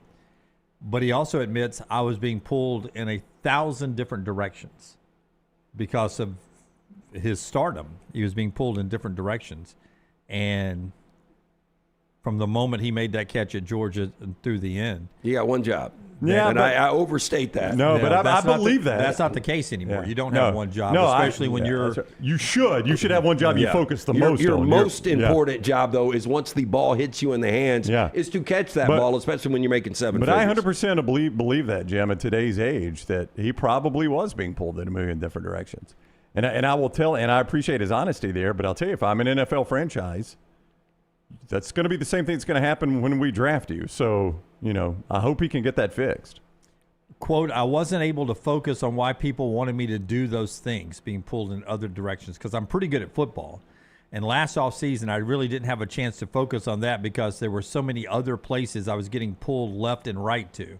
But he also admits, I was being pulled in 1,000 different directions because of his stardom. He was being pulled in different directions. And from the moment he made that catch at Georgia and through the end. You got one job. Yeah, and I overstate that. No, Yeah, but I believe that. That's not the case anymore. Yeah. You don't have one job, especially when you're. You should. You should have one job you focus the most on. Your most important job, though, is once the ball hits you in the hands, is to catch that ball, especially when you're making seven figures. I 100% believe that, Jim, at today's age, that he probably was being pulled in a million different directions. And I will tell, and I appreciate his honesty there, but I'll tell you, if I'm an NFL franchise, that's going to be the same thing that's going to happen when we draft you. So, I hope he can get that fixed. Quote, I wasn't able to focus on why people wanted me to do those things, being pulled in other directions, because I'm pretty good at football. And last offseason, I really didn't have a chance to focus on that because there were so many other places I was getting pulled left and right to.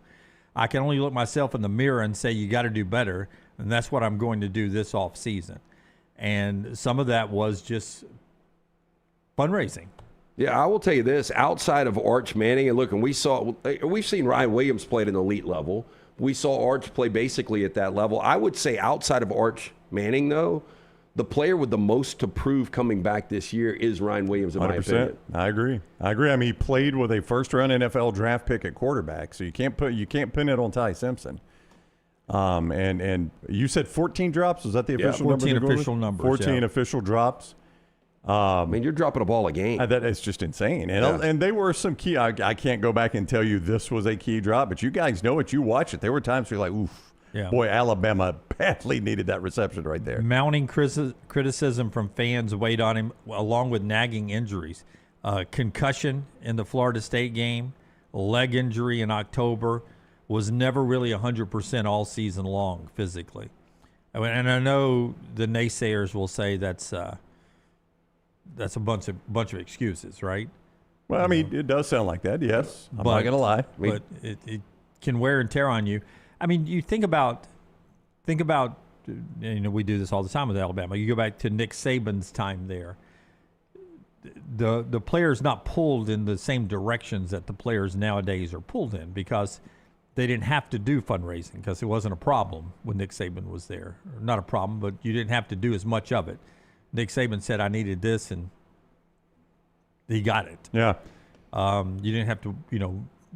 I can only look myself in the mirror and say, you got to do better, and that's what I'm going to do this offseason. And some of that was just fundraising. Yeah, I will tell you this, outside of Arch Manning, and look, and we've seen Ryan Williams play at an elite level. We saw Arch play basically at that level. I would say outside of Arch Manning, though, the player with the most to prove coming back this year is Ryan Williams, in my opinion. I agree. I mean, he played with a first-round NFL draft pick at quarterback, so you can't pin it on Ty Simpson. And you said 14 drops. Was that the official number? 14 official numbers. 14 official drops. I mean, you're dropping a ball a game. That is just insane. And they were some key. I can't go back and tell you this was a key drop, but you guys know it. You watch it. There were times where you're like, oof. Yeah. Boy, Alabama badly needed that reception right there. Mounting criticism from fans weighed on him, along with nagging injuries. Concussion in the Florida State game, leg injury in October, was never really 100% all season long physically. And I know the naysayers will say that's a bunch of excuses, right? Well, I mean, it does sound like that, yes. I'm not going to lie. But it can wear and tear on you. I mean, you think about, we do this all the time with Alabama. You go back to Nick Saban's time there. The players not pulled in the same directions that the players nowadays are pulled in because they didn't have to do fundraising because it wasn't a problem when Nick Saban was there. Not a problem, but you didn't have to do as much of it. Nick Saban said, I needed this, and he got it. Yeah. You didn't have to,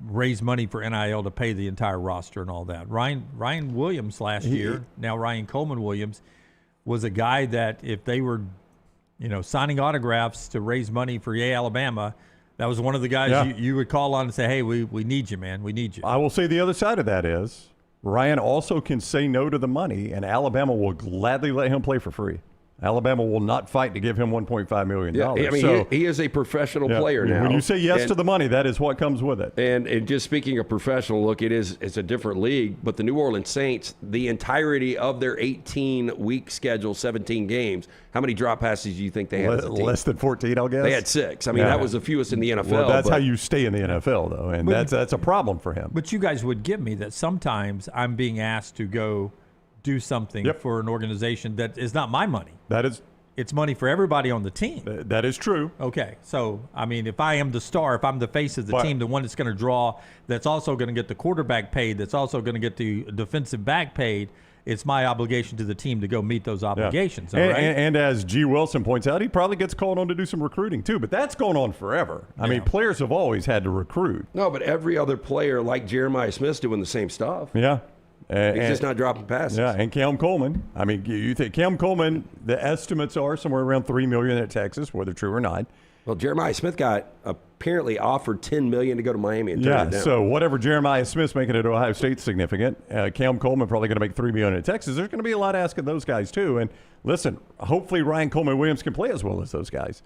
raise money for NIL to pay the entire roster and all that. Ryan Williams last year, now Ryan Coleman-Williams, was a guy that if they were, signing autographs to raise money for Alabama, that was one of the guys you would call on and say, hey, we need you, man. We need you. I will say the other side of that is Ryan also can say no to the money, and Alabama will gladly let him play for free. Alabama will not fight to give him $1.5 million. Yeah, I mean, he is a professional player now. When you say yes to the money, that is what comes with it. And just speaking of professional, look, it's a different league, but the New Orleans Saints, the entirety of their 18-week schedule, 17 games, how many drop passes do you think they had as a team? Less than 14, I guess. They had 6. I mean, that was the fewest in the NFL. Well, that's how you stay in the NFL, though, and that's a problem for him. But you guys would give me that sometimes I'm being asked to go do something for an organization that is not my money. It's money for everybody on the team. That is true. Okay. So, I mean, if I am the star, if I'm the face of the team, the one that's going to draw, that's also going to get the quarterback paid, that's also going to get the defensive back paid, it's my obligation to the team to go meet those obligations. Yeah. All right? And as G. Wilson points out, he probably gets called on to do some recruiting too, but that's going on forever. I mean, players have always had to recruit. No, but every other player like Jeremiah Smith's doing the same stuff. Yeah. He's just not dropping passes. Yeah, and Cam Coleman. I mean, you think Cam Coleman, the estimates are somewhere around $3 million at Texas, whether true or not. Well, Jeremiah Smith got apparently offered $10 million to go to Miami and turn it down. So whatever Jeremiah Smith's making at Ohio State's significant. Cam Coleman probably going to make $3 million at Texas. There's going to be a lot asking those guys too. And listen, hopefully Ryan Coleman-Williams can play as well as those guys.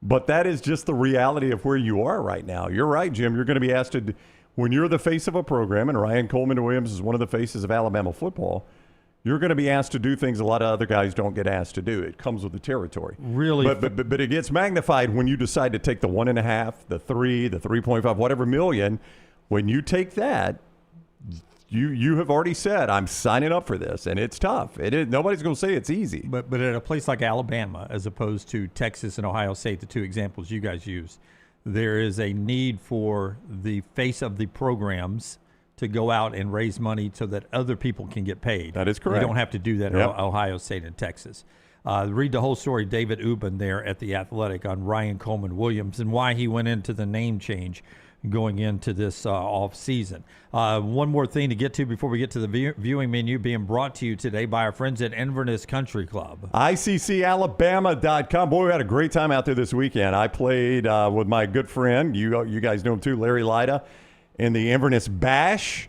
But that is just the reality of where you are right now. You're right, Jim. You're going to be asked to. When you're the face of a program, and Ryan Coleman-Williams is one of the faces of Alabama football, you're going to be asked to do things a lot of other guys don't get asked to do. It comes with the territory. Really? But it gets magnified when you decide to take the 1.5, the 3, the 3.5, whatever million. When you take that, you have already said, I'm signing up for this, and it's tough. Nobody's going to say it's easy. But at a place like Alabama, as opposed to Texas and Ohio State, the two examples you guys use, there is a need for the face of the programs to go out and raise money so that other people can get paid. That is correct. You don't have to do that in Ohio State and Texas. Read the whole story, David Ubben there at The Athletic on Ryan Coleman-Williams and why he went into the name change going into this off season. One more thing to get to before we get to the viewing menu, being brought to you today by our friends at Inverness Country Club. ICCalabama.com. Boy, we had a great time out there this weekend. I played with my good friend, you guys know him too, Larry Lida, in the Inverness Bash.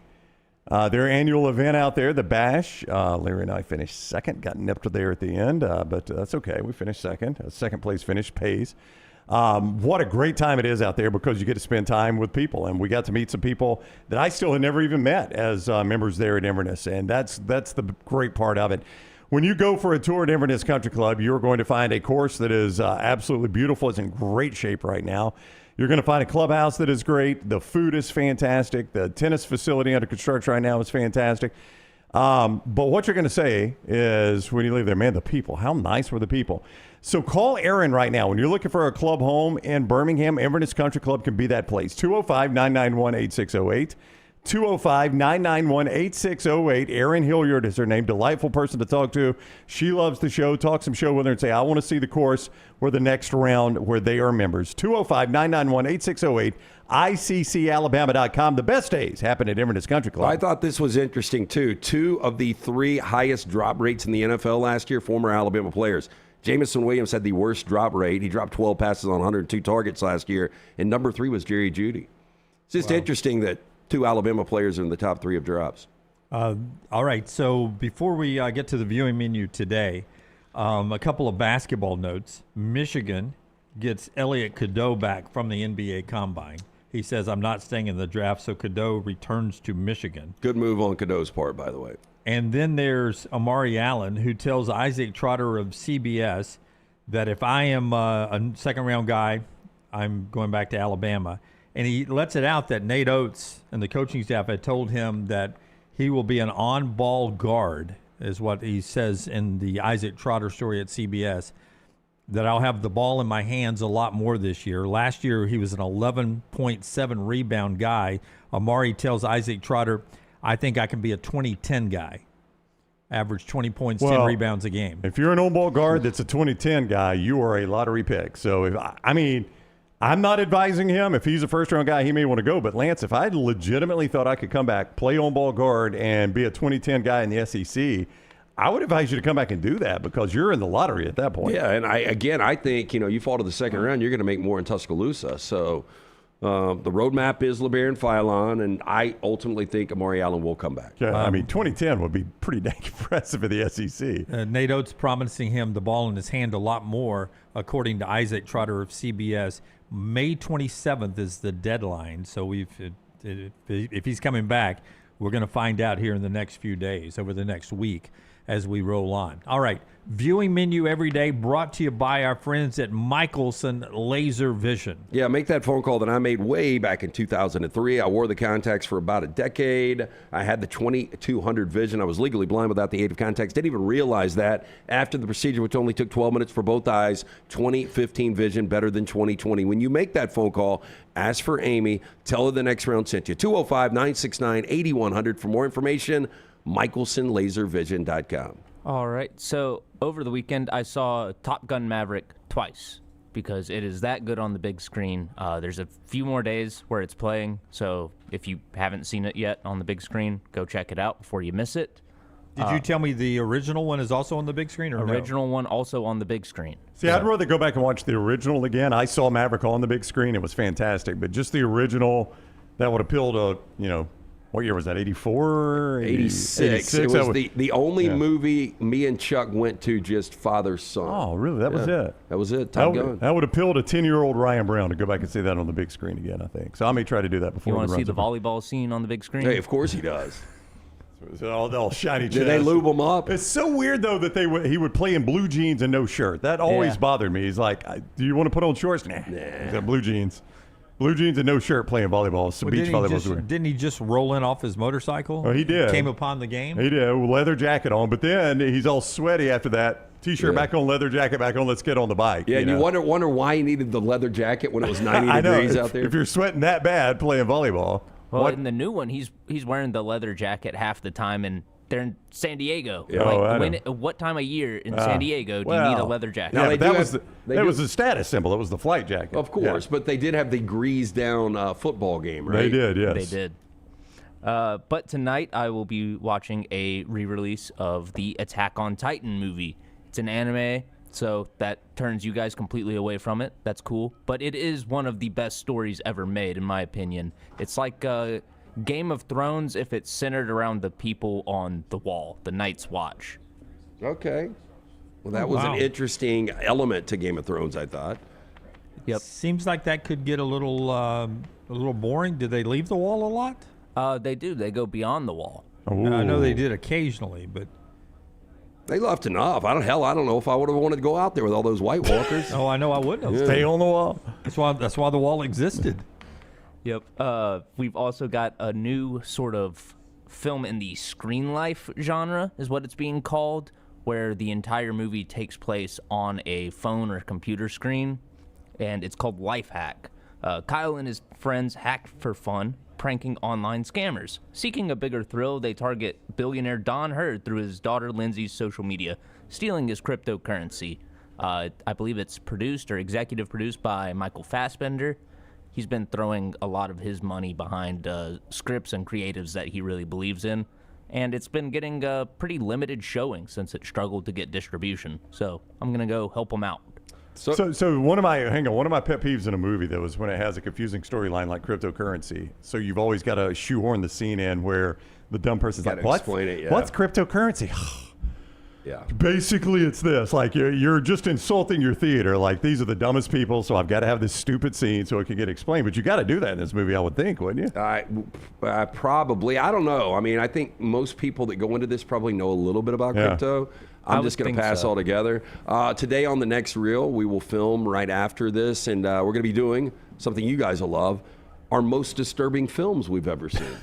Their annual event out there, the Bash. Larry and I finished second, got nipped there at the end, but that's okay. We finished second. Second place finish pays. What a great time it is out there because you get to spend time with people, and we got to meet some people that I still had never even met as members there at Inverness, and that's the great part of it. When you go for a tour at Inverness Country Club, you're going to find a course that is absolutely beautiful. It's in great shape right now. You're going to find a clubhouse that is great. The food is fantastic. The tennis facility under construction right now is fantastic. But what you're going to say is when you leave there, man, the people, how nice were the people? So call Aaron right now. When you're looking for a club home in Birmingham, Inverness Country Club can be that place. 205-991-8608. 205-991-8608. Erin Hilliard is her name. Delightful person to talk to. She loves the show. Talk some show with her and say, I want to see the course where the next round where they are members. 205-991-8608. ICCalabama.com. The best days happen at Inverness Country Club. I thought this was interesting, too. 2 of the 3 highest drop rates in the NFL last year, former Alabama players. Jamison Williams had the worst drop rate. He dropped 12 passes on 102 targets last year. And number 3 was Jerry Jeudy. It's just interesting that 2 Alabama players are in the top 3 of drops. All right, so before we get to the viewing menu today, a couple of basketball notes. Michigan gets Elliot Cadeau back from the NBA Combine. He says, I'm not staying in the draft, so Cadeau returns to Michigan. Good move on Cadeau's part, by the way. And then there's Amari Allen, who tells Isaac Trotter of CBS that if I am a second-round guy, I'm going back to Alabama. And he lets it out that Nate Oates and the coaching staff had told him that he will be an on-ball guard, is what he says in the Isaac Trotter story at CBS, that I'll have the ball in my hands a lot more this year. Last year, he was an 11.7 rebound guy. Amari tells Isaac Trotter, I think I can be a 20-10 guy. Average 20 points, 10 rebounds a game. If you're an on-ball guard that's a 20-10 guy, you are a lottery pick. So, I'm not advising him. If he's a first-round guy, he may want to go. But, Lance, if I legitimately thought I could come back, play on-ball guard, and be a 20-10 guy in the SEC, I would advise you to come back and do that because you're in the lottery at that point. Yeah, and I think, you fall to the second round, you're going to make more in Tuscaloosa. So the roadmap is LeBaron Philon, and I ultimately think Amari Allen will come back. Yeah, 2010 would be pretty dang impressive in the SEC. Nate Oates promising him the ball in his hand a lot more, according to Isaac Trotter of CBS. May 27th is the deadline, so if he's coming back, we're going to find out here in the next few days, over the next week, as we roll on. All right, viewing menu every day brought to you by our friends at Michelson Laser Vision. Yeah, make that phone call that I made way back in 2003. I wore the contacts for about a decade. I had the 2200 vision. I was legally blind without the aid of contacts. Didn't even realize that. After the procedure, which only took 12 minutes for both eyes, 2015 vision, better than 2020. When you make that phone call, ask for Amy. Tell her the next round sent you. 205-969-8100 for more information. MichelsonLaserVision.com. All right. So over the weekend, I saw Top Gun Maverick twice because it is that good on the big screen. There's a few more days where it's playing. So if you haven't seen it yet on the big screen, go check it out before you miss it. Did you tell me the original one is also on the big screen? Or original one also on the big screen. See, I'd rather go back and watch the original again. I saw Maverick on the big screen. It was fantastic. But just the original, that would appeal to, what year was that, 84? 86. It was the only movie me and Chuck went to just father-son. Oh, really? That was it? That was it, Top Gun. That would appeal to 10-year-old Ryan Brown to go back and see that on the big screen again, I think. So I may try to do that before. You want to see the volleyball scene on the big screen? Hey, of course he does. All shiny chest. Did they lube him up? It's so weird, though, that he would play in blue jeans and no shirt. That always bothered me. He's like, do you want to put on shorts? Nah. He's got blue jeans. Blue jeans and no shirt playing volleyball. So beach volleyball. Didn't he just roll in off his motorcycle? Oh, he did. Came upon the game? He did. Leather jacket on. But then he's all sweaty after that. T-shirt back on, leather jacket back on. Let's get on the bike. Yeah, you wonder why he needed the leather jacket when it was 90 degrees out there. If you're sweating that bad playing volleyball. Well, in the new one, he's wearing the leather jacket half the time, and they're in San Diego. Yeah. What time of year in San Diego do you need a leather jacket? Yeah, that was the status symbol. It was the flight jacket. Of course, but they did have the greased-down football game, right? They did, yes. They did. But tonight I will be watching a re-release of the Attack on Titan movie. It's an anime, so that turns you guys completely away from it. That's cool. But it is one of the best stories ever made, in my opinion. It's like Game of Thrones if it's centered around the people on the wall, the Night's Watch. Okay. Well, that was an interesting element to Game of Thrones, I thought. Yep. Seems like that could get a little boring. Did they leave the wall a lot? They do. They go beyond the wall. I know they did occasionally, but they left enough. I don't know if I would have wanted to go out there with all those White Walkers. I know I wouldn't have. Stay on the wall. That's why the wall existed. Yep. We've also got a new sort of film in the screen life genre, is what it's being called, where the entire movie takes place on a phone or computer screen, and it's called Life Hack. Kyle and his friends hack for fun, pranking online scammers. Seeking a bigger thrill, they target billionaire Don Hurd through his daughter Lindsay's social media, stealing his cryptocurrency. I believe it's produced or executive produced by Michael Fassbender. He's been throwing a lot of his money behind scripts and creatives that he really believes in, and it's been getting a pretty limited showing since it struggled to get distribution. So I'm gonna go help him out. So one of my pet peeves in a movie though is when it has a confusing storyline like cryptocurrency. So you've always got to shoehorn the scene in where The dumb person's Gotta like, what? explain it, yeah. What's cryptocurrency? Yeah. Basically, it's this. Like, you're just insulting your theater. Like, these are the dumbest people, so I've got to have this stupid scene so it can get explained. But you got to do that in this movie, I would think, wouldn't you? Probably. I don't know. I mean, I think most people that go into this probably know a little bit about crypto. I'm just going to pass altogether. Today on the next reel, we will film right after this, and we're going to be doing something you guys will love, our most disturbing films we've ever seen.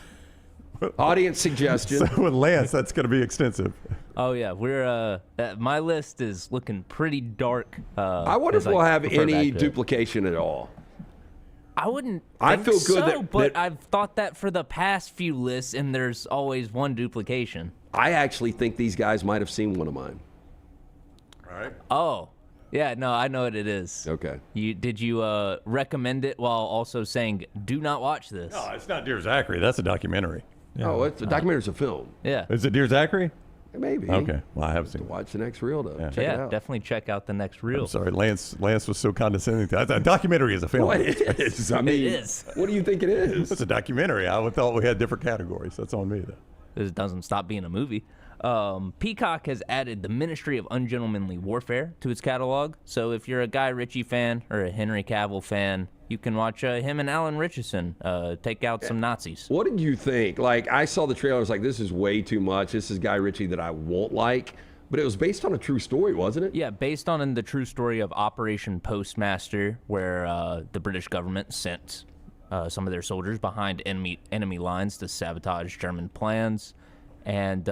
Audience suggestion. So with Lance, that's going to be extensive. Oh yeah, we're my list is looking pretty dark. I wonder if we'll have any duplication at all. I wouldn't. I feel good but I've thought that for the past few lists, and there's always one duplication. I actually think these guys might have seen one of mine. All right. Oh, yeah. No, I know what it is. Okay. Did you recommend it while also saying do not watch this? No, it's not Dear Zachary. That's a documentary. Yeah. Oh, it's a documentary's a film. Yeah. Is it Dear Zachary? Maybe. Okay. Well, I haven't seen it. Watch the next reel, though. Yeah. Check it out. Definitely check out the next reel. I'm sorry, Lance was so condescending. A documentary is a film. Well, it is. I mean, it is. What do you think it is? It's a documentary. I thought we had different categories. That's on me, though. This doesn't stop being a movie. Peacock has added the Ministry of Ungentlemanly Warfare to its catalog. So if you're a Guy Ritchie fan or a Henry Cavill fan, you can watch him and Alan Richardson take out some Nazis. What did you think? Like, I saw the trailer. I was like, this is way too much. This is Guy Ritchie that I won't like. But it was based on a true story, wasn't it? Yeah, based on the true story of Operation Postmaster, where the British government sent some of their soldiers behind enemy lines to sabotage German plans. And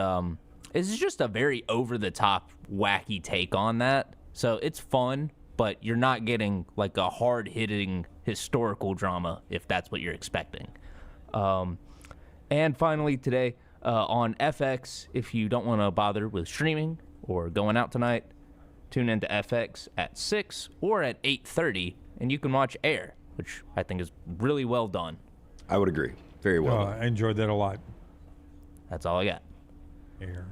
it's just a very over-the-top, wacky take on that. So it's fun, but you're not getting like a hard-hitting historical drama if that's what you're expecting. And finally today, on FX, if you don't want to bother with streaming or going out tonight, tune into FX at 6 or at 8:30, and you can watch Air, which I think is really well done. I would agree. Very well done. I enjoyed that a lot. That's all I got. Air.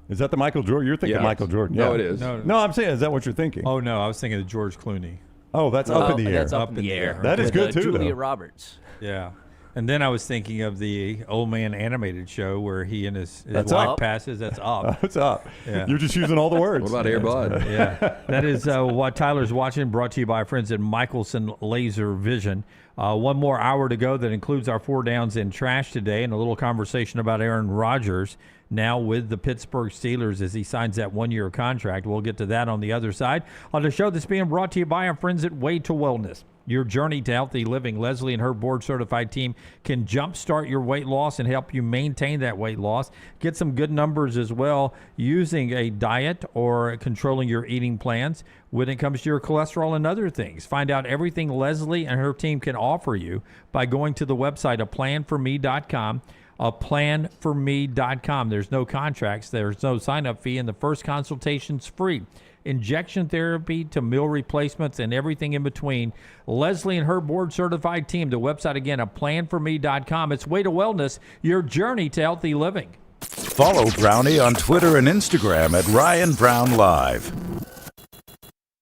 Is that the Michael Jordan? You're thinking Michael Jordan. No, Yeah. it is. No, I'm saying, is that what you're thinking? Oh, no, I was thinking of George Clooney. Oh, that's Up in the Air. That's Up in the Air. That is with, good, too, Julia though. Roberts. Yeah. And then I was thinking of the Old Man animated show where he and his That's wife Up. passes. That's Up. It's Up. Yeah. You're just using all the words. What about Air Bud? Yeah. That is what Tyler's watching, brought to you by our friends at Michelson Laser Vision. One more hour to go that includes our 4 downs in trash today and a little conversation about Aaron Rodgers now with the Pittsburgh Steelers as he signs that 1-year contract. We'll get to that on the other side. On the show that's being brought to you by our friends at Way to Wellness. Your journey to healthy living. Leslie and her board-certified team can jumpstart your weight loss and help you maintain that weight loss. Get some good numbers as well using a diet or controlling your eating plans when it comes to your cholesterol and other things. Find out everything Leslie and her team can offer you by going to the website, aplanforme.com. Aplanforme.com. There's no contracts. There's no sign-up fee, and the first consultation's free. Injection therapy to meal replacements and everything in between. Leslie and her board-certified team. The website, again, aplanforme.com. It's Way to Wellness, your journey to healthy living. Follow Brownie on Twitter and Instagram at Ryan Brown Live.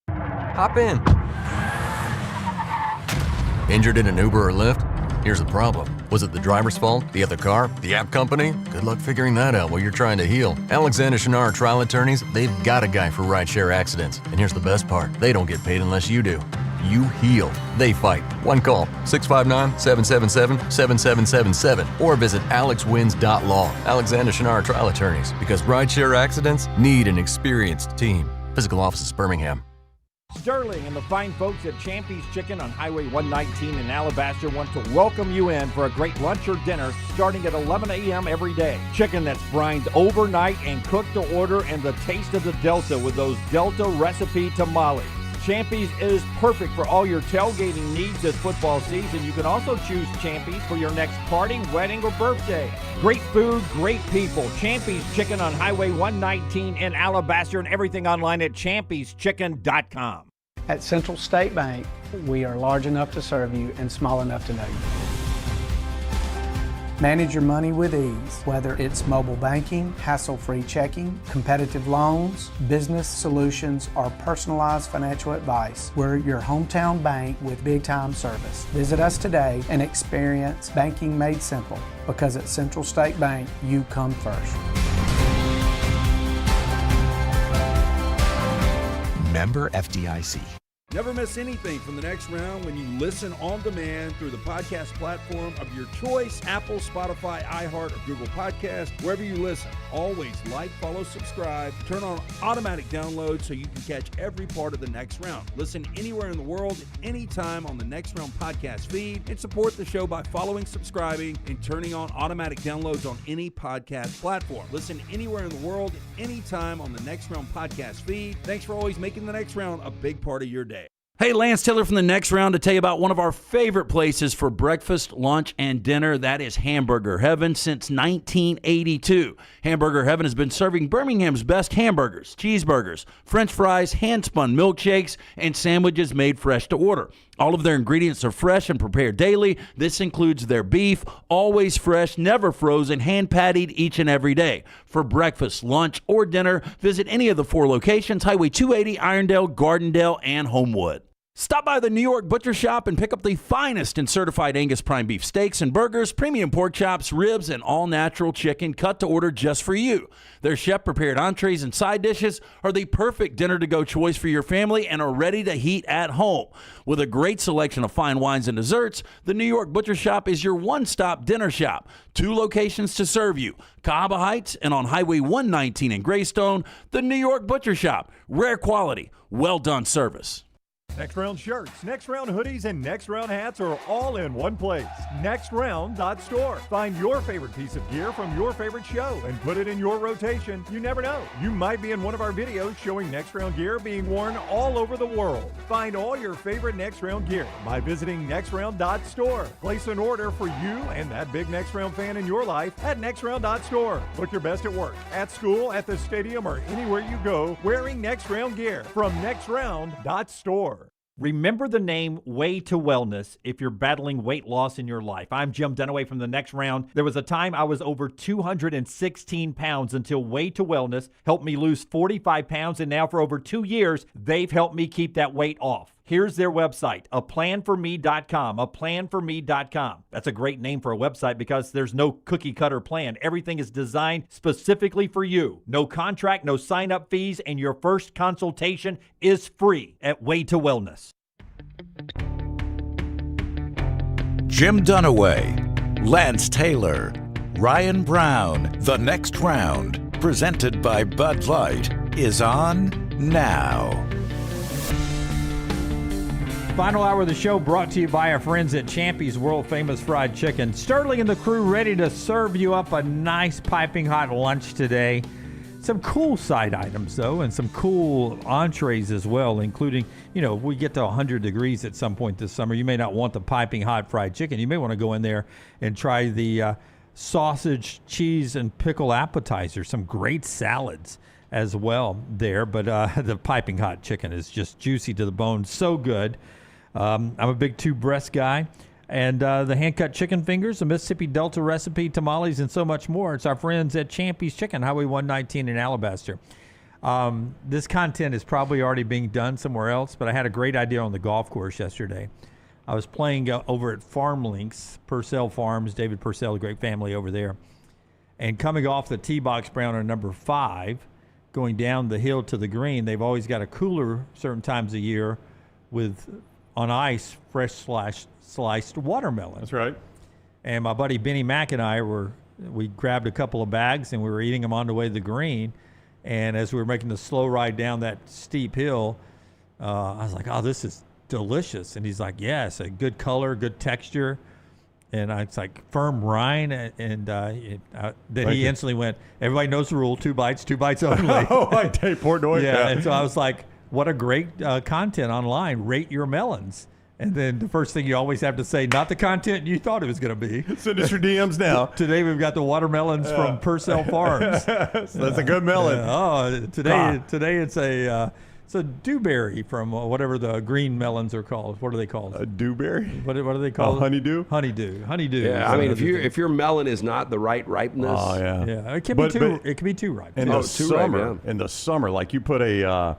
Hop in. Injured in an Uber or Lyft? Here's the problem. Was it the driver's fault? The other car? The app company? Good luck figuring that out while you're trying to heal. Alexander Shinar Trial Attorneys, they've got a guy for rideshare accidents. And here's the best part. They don't get paid unless you do. You heal. They fight. One call, 659-777-7777. Or visit alexwins.law. Alexander Shinar Trial Attorneys. Because rideshare accidents need an experienced team. Physical office is Birmingham. Sterling and the fine folks at Champy's Chicken on Highway 119 in Alabaster want to welcome you in for a great lunch or dinner starting at 11 a.m. every day. Chicken that's brined overnight and cooked to order, and the taste of the Delta with those Delta recipe tamales. Champy's is perfect for all your tailgating needs this football season. You can also choose Champy's for your next party, wedding, or birthday. Great food, great people. Champy's Chicken on Highway 119 in Alabaster, and everything online at champyschicken.com. At Central State Bank, we are large enough to serve you and small enough to know you. Manage your money with ease, whether it's mobile banking, hassle-free checking, competitive loans, business solutions, or personalized financial advice. We're your hometown bank with big-time service. Visit us today and experience banking made simple, because at Central State Bank, you come first. Member FDIC. Never miss anything from the next round when you listen on demand through the podcast platform of your choice, Apple, Spotify, iHeart, or Google Podcast, wherever you listen. Always like, follow, subscribe, turn on automatic download so you can catch every part of the next round. Listen anywhere in the world, anytime on the Next Round podcast feed, and support the show by following, subscribing, and turning on automatic downloads on any podcast platform. Listen anywhere in the world, anytime on the Next Round podcast feed. Thanks for always making the next round a big part of your day. Hey, Lance Taylor from the Next Round to tell you about one of our favorite places for breakfast, lunch, and dinner. That is Hamburger Heaven since 1982. Hamburger Heaven has been serving Birmingham's best hamburgers, cheeseburgers, French fries, hand-spun milkshakes, and sandwiches made fresh to order. All of their ingredients are fresh and prepared daily. This includes their beef, always fresh, never frozen, hand-pattied each and every day. For breakfast, lunch, or dinner, visit any of the 4 locations, Highway 280, Irondale, Gardendale, and Homewood. Stop by the New York Butcher Shop and pick up the finest in certified Angus prime beef steaks and burgers, premium pork chops, ribs, and all-natural chicken cut to order just for you. Their chef-prepared entrees and side dishes are the perfect dinner-to-go choice for your family and are ready to heat at home. With a great selection of fine wines and desserts, the New York Butcher Shop is your one-stop dinner shop. 2 locations to serve you, Cahaba Heights and on Highway 119 in Greystone. The New York Butcher Shop, rare quality, well-done service. Next Round shirts, Next Round hoodies, and Next Round hats are all in one place. NextRound.store. Find your favorite piece of gear from your favorite show and put it in your rotation. You never know. You might be in one of our videos showing Next Round gear being worn all over the world. Find all your favorite Next Round gear by visiting NextRound.store. Place an order for you and that big Next Round fan in your life at NextRound.store. Look your best at work, at school, at the stadium, or anywhere you go wearing Next Round gear from NextRound.store. Remember the name Way to Wellness if you're battling weight loss in your life. I'm Jim Dunaway from the Next Round. There was a time I was over 216 pounds until Way to Wellness helped me lose 45 pounds, and now for over 2 years, they've helped me keep that weight off. Here's their website, aplanforme.com, aplanforme.com. That's a great name for a website because there's no cookie-cutter plan. Everything is designed specifically for you. No contract, no sign-up fees, and your first consultation is free at Way to Wellness. Jim Dunaway, Lance Taylor, Ryan Brown. The Next Round, presented by Bud Light, is on now. Final hour of the show brought to you by our friends at Champy's World Famous Fried Chicken. Sterling and the crew ready to serve you up a nice piping hot lunch today. Some cool side items, though, and some cool entrees as well, including, if we get to 100 degrees at some point this summer, you may not want the piping hot fried chicken. You may want to go in there and try the sausage, cheese, and pickle appetizer. Some great salads as well there, but the piping hot chicken is just juicy to the bone. So good. I'm a big 2-breast guy. And the hand-cut chicken fingers, the Mississippi Delta recipe, tamales, and so much more. It's our friends at Champy's Chicken, Highway 119 in Alabaster. This content is probably already being done somewhere else, but I had a great idea on the golf course yesterday. I was playing over at Farm Links, Purcell Farms, David Purcell, a great family over there. And coming off the tee box brown on number 5, going down the hill to the green, they've always got a cooler certain times a year with on ice fresh sliced watermelon. That's right. And my buddy Benny Mack and I we grabbed a couple of bags and we were eating them on the way to the green. And as we were making the slow ride down that steep hill, I was like, "Oh, this is delicious." And he's like, "Yes, a good color, good texture." And it's like firm rind, and then he instantly went, "Everybody knows the rule: 2 bites only." Oh, I tell you, Portnoy. Yeah, and so I was like, "What a great content online! Rate your melons." And then the first thing you always have to say, not the content you thought it was going to be. Send us your DMs now. Today we've got the watermelons from Purcell Farms. So that's a good melon. Today it's a So dewberry from whatever the green melons are called. What are they called? A dewberry? What are they called? Honeydew? Honeydew. Yeah, I mean, if your melon is not the right ripeness. Oh, yeah. Yeah, it can be too ripe. In the summer, like you put a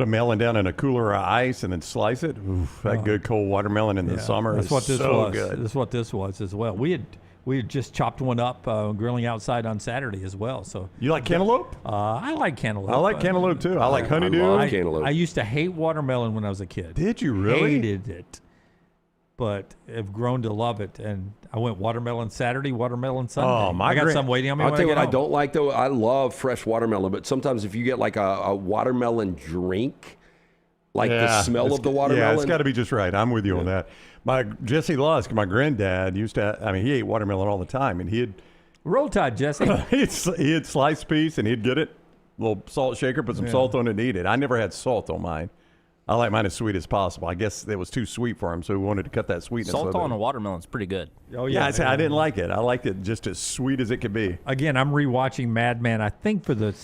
melon down in a cooler of ice and then slice it. Oof, that good cold watermelon in the summer That's is what this so was. good. That's what this was as well. We had just chopped one up grilling outside on Saturday as well. So you like cantaloupe? I like cantaloupe. I like cantaloupe too. I like honeydew. I love cantaloupe. I used to hate watermelon when I was a kid. Did you really? Hated it, but have grown to love it. And I went watermelon Saturday, watermelon Sunday. Oh, I got some waiting on me. I'll tell you what I home. don't like though. I love fresh watermelon, but sometimes if you get like a watermelon drink, like the smell of the watermelon. Yeah, it's got to be just right. I'm with you on that. Jesse Lusk, my granddad, used to. I mean, he ate watermelon all the time, and he'd Roll Tide, Jesse. he'd slice piece, and he'd get it, little salt shaker, put some salt on it, and eat it. I never had salt on mine. I like mine as sweet as possible. I guess it was too sweet for him, so we wanted to cut that sweetness. Salt on a watermelon's pretty good. Oh yeah, I didn't like it. I liked it just as sweet as it could be. Again, I'm rewatching Mad Men. I think for the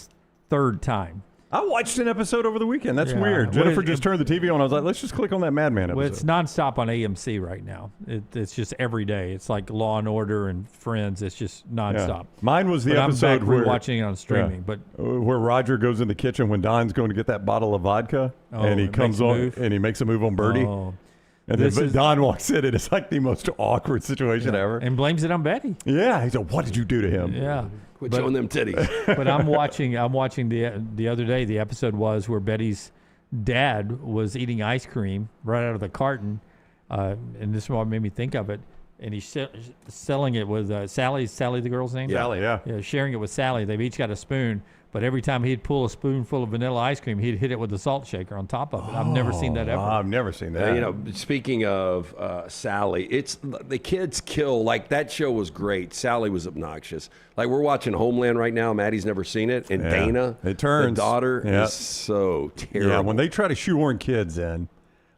third time. I watched an episode over the weekend. That's Yeah. weird. What Jennifer is- just turned the TV on. I was like, let's just click on that Mad Men episode. Well, it's nonstop on AMC right now. It's just every day. It's like Law and Order and Friends. It's just nonstop. Yeah. Mine was the but episode I'm back where rewatching it on streaming. But where Roger goes in the kitchen when Don's going to get that bottle of vodka, and he and comes makes a on move? and he makes a move on Birdie. Oh. And then Don walks in, and it's like the most awkward situation ever. And blames it on Betty. Yeah, he's like, "What did you do to him?" Yeah. Quit showing them titties. But I'm watching the other day. The episode was where Betty's dad was eating ice cream right out of the carton, and this is what made me think of it. And he's selling it with Sally. Is Sally the girl's name? Sally, yeah. Yeah, sharing it with Sally. They've each got a spoon. But every time he'd pull a spoonful of vanilla ice cream, he'd hit it with a salt shaker on top of it. I've never seen that ever. I've never seen that. You know, speaking of Sally, it's the kids kill. Like that show was great. Sally was obnoxious. Like we're watching Homeland right now. Maddie's never seen it, and Dana, it turns. the daughter, Yeah. is so terrible. Yeah, when they try to shoehorn kids in,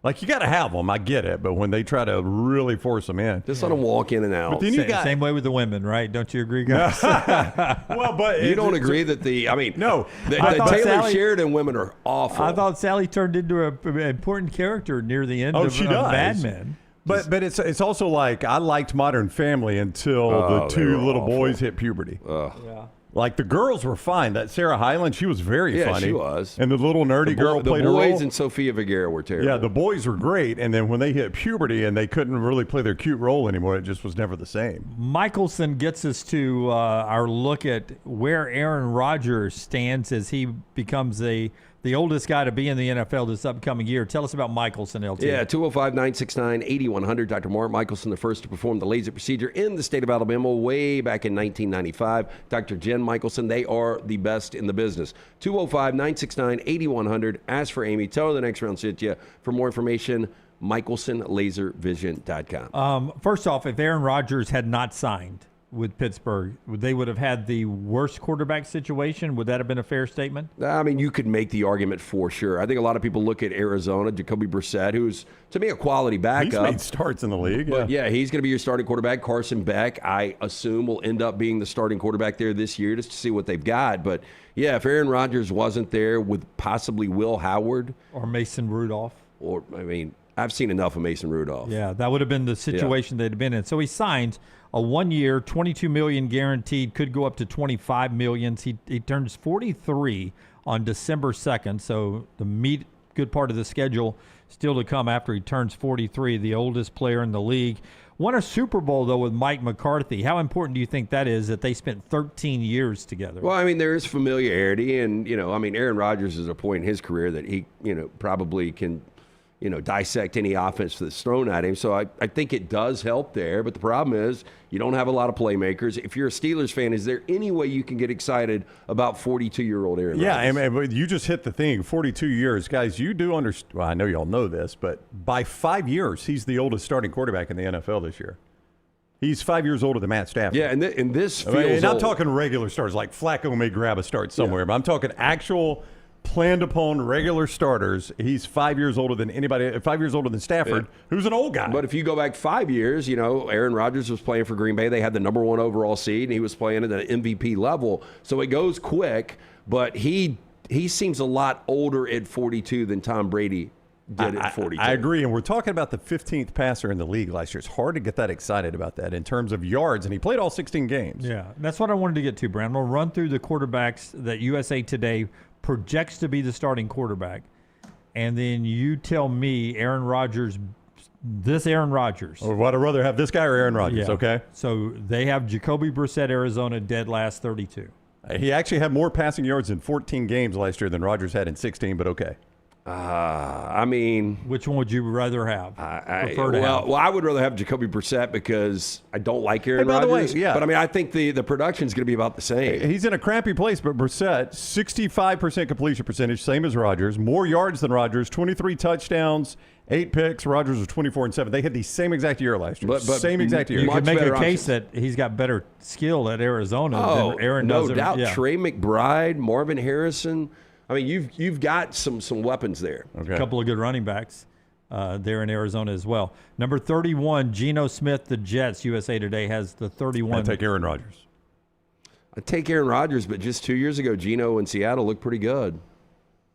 like you got to have them. I get it, but when they try to really force them in, just let them walk in and out. But then you got same way with the women, right? Don't you agree, guys? well, but you don't agree that the no, the thought Taylor Sally- Sheridan women are awful. I thought Sally turned into an important character near the end of she Mad does. Men. But it's also like I liked Modern Family until the they two were little awful. boys hit puberty. Yeah. Like the girls were fine. That Sarah Hyland, she was very Yeah, funny. she was. And the little nerdy girl the played a boys role. and Sofia Vergara were terrible. Yeah, the boys were great, and then when they hit puberty and they couldn't really play their cute role anymore, it just was never the same. Michelson gets us to our look at where Aaron Rodgers stands as he becomes the oldest guy to be in the NFL this upcoming year. Tell us about Michelson, LT. Yeah, 205-969-8100. Dr. Mark Michelson, the first to perform the laser procedure in the state of Alabama way back in 1995. Dr. Jen Michelson, they are the best in the business. 205-969-8100. Ask for Amy. Tell her the next round sent you. For more information, MichelsonLaserVision.com. First off, if Aaron Rodgers had not signed with Pittsburgh, they would have had the worst quarterback situation. Would that have been a fair statement? I mean, you could make the argument for sure. I think a lot of people look at Arizona, Jacoby Brissett, who's, to me, a quality backup. He's made starts in the league. But yeah, he's going to be your starting quarterback. Carson Beck, I assume, will end up being the starting quarterback there this year just to see what they've got. But yeah, if Aaron Rodgers wasn't there with possibly Will Howard. Or Mason Rudolph. Or, I mean, I've seen enough of Mason Rudolph. Yeah, that would have been the situation they'd have been in. So he signs a 1 year, $22 million guaranteed, could go up to $25 million. He turns 43 on December 2nd, so the good part of the schedule still to come after he turns 43, the oldest player in the league. Won a Super Bowl, though, with Mike McCarthy. How important do you think that is that they spent 13 years together? Well, I mean, there is familiarity, and, Aaron Rodgers is at a point in his career that he, probably can – dissect any offense that's thrown at him. So I think it does help there. But the problem is you don't have a lot of playmakers. If you're a Steelers fan, is there any way you can get excited about 42-year-old Aaron Rodgers? Yeah, I mean, you just hit the thing. 42 years. Guys, you do understand. Well, I know y'all know this, but by 5 years, he's the oldest starting quarterback in the NFL this year. He's 5 years older than Matt Stafford. Yeah, and this feels and I'm old. talking regular starters, like Flacco may grab a start somewhere, but I'm talking actual planned upon regular starters. He's 5 years older than anybody, 5 years older than Stafford, who's an old guy. But if you go back 5 years, Aaron Rodgers was playing for Green Bay. They had the #1 overall seed, and he was playing at the MVP level. So it goes quick, but he he seems a lot older at 42 than Tom Brady did at 42. I agree, and we're talking about the 15th passer in the league last year. It's hard to get that excited about that in terms of yards, and he played all 16 games. Yeah, that's what I wanted to get to, Brandon. We'll run through the quarterbacks that USA Today projects to be the starting quarterback, and then you tell me Aaron Rodgers. Or would I rather have this guy or Aaron Rodgers? Yeah. Okay. So they have Jacoby Brissett, Arizona, dead last 32. He actually had more passing yards in 14 games last year than Rodgers had in 16, but okay. I mean, which one would you rather have? I would rather have Jacoby Brissett because I don't like Aaron by the way, Rodgers. yeah. But I mean, I think the production is going to be about the same. He's in a crappy place, but Brissett, 65% completion percentage, same as Rodgers, more yards than Rodgers, 23 touchdowns, 8 picks. Rodgers was 24-7. They had the same exact year last year. But same exact year. You could make a case that he's got better skill at Arizona than Aaron does. No doubt. Trey McBride, Marvin Harrison. I mean, you've got some weapons there. Okay. A couple of good running backs there in Arizona as well. Number 31, Geno Smith, the Jets. USA Today has the 31. I'd take Aaron Rodgers. I'd take Aaron Rodgers, but just 2 years ago, Geno in Seattle looked pretty good.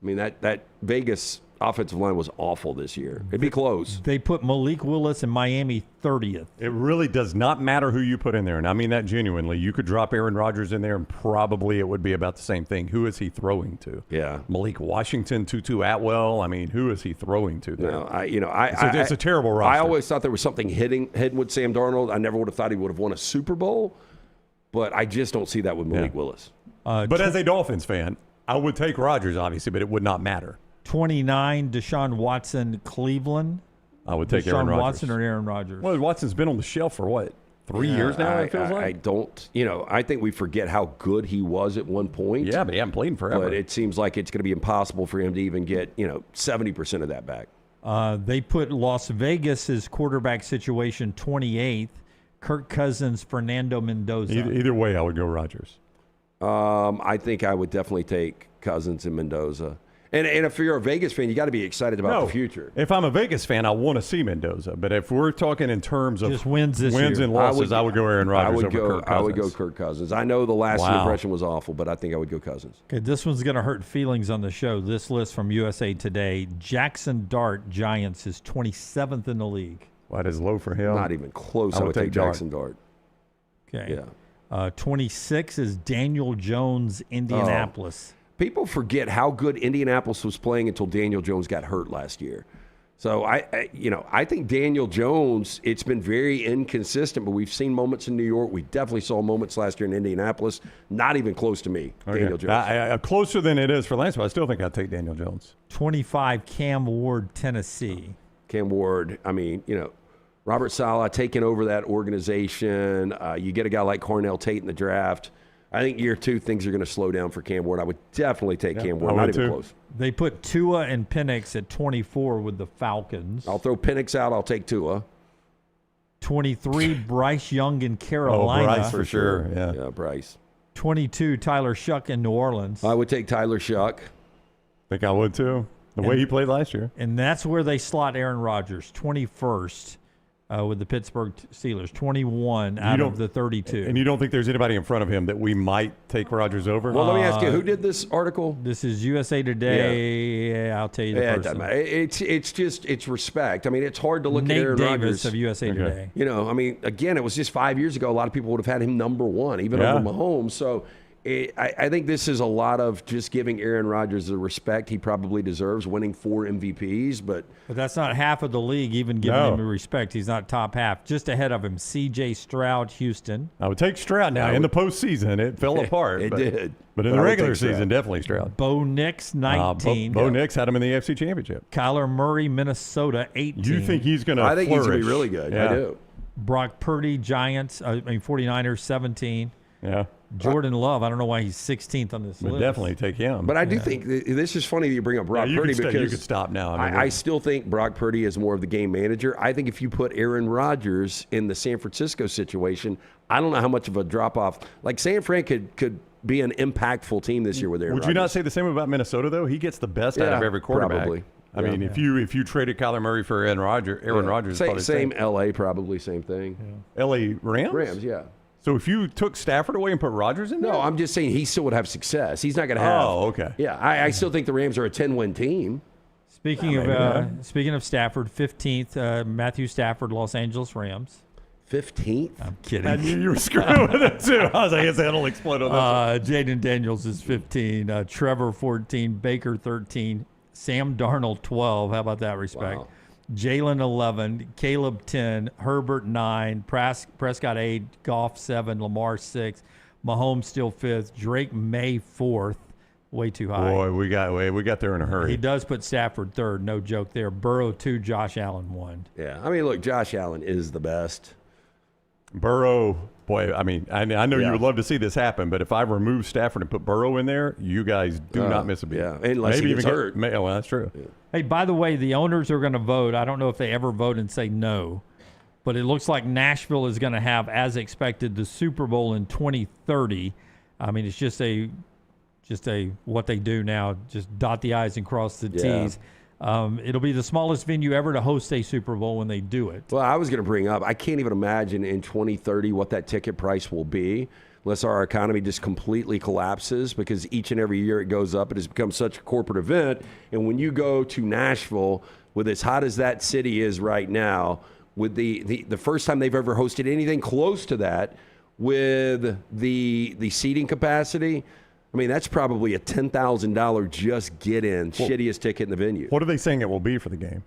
I mean, that Vegas offensive line was awful this year. It'd be close. They put Malik Willis in Miami 30th. It really does not matter who you put in there, and I mean that genuinely. You could drop Aaron Rodgers in there, and probably it would be about the same thing. Who is he throwing to? Yeah. Malik Washington, Tutu Atwell. I mean, who is he throwing to there? No, it's a terrible roster. I always thought there was something hidden with Sam Darnold. I never would have thought he would have won a Super Bowl, but I just don't see that with Malik Willis. But as a Dolphins fan, I would take Rodgers, obviously, but it would not matter. 29, Deshaun Watson, Cleveland. I would take Aaron Rodgers. Watson or Aaron Rodgers? Well, Watson's been on the shelf for what? 3 years now, it feels like? I don't, I think we forget how good he was at one point. Yeah, but he hasn't played in forever. But it seems like it's going to be impossible for him to even get, 70% of that back. They put Las Vegas's quarterback situation 28th. Kirk Cousins, Fernando Mendoza. Either way, I would go Rodgers. I think I would definitely take Cousins and Mendoza. And if you're a Vegas fan, you got to be excited about the future. If I'm a Vegas fan, I want to see Mendoza. But if we're talking in terms of just wins and losses, I would go Aaron Rodgers over Kirk Cousins. I would go Kirk Cousins. I know the last impression was awful, but I think I would go Cousins. Okay, this one's going to hurt feelings on the show. This list from USA Today, Jackson Dart, Giants, is 27th in the league. That is low for him. Not even close. I would take Jackson Dart. Okay. Yeah. 26 is Daniel Jones, Indianapolis. People forget how good Indianapolis was playing until Daniel Jones got hurt last year. So I think Daniel Jones, it's been very inconsistent, but we've seen moments in New York. We definitely saw moments last year in Indianapolis. Not even close to me, Daniel Jones. Closer than it is for Lance, but I still think I'd take Daniel Jones. 25, Cam Ward, Tennessee. Cam Ward, I mean, Robert Saleh taking over that organization. You get a guy like Cornell Tate in the draft. I think year 2, things are going to slow down for Cam Ward. I would definitely take Cam Ward. Not even close. They put Tua and Penix at 24 with the Falcons. I'll throw Penix out. I'll take Tua. 23, Bryce Young in Carolina. Oh, Bryce for sure. Yeah, Bryce. 22, Tyler Shuck in New Orleans. I would take Tyler Shuck. Think I would too. The way he played last year. And that's where they slot Aaron Rodgers, 21st. With the Pittsburgh Steelers, 21 out of the 32. And you don't think there's anybody in front of him that we might take Rodgers over? Well, let me ask you, who did this article? This is USA Today. Yeah, I'll tell you the person. It's respect. I mean, it's hard to look Nate at Aaron Davis Rodgers. of USA Today. I mean, again, it was just 5 years ago. A lot of people would have had him number 1, even over Mahomes. So I think this is a lot of just giving Aaron Rodgers the respect he probably deserves, winning 4 MVPs. But that's not half of the league even giving him the respect. He's not top half. Just ahead of him, C.J. Stroud, Houston. I would take Stroud now. In the postseason, it fell apart. It did. But in the regular season, definitely Stroud. Bo Nix, 19. Bo Nix had him in the AFC Championship. Kyler Murray, Minnesota, 18. You think he's going to I think he's going to be really good. Yeah. I do. Brock Purdy, Giants, 49ers, 17. Yeah. Jordan Love, I don't know why he's 16th on this list. Definitely take him. But I do think this is funny that you bring up Brock Purdy because you could stop now. I still think Brock Purdy is more of the game manager. I think if you put Aaron Rodgers in the San Francisco situation, I don't know how much of a drop off. Like San Fran could be an impactful team this year with Aaron Rodgers. Would you not say the same about Minnesota though? He gets the best out of every quarterback. Probably. I mean, if you traded Kyler Murray for Aaron Rodgers, same LA, probably same thing. LA Rams? Rams, yeah. So if you took Stafford away and put Rodgers in there? No, I'm just saying he still would have success. He's not going to have. Oh, okay. Yeah, I still think the Rams are a 10-win team. Speaking of Stafford, 15th, Matthew Stafford, Los Angeles Rams. 15th? I'm kidding. I knew you were screwing with it, too. I was like, that'll explode on that. Jaden Daniels is 15. Trevor, 14. Baker, 13. Sam Darnold, 12. How about that respect? Wow. Jalen, 11. Caleb, 10. Herbert, 9. Prescott, 8. Goff, 7. Lamar, 6. Mahomes still 5th. Drake May, 4th. Way too high. Boy, we got there in a hurry. He does put Stafford 3rd. No joke there. Burrow, 2. Josh Allen, 1. Yeah, I mean, look, Josh Allen is the best. Burrow, boy, I mean, I know you would love to see this happen, but if I remove Stafford and put Burrow in there, you guys do not miss a beat. Yeah, unless he gets hurt. Well, that's true. Yeah. Hey, by the way, the owners are going to vote. I don't know if they ever vote and say no, but it looks like Nashville is going to have, as expected, the Super Bowl in 2030. I mean, it's just a what they do now, just dot the I's and cross the T's. It'll be the smallest venue ever to host a Super Bowl when they do it. Well, I was going to bring up, I can't even imagine in 2030 what that ticket price will be unless our economy just completely collapses, because each and every year it goes up. It has become such a corporate event. And when you go to Nashville, with as hot as that city is right now, with the first time they've ever hosted anything close to that, with the seating capacity, I mean, that's probably a $10,000 just get-in, shittiest ticket in the venue. What are they saying it will be for the game?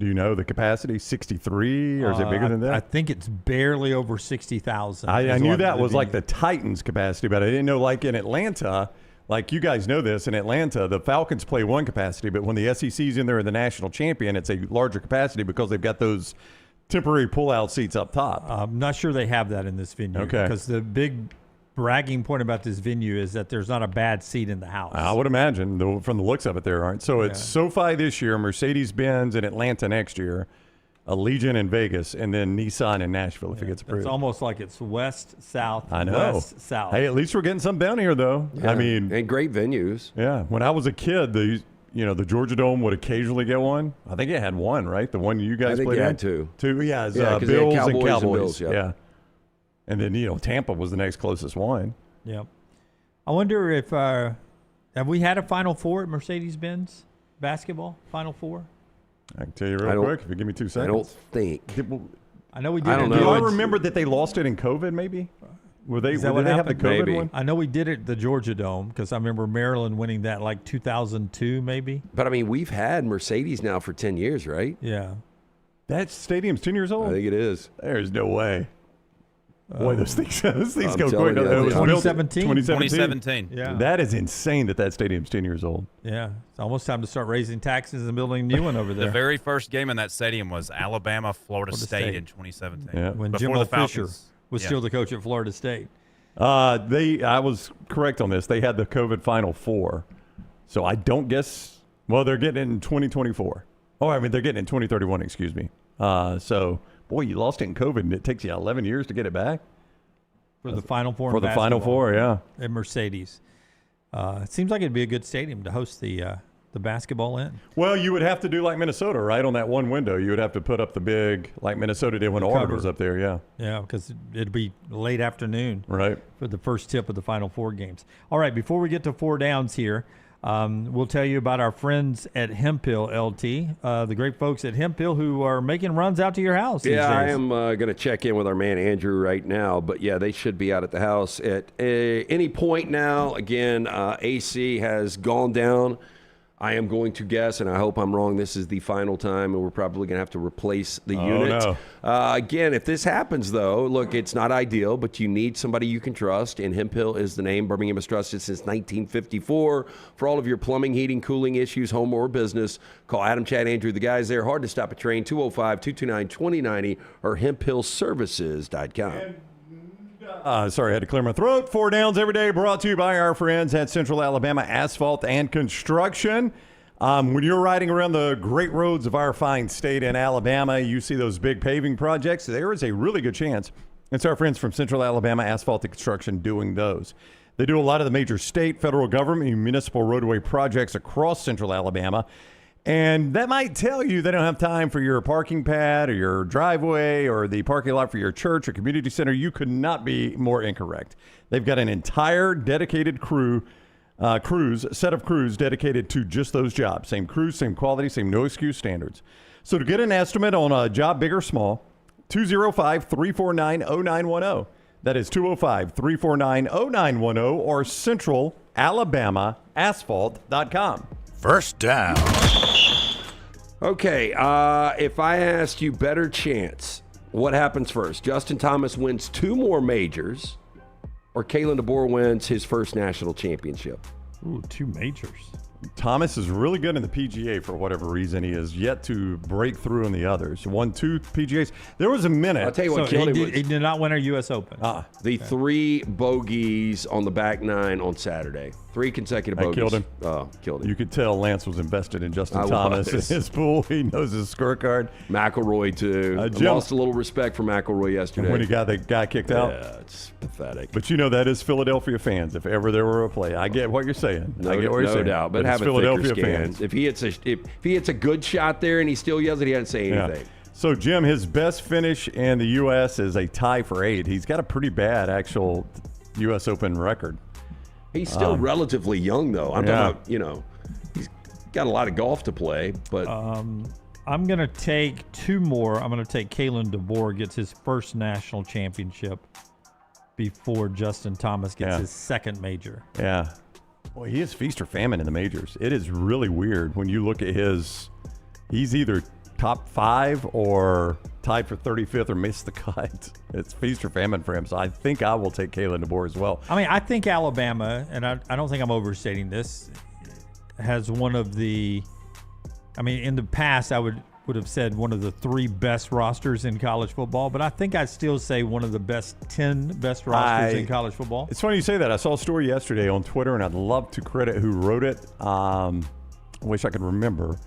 Do you know the capacity? 63, or is it bigger than that? I think it's barely over 60,000. I knew that was like the Titans' capacity, but I didn't know, like in Atlanta, like you guys know this, in Atlanta, the Falcons play one capacity, but when the SEC's in there and the national champion, it's a larger capacity because they've got those temporary pull-out seats up top. I'm not sure they have that in this venue. Okay. Because the big bragging point about this venue is that there's not a bad seat in the house. I would imagine, though, from the looks of it, there aren't. So it's SoFi this year, Mercedes-Benz in Atlanta next year, Allegiant in Vegas, and then Nissan in Nashville if it gets approved. It's almost like it's west, south, I know. west, south. Hey, at least we're getting something down here, though. Yeah. I mean, and great venues. Yeah. When I was a kid, the Georgia Dome would occasionally get one. I think it had one, right? The one you guys played in? I think it had two. Two, yeah. It was, 'cause they Bills had and Cowboys. Bills, yeah. And then, Tampa was the next closest one. Yep. I wonder if have we had a Final Four at Mercedes-Benz basketball? Final Four? I can tell you real quick if you give me 2 seconds. I don't think. I know we did. I don't Do know. I remember that they lost it in COVID? Maybe. Did they have the COVID Maybe. one? I know we did it at the Georgia Dome because I remember Maryland winning that like 2002 maybe. But I mean, we've had Mercedes now for 10 years, right? Yeah. That stadium's 10 years old? I think it is. There's no way. Boy, those things go quick. telling you, It was built 2017. 2017. Yeah. That is insane that stadium's 10 years old. Yeah. It's almost time to start raising taxes and building a new one over there. The very first game in that stadium was Alabama-Florida State in 2017. Yeah. When Before Jimbo the Falcons. Fisher was still the coach at Florida State. I was correct on this. They had the COVID Final Four. So I don't guess. Well, they're getting it in 2024. Oh, I mean, they're getting it in 2031, excuse me. So, boy, you lost it in COVID, and it takes you 11 years to get it back? For the Final Four. For the Final Four, yeah. At Mercedes. It seems like it'd be a good stadium to host the basketball in. Well, you would have to do like Minnesota, right? On that one window, you would have to put up the big, like Minnesota did when Auburn was up there, yeah. Yeah, because it'd be late afternoon. Right. For the first tip of the Final Four games. All right, before we get to four downs here, we'll tell you about our friends at Hemphill, LT, the great folks at Hemphill who are making runs out to your house these days. I am going to check in with our man Andrew right now, but yeah, they should be out at the house at any point now. Again, AC has gone down. I am going to guess, and I hope I'm wrong, this is the final time, and we're probably going to have to replace the unit. No. Again, if this happens, though, look, it's not ideal, but you need somebody you can trust, and Hemphill is the name. Birmingham has trusted since 1954. For all of your plumbing, heating, cooling issues, home or business, call Adam, Chad, Andrew, the guys there. Hard to stop a train, 205-229-2090 or hemphillservices.com. Sorry, I had to clear my throat. Four downs every day brought to you by our friends at Central Alabama Asphalt and Construction. When you're riding around the great roads of our fine state in Alabama, you see those big paving projects, there is a really good chance it's our friends from Central Alabama Asphalt and Construction doing those. They do a lot of the major state, federal government, and municipal roadway projects across Central Alabama. And that might tell you they don't have time for your parking pad or your driveway or the parking lot for your church or community center. You could not be more incorrect. They've got an entire dedicated set of crews dedicated to just those jobs. Same crews, same quality, same no excuse standards. So to get an estimate on a job big or small, 205-349-0910. That is 205-349-0910 or centralalabamaasphalt.com. First down. Okay, if I asked you better chance, what happens first? Justin Thomas wins 2 more majors, or Kalen DeBoer wins his first national championship? Ooh, 2 majors. Thomas is really good in the PGA for whatever reason. He has yet to break through in the others. Won 2 PGAs. There was a minute. I'll tell you what, So he did not win our U.S. Open. The 3 bogeys on the back 9 on Saturday. 3 consecutive bogeys. Killed him. Killed him. You could tell Lance was invested in Justin Thomas in his pool. He knows his scorecard. McIlroy, too. I lost a little respect for McIlroy yesterday. When he got the guy kicked out? Yeah, it's pathetic. But that is Philadelphia fans, if ever there were a play. I get what you're saying. No doubt. But have a Philadelphia fans. If he hits a good shot there and he still yells it, he doesn't say anything. Yeah. So, Jim, his best finish in the U.S. is a tie for 8. He's got a pretty bad actual U.S. Open record. He's still relatively young, though. I'm talking about, he's got a lot of golf to play. But I'm going to take 2 more. I'm going to take Kalen DeBoer gets his first national championship before Justin Thomas gets his second major. Yeah. Boy, he is feast or famine in the majors. It is really weird when you look at he's either top 5 or tied for 35th or missed the cut. It's feast or famine for him. So I think I will take Kalen DeBoer as well. I mean, I think Alabama, and I don't think I'm overstating this, has one of the, in the past I would have said one of the 3 best rosters in college football, but I think I'd still say one of the 10 best rosters in college football. It's funny you say that. I saw a story yesterday on Twitter, and I'd love to credit who wrote it. I wish I could remember.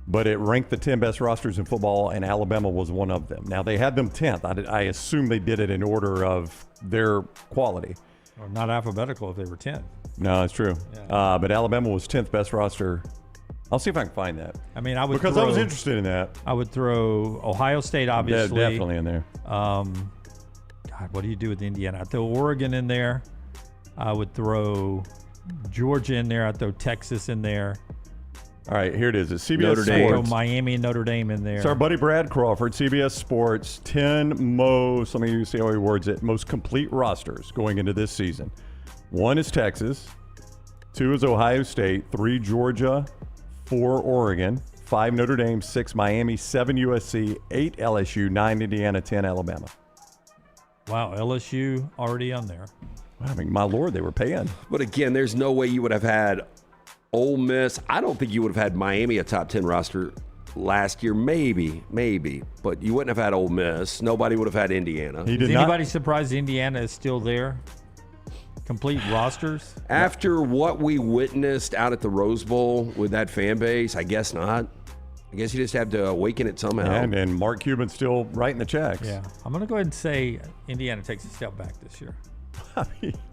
But it ranked the 10 best rosters in football, and Alabama was one of them. Now, they had them 10th. I assume they did it in order of their quality. Or not alphabetical if they were 10. No, it's true. Yeah. But Alabama was 10th best roster. I'll see if I can find that. I would because I was interested in that. I would throw Ohio State, obviously. Yeah, definitely in there. God, what do you do with Indiana? I'd throw Oregon in there. I would throw Georgia in there. I'd throw Texas in there. All right, here it is. It's CBS Notre Sports. Dame. Miami and Notre Dame in there. It's our buddy Brad Crawford, CBS Sports, 10 most, let me see how he words it, most complete rosters going into this season. 1 is Texas, 2 is Ohio State, 3 Georgia, 4 Oregon, 5 Notre Dame, 6 Miami, 7 USC, 8 LSU, 9 Indiana, 10 Alabama. Wow, LSU already on there. My Lord, they were paying. But again, there's no way you would have had Ole Miss. I don't think you would have had Miami a top 10 roster last year. Maybe. But you wouldn't have had Ole Miss. Nobody would have had Indiana. Is anybody surprised Indiana is still there? Complete rosters? After what we witnessed out at the Rose Bowl with that fan base, I guess not. I guess you just have to awaken it somehow. And Mark Cuban's still writing the checks. Yeah. I'm going to go ahead and say Indiana takes a step back this year.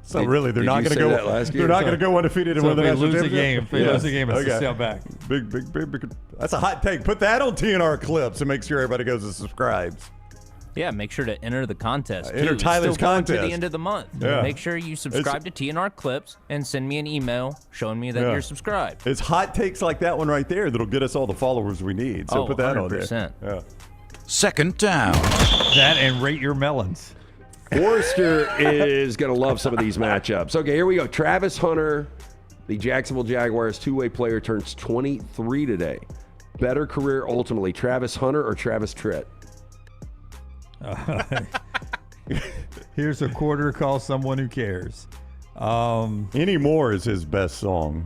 So really, they're not going to go. They're not going to go undefeated and win the national championship. If they lose the game, it's a step back. Big. That's a hot take. Put that on TNR clips and make sure everybody goes and subscribes. Yeah, make sure to enter the contest. Enter Tyler's Still contest to the end of the month. Yeah. Make sure you subscribe to TNR clips and send me an email showing me that you're subscribed. It's hot takes like that one right there that'll get us all the followers we need. So put that 100%. on there. Yeah. Second down. That and rate your melons. Forrester is going to love some of these matchups. Okay, here we go. Travis Hunter, the Jacksonville Jaguars two-way player, turns 23 today. Better career ultimately, Travis Hunter or Travis Tritt? Here's a quarter, call someone who cares. Anymore is his best song.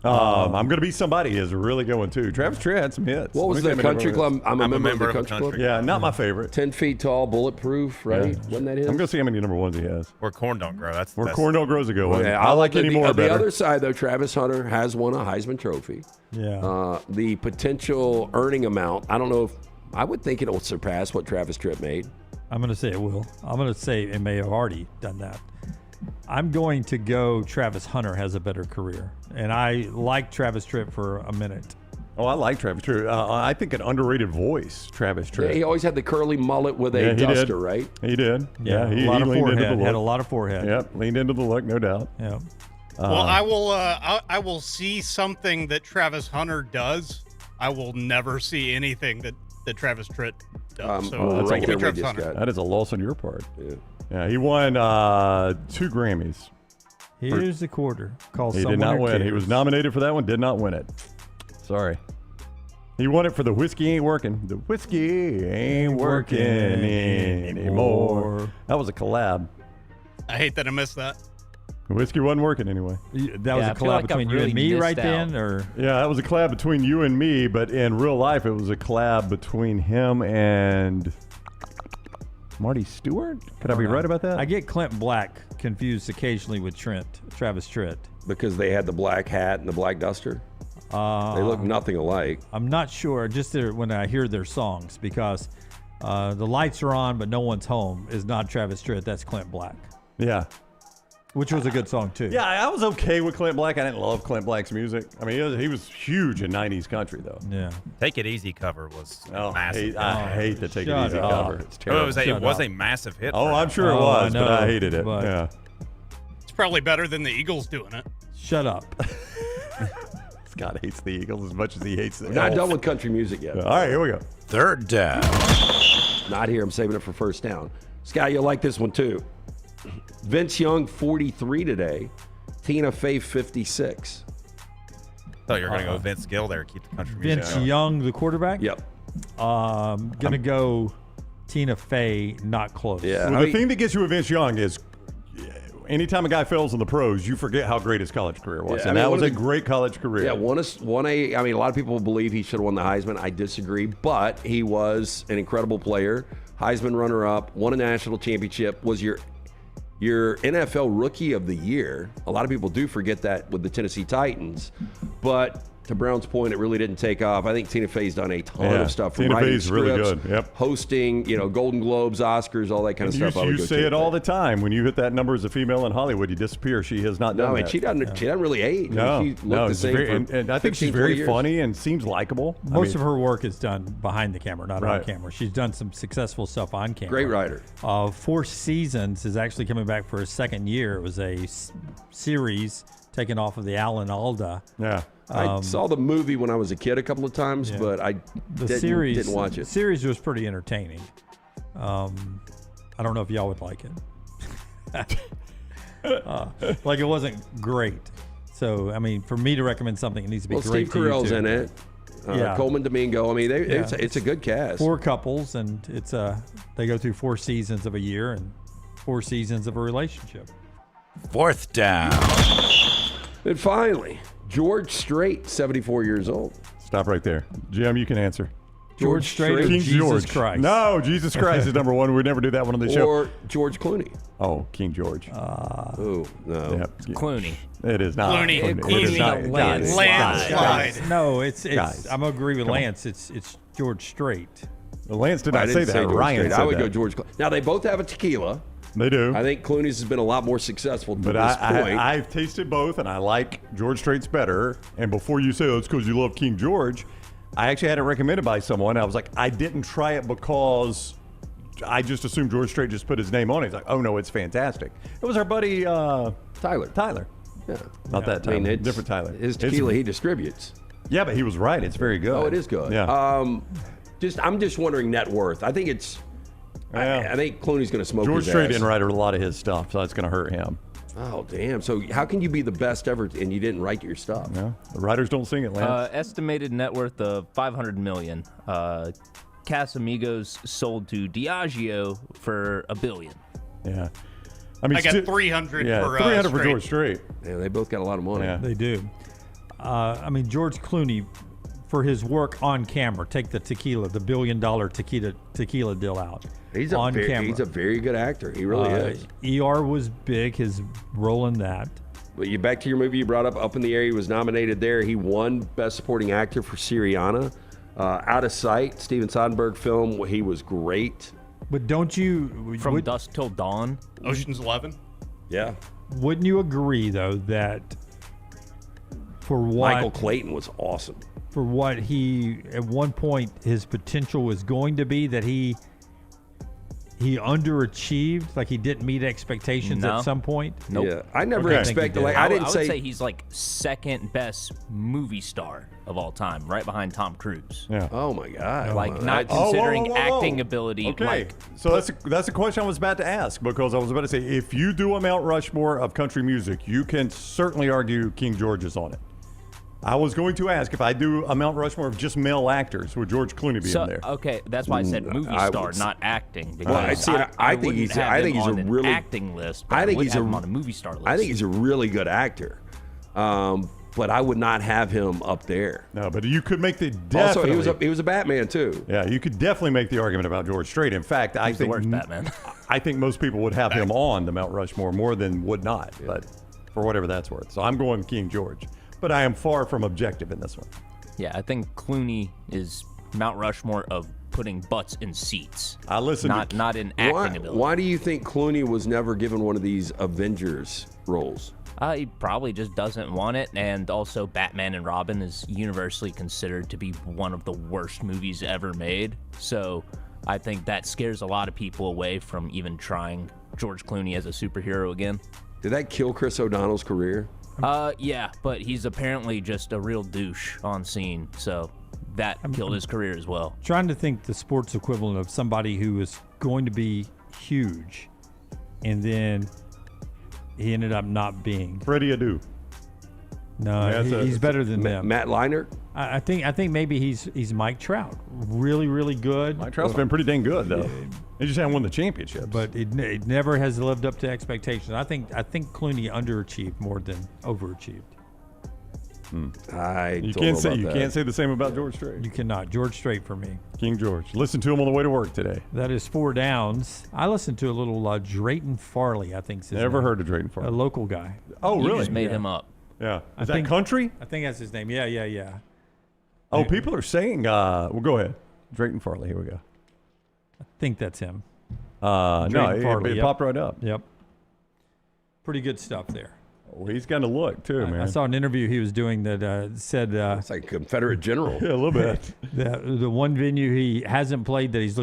I'm going to be somebody is really going too. Travis Tritt had some hits. What was the country club? I'm a member of the country club. Yeah, not my favorite. 10 feet tall, bulletproof, right? Yeah. Wasn't that his? I'm going to see how many number ones he has. Where corn don't grow. That's Where corn don't grow is a good one. Yeah, I like Anymore better. The other side, though, Travis Hunter has won a Heisman Trophy. Yeah. The potential earning amount, I don't know if, I would think it'll surpass what Travis Tritt made. I'm going to say it will. I'm going to say it may have already done that. I'm going to go Travis Hunter has a better career. And I like Travis Tritt for a minute. Oh, I like Travis Tritt. I think an underrated voice, Travis Tritt. Yeah, he always had the curly mullet with a duster, right? He did. Yeah, he a lot of leaned into the forehead. look. Had a lot of forehead. Yep, leaned into the look, no doubt. Yeah. Well, I will see something that Travis Hunter does. I will never see anything that Travis Tritt does. That's right there, Travis Hunter. That is a loss on your part. Yeah, he won 2 Grammys. Here's the quarter. Called He Someone did not Who win. He Cares. was nominated for that one, did not win it. Sorry. He won it for The Whiskey Ain't Working. The Whiskey Ain't Working anymore. That was a collab. I hate that I missed that. The whiskey wasn't working anyway. That was a collab between you and me right then? Or Yeah, that was a collab between you and me, but in real life, it was a collab between him and Marty Stewart? Could I be right about that? I get Clint Black confused occasionally with Travis Tritt. Because they had the black hat and the black duster? They look nothing alike. I'm not sure, just when I hear their songs, because The Lights Are On, But No One's Home is not Travis Tritt. That's Clint Black. Yeah. Which was a good song, too. Yeah, I was okay with Clint Black. I didn't love Clint Black's music. I mean, he was huge in 90s country, though. Yeah. Take It Easy cover was massive. I hate the Take It Easy cover. It's terrible. It was a massive hit. Oh, I'm sure it was, but I hated it. Yeah. It's probably better than the Eagles doing it. Shut up. Scott hates the Eagles as much as he hates the We're not Elf. done with country music yet. All right, here we go. Third down. Not here. I'm saving it for first down. Scott, you'll like this one too. Vince Young, 43 today. Tina Fey, 56. thought you were going to go Vince Gill there. Keep the country music Vince going. Young, the quarterback? Yep. Gonna go Tina Fey, not close. Yeah. Well, the thing that gets you with Vince Young is anytime a guy fails in the pros, you forget how great his college career was. Yeah, And I mean, that was one a of the- great college career. Yeah, I mean, a lot of people believe he should have won the Heisman. I disagree, but he was an incredible player. Heisman runner-up, won a national championship, was your NFL Rookie of the Year. A lot of people do forget that with the Tennessee Titans, but to Brown's point, it really didn't take off. I think Tina Fey's done a ton of stuff. From Tina writing Fey's really scripts, good. Yep. Hosting, Golden Globes, Oscars, all that kind of stuff. I would You go say Tina it all Fey. the time. When you hit that number as a female in Hollywood, you disappear. She has not done No, that. and she doesn't really age. No, she looked no, the it's same. very, for and I think 15, she's 20 very years. funny and seems likable. Most of her work is done behind the camera, not on Right. camera. She's done some successful stuff on camera. Great writer. 4 Seasons is actually coming back for a second year. It was a series taken off of the Alan Alda. Yeah. I saw the movie when I was a kid a couple of times, but I didn't watch it. The series was pretty entertaining. I don't know if y'all would like it. Like it wasn't great. So, I mean, for me to recommend something, it needs to be great. Steve Carell's in it. Coleman Domingo. I mean, it's a good cast. 4 couples, and they go through 4 seasons of a year and 4 seasons of a relationship. Fourth down. And finally, George Strait, 74 years old. Stop right there. Jim, you can answer. George Strait or King Jesus George. Christ? No, Jesus Christ is number one. We'd never do that one on the show. Or George Clooney. Oh, King George. Oh, no. Yep. Clooney. It is not. Clooney. It is not. Lance. Landslide. No, it's Guys, I'm gonna agree with come on. Lance. It's George Strait. Well, Lance did I not didn't say that. George Ryan Strait. said I would that. go George Clooney. Now, they both have a tequila. They do. I think Clooney's has been a lot more successful to But this point. I've tasted both, and I like George Strait's better. And before you say, it's because you love King George, I actually had it recommended by someone. I was like, I didn't try it because I just assumed George Strait just put his name on it. He's like, oh, no, it's fantastic. It was our buddy Tyler. Yeah. Not that Tyler. it's different Tyler. His tequila he distributes. Yeah, but he was right. It's very good. Oh, it is good. Yeah. I'm just wondering net worth. I think it's. I think Clooney's going to smoke George his Strait ass. didn't write a lot of his stuff, so that's going to hurt him. Oh, damn. So how can you be the best ever and you didn't write your stuff? Yeah. The writers don't sing it, Lance. Estimated net worth of $500 million. Casamigos sold to Diageo for $1 billion. Yeah. I mean, I got 300 for 300 for Strait. George Strait. Yeah, they both got a lot of money. Yeah. They do. I mean, George Clooney, for his work on camera, take the tequila, the $1 billion tequila deal out. He's on camera. He's a very good actor. He really is. ER was big, his role in that. But you back to your movie you brought up in the Air. He was nominated there. He won Best Supporting Actor for Syriana. Out of Sight, Steven Soderbergh film. He was great. But don't you... From Dusk Till Dawn. Ocean's 11. Yeah. Wouldn't you agree, though, that for what Michael Clayton was awesome. For what he at one point his potential was going to be, that he underachieved, like he didn't meet expectations at some point. Nope. Yeah, I never expected. Like I would say he's like second best movie star of all time, right behind Tom Cruise. Yeah. Oh my God. Like not considering acting ability. Okay. Like, So that's a question I was about to ask, because I was about to say, if you do a Mount Rushmore of country music, you can certainly argue King George is on it. I was going to ask, if I do a Mount Rushmore of just male actors, would George Clooney be in there? Okay, that's why I said movie star, not acting. Well, I think he's a really acting list. But I think he's on a movie star list. I think he's a really good actor, but I would not have him up there. No, but you could make the definitely. Also, he was a Batman too. Yeah, you could definitely make the argument about George Strait. In fact, I think the worst Batman. I think most people would have him on the Mount Rushmore more than would not. But for whatever that's worth, so I'm going King George. But I am far from objective in this one. Yeah, I think Clooney is Mount Rushmore of putting butts in seats. I listen. Not in acting ability. Why do you think Clooney was never given one of these Avengers roles? He probably just doesn't want it, and also Batman and Robin is universally considered to be one of the worst movies ever made. So I think that scares a lot of people away from even trying George Clooney as a superhero again. Did that kill Chris O'Donnell's career? Yeah, but he's apparently just a real douche on scene, so that killed his career as well. Trying to think the sports equivalent of somebody who was going to be huge, and then he ended up not being. Freddie Adu. No, he's better than them. Matt Leinart? I think maybe he's Mike Trout. Really, really good. Mike Trout's been pretty dang good, though. He just hasn't won the championship. But it never has lived up to expectations. I think Clooney underachieved more than overachieved. You can't say the same about George Strait. You cannot. George Strait for me. King George. Listen to him on the way to work today. That is 4 downs. I listened to a little Drayton Farley, I think. Never heard of Drayton Farley. A local guy. Oh, really? You just made him up. Yeah. Is that country? I think that's his name. Yeah. Oh, people are saying, well, go ahead. Drayton Farley. Here we go. I think that's him. No, Farley, it popped right up. Yep. Pretty good stuff there. Oh, he's got a look, too, man. I saw an interview he was doing that said... it's like a Confederate general. Yeah, a little bit. The one venue he hasn't played that he's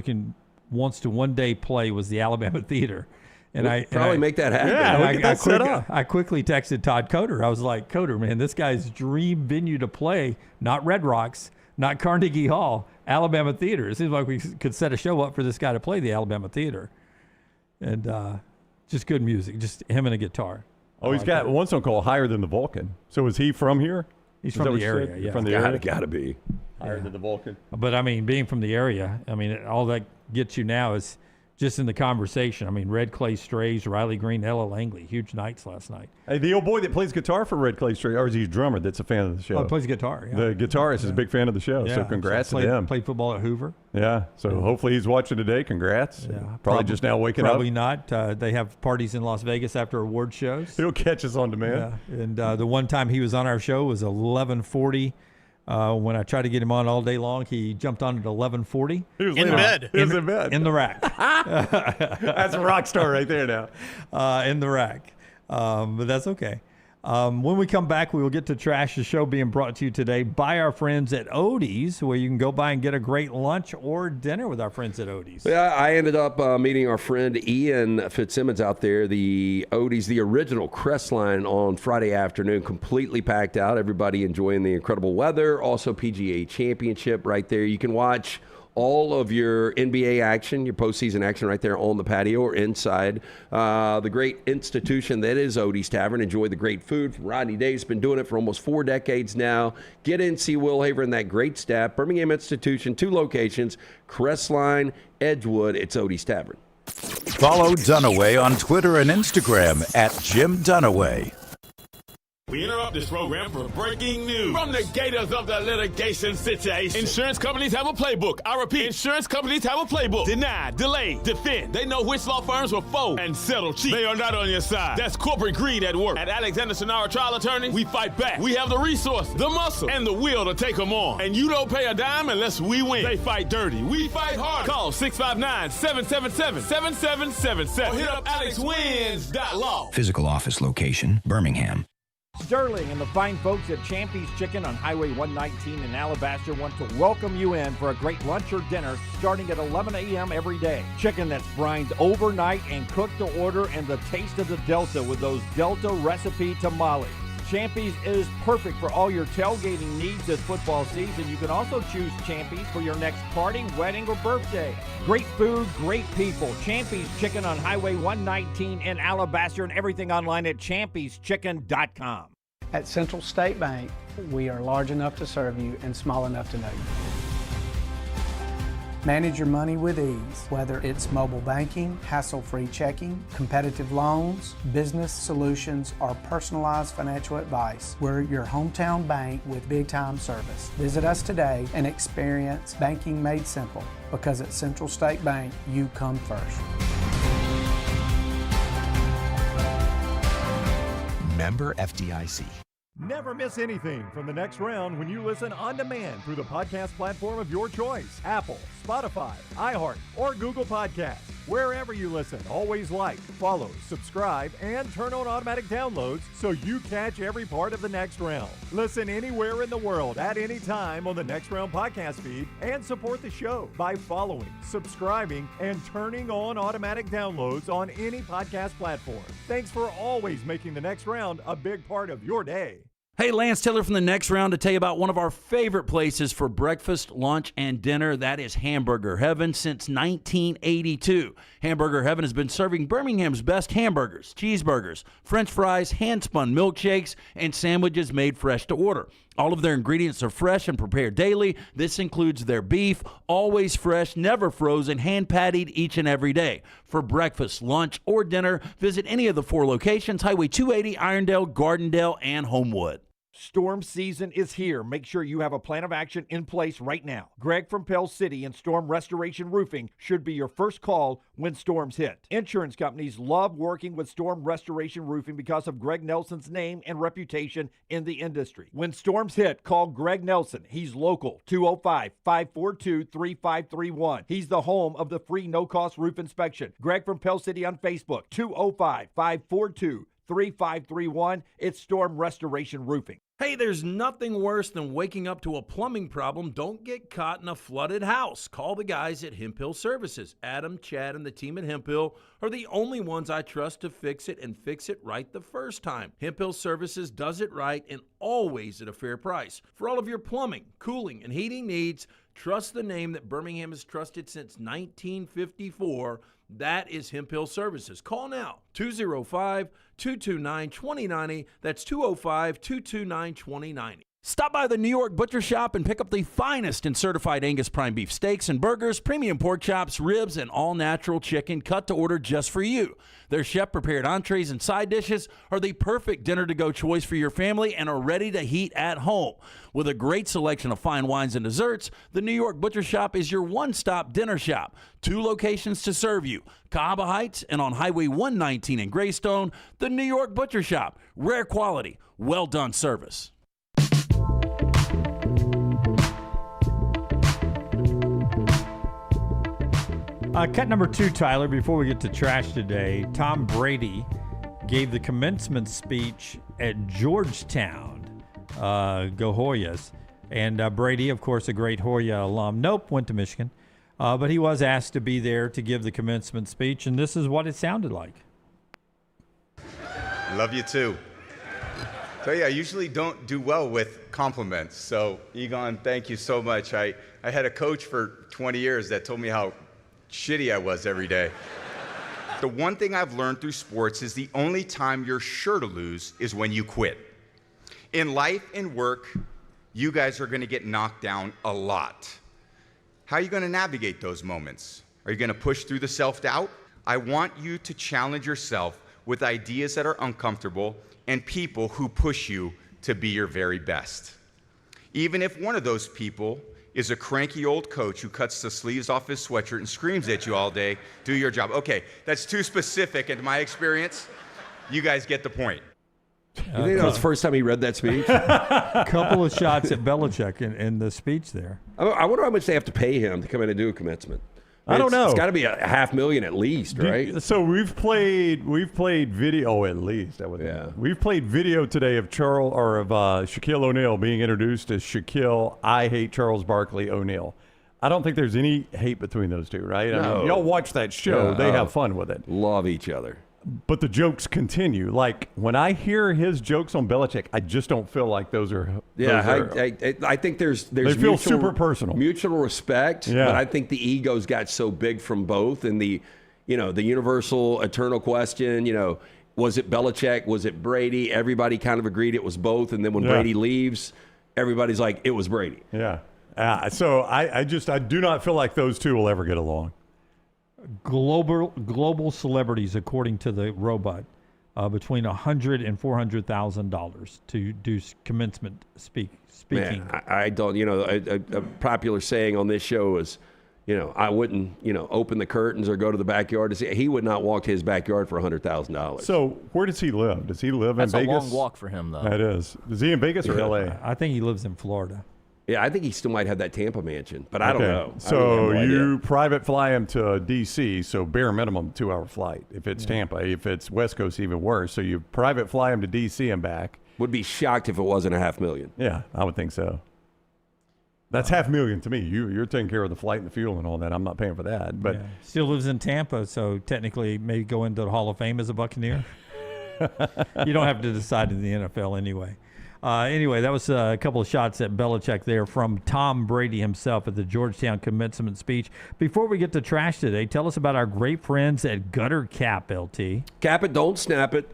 wants to one day play was the Alabama Theater. And we'll probably make that happen. Yeah, get that set up. I quickly texted Todd Coder. I was like, Coder, man, this guy's dream venue to play, not Red Rocks, not Carnegie Hall, Alabama Theater. It seems like we could set a show up for this guy to play the Alabama Theater. And just good music, just him and a guitar. Oh, he's got one song called Higher Than the Vulcan. So is he from here? He's from the area, yeah. From the area? Gotta be. Higher Than the Vulcan. But, I mean, being from the area, I mean, all that gets you now is just in the conversation. I mean, Red Clay Strays, Riley Green, Ella Langley, huge nights last night. Hey, the old boy that plays guitar for Red Clay Strays, or is he a drummer that's a fan of the show? Oh, he plays guitar, yeah. The guitarist is a big fan of the show, so congrats to him. Played football at Hoover. Yeah, so hopefully he's watching today. Congrats. Yeah, probably just now waking up. Probably not. They have parties in Las Vegas after award shows. He'll catch us on demand. Yeah. And the one time he was on our show was 11:40. When I tried to get him on all day long, he jumped on at 11:40. He was in bed. He was in bed. In the rack. That's a rock star right there now. In the rack. But that's okay. When we come back, we will get to Trash the Show, being brought to you today by our friends at Odie's, where you can go by and get a great lunch or dinner with our friends at Odie's. Yeah, I ended up meeting our friend Ian Fitzsimmons out there, the Odie's, the original Crestline, on Friday afternoon, completely packed out. Everybody enjoying the incredible weather. Also PGA Championship right there. You can watch all of your NBA action, your postseason action right there on the patio or inside the great institution that is Odie's Tavern. Enjoy the great food from Rodney Davis. Been doing it for almost 4 decades now. Get in, see Will Haver and that great staff. Birmingham Institution, 2 locations, Crestline, Edgewood. It's Odie's Tavern. Follow Dunaway on Twitter and Instagram at Jim Dunaway. We interrupt this program for breaking news. From the gators of the litigation situation. Insurance companies have a playbook. I repeat, insurance companies have a playbook. Deny, delay, defend. They know which law firms will fold and settle cheap. They are not on your side. That's corporate greed at work. At Alexander Sonara Trial Attorneys, we fight back. We have the resources, the muscle, and the will to take them on. And you don't pay a dime unless we win. They fight dirty. We fight hard. Call 659-777-7777 or hit up alexwins.law. Physical office location, Birmingham. Sterling and the fine folks at Champy's Chicken on Highway 119 in Alabaster want to welcome you in for a great lunch or dinner starting at 11 a.m. every day. Chicken that's brined overnight and cooked to order, and the taste of the Delta with those Delta recipe tamales. Champy's is perfect for all your tailgating needs this football season. You can also choose Champy's for your next party, wedding, or birthday. Great food, great people. Champy's Chicken on Highway 119 in Alabaster, and everything online at champyschicken.com. At Central State Bank, we are large enough to serve you and small enough to know you. Manage your money with ease, whether it's mobile banking, hassle-free checking, competitive loans, business solutions, or personalized financial advice. We're your hometown bank with big-time service. Visit us today and experience banking made simple, because at Central State Bank, you come first. Member FDIC. Never miss anything from the next round when you listen on demand through the podcast platform of your choice. Apple, Spotify, iHeart, or Google Podcasts. Wherever you listen, always like, follow, subscribe, and turn on automatic downloads so you catch every part of the next round. Listen anywhere in the world at any time on the Next Round podcast feed, and support the show by following, subscribing, and turning on automatic downloads on any podcast platform. Thanks for always making the next round a big part of your day. Hey, Lance Taylor from the Next Round to tell you about one of our favorite places for breakfast, lunch, and dinner. That is Hamburger Heaven since 1982. Hamburger Heaven has been serving Birmingham's best hamburgers, cheeseburgers, French fries, hand-spun milkshakes, and sandwiches made fresh to order. All of their ingredients are fresh and prepared daily. This includes their beef, always fresh, never frozen, hand-pattied each and every day. For breakfast, lunch, or dinner, visit any of the 4 locations, Highway 280, Irondale, Gardendale, and Homewood. Storm season is here. Make sure you have a plan of action in place right now. Greg from Pell City and Storm Restoration Roofing should be your first call when storms hit. Insurance companies love working with Storm Restoration Roofing because of Greg Nelson's name and reputation in the industry. When storms hit, call Greg Nelson. He's local, 205-542-3531. He's the home of the free no-cost roof inspection. Greg from Pell City on Facebook, 205-542-3531. It's Storm Restoration Roofing. Hey, there's nothing worse than waking up to a plumbing problem. Don't get caught in a flooded house. Call the guys at Hemphill Services. Adam, Chad, and the team at Hemphill are the only ones I trust to fix it and fix it right the first time. Hemphill Services does it right and always at a fair price. For all of your plumbing, cooling, and heating needs, trust the name that Birmingham has trusted since 1954. That is Hemphill Services. Call now, 205-229-2090. That's 205-229-2090. Stop by the New York Butcher Shop and pick up the finest in certified Angus prime beef steaks and burgers, premium pork chops, ribs, and all-natural chicken cut to order just for you. Their chef-prepared entrees and side dishes are the perfect dinner-to-go choice for your family and are ready to heat at home. With a great selection of fine wines and desserts, the New York Butcher Shop is your one-stop dinner shop. 2 locations to serve you, Cahaba Heights and on Highway 119 in Greystone. The New York Butcher Shop, rare quality, well-done service. Cut number 2, Tyler, before we get to trash today. Tom Brady gave the commencement speech at Georgetown, Go Hoyas. And Brady, of course, a great Hoya alum. Nope, went to Michigan. But he was asked to be there to give the commencement speech, and this is what it sounded like. Love you too. So yeah, I usually don't do well with compliments. So Egon, thank you so much. I had a coach for 20 years that told me how shitty I was every day. The one thing I've learned through sports is the only time you're sure to lose is when you quit. In life and work, you guys are going to get knocked down a lot. How are you going to navigate those moments? Are you going to push through the self-doubt? I want you to challenge yourself with ideas that are uncomfortable and people who push you to be your very best. Even if one of those people is a cranky old coach who cuts the sleeves off his sweatshirt and screams at you all day, do your job. Okay, that's too specific in my experience. You guys get the point. You think that was the first time he read that speech? A couple of shots at Belichick in the speech there. I wonder how much they have to pay him to come in and do a commencement. I don't know. It's got to be $500,000 at least, right? So we've played video at least. We've played video today of Shaquille O'Neal being introduced as Shaquille. I hate Charles Barkley O'Neal. I don't think there's any hate between those two, right? I mean, y'all watch that show. They have fun with it. Love each other. But the jokes continue. Like, when I hear his jokes on Belichick, I just don't feel like those are... I think there's they feel super personal. Mutual respect, but I think the egos got so big from both. And the universal eternal question, was it Belichick? Was it Brady? Everybody kind of agreed it was both. And then when Brady leaves, everybody's like, it was Brady. Yeah. So I do not feel like those two will ever get along. Global celebrities, according to the robot, between $100,000 and $400,000 to do commencement speaking. Man, I don't. A popular saying on this show is, I wouldn't, open the curtains or go to the backyard to see. He would not walk to his backyard for $100,000. So where does he live? Does he live in Vegas? That's a long walk for him, though. That is. Is he in Vegas or L.A.? I think he lives in Florida. Yeah, I think he still might have that Tampa mansion, but I don't know. So you private fly him to D.C., so bare minimum 2-hour flight. If it's Tampa, if it's West Coast, even worse. So you private fly him to D.C. and back. Would be shocked if it wasn't $500,000. Yeah, I would think so. That's $500,000 to me. You're taking care of the flight and the fuel and all that. I'm not paying for that. But still lives in Tampa, so technically maybe go into the Hall of Fame as a Buccaneer. You don't have to decide in the NFL anyway. Anyway, that was a couple of shots at Belichick there from Tom Brady himself at the Georgetown commencement speech. Before we get to trash today, tell us about our great friends at Gutter Cap, LT. Cap it, don't snap it.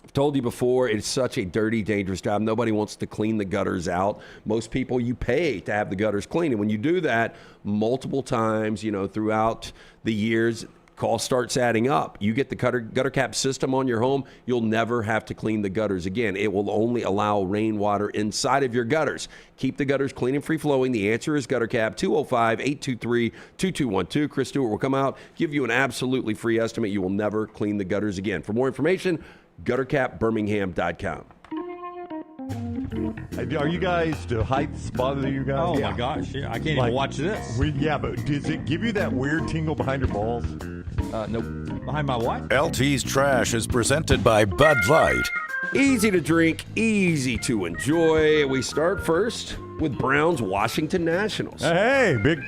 I've told you before, it's such a dirty, dangerous job. Nobody wants to clean the gutters out. Most people, you pay to have the gutters cleaned. And when you do that multiple times, throughout the years, cost starts adding up. You get the gutter cap system on your home, you'll never have to clean the gutters again. It will only allow rainwater inside of your gutters. Keep the gutters clean and free-flowing. The answer is Gutter Cap, 205-823-2212. Chris Stewart will come out, give you an absolutely free estimate. You will never clean the gutters again. For more information, guttercapbirmingham.com. Are you guys, do heights bother you guys? Oh, my gosh. Yeah, I can't even watch this. But does it give you that weird tingle behind your balls? Nope. Behind my what? LT's Trash is presented by Bud Light. Easy to drink, easy to enjoy. We start first with Browns Washington Nationals. Hey, big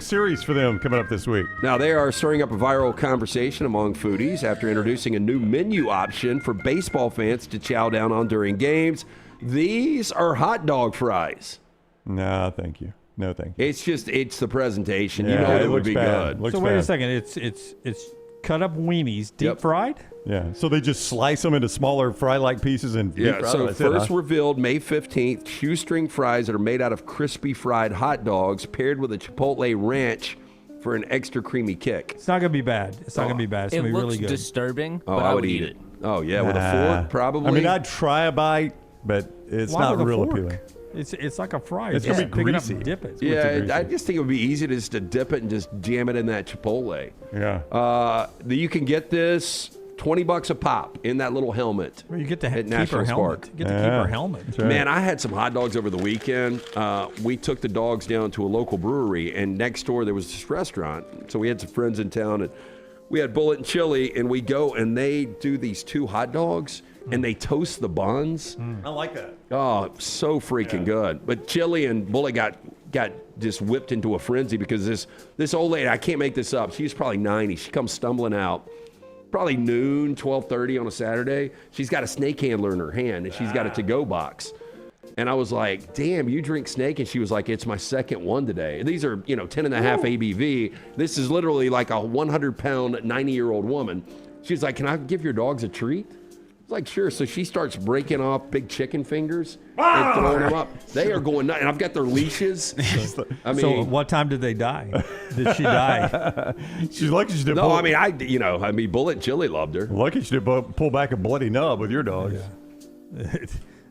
series for them coming up this week. Now, they are stirring up a viral conversation among foodies after introducing a new menu option for baseball fans to chow down on during games. These are hot dog fries. No, thank you. No, thank you. It's the presentation. Yeah, it would be bad. good. So wait a second. It's cut up weenies, deep fried? Yeah. So they just slice them into smaller fry-like pieces and deep fry. So first revealed May 15th, shoestring fries that are made out of crispy fried hot dogs paired with a Chipotle ranch for an extra creamy kick. It's not going to be bad. It's not going to be bad. It's going to be really good. It looks disturbing, but I would eat it. Oh, yeah, with a fork, probably. I mean, I'd try a bite, but it's not real appealing. It's like a fry. It's going to be greasy. Dip it. Yeah, I just think it would be easy just to dip it and just jam it in that Chipotle. Yeah. You can get this $20 a pop in that little helmet. Well, you get to at keep National our helmet. Park. You get to keep our helmet. Right. Man, I had some hot dogs over the weekend. We took the dogs down to a local brewery, and next door there was this restaurant. So we had some friends in town, and we had Bullet and Chili, and we go, and they do these two hot dogs, and they toast the buns. I like that. Oh, so freaking good. But Chili and Bullet got just whipped into a frenzy because this old lady, I can't make this up, she's probably 90. She comes stumbling out, probably noon, 12:30 on a Saturday. She's got a snake handler in her hand, and she's got a to-go box. And I was like, damn, you drink snake? And she was like, it's my second one today. These are, 10.5 ABV. This is literally like a 100-pound, 90-year-old woman. She's like, can I give your dogs a treat? I was like, sure. So she starts breaking off big chicken fingers and throwing them up. They are going nuts. And I've got their leashes. So what time did they die? Did she die? She's lucky she didn't No, I mean, Bullet and Chili loved her. Lucky she didn't pull back a bloody nub with your dogs. Yeah.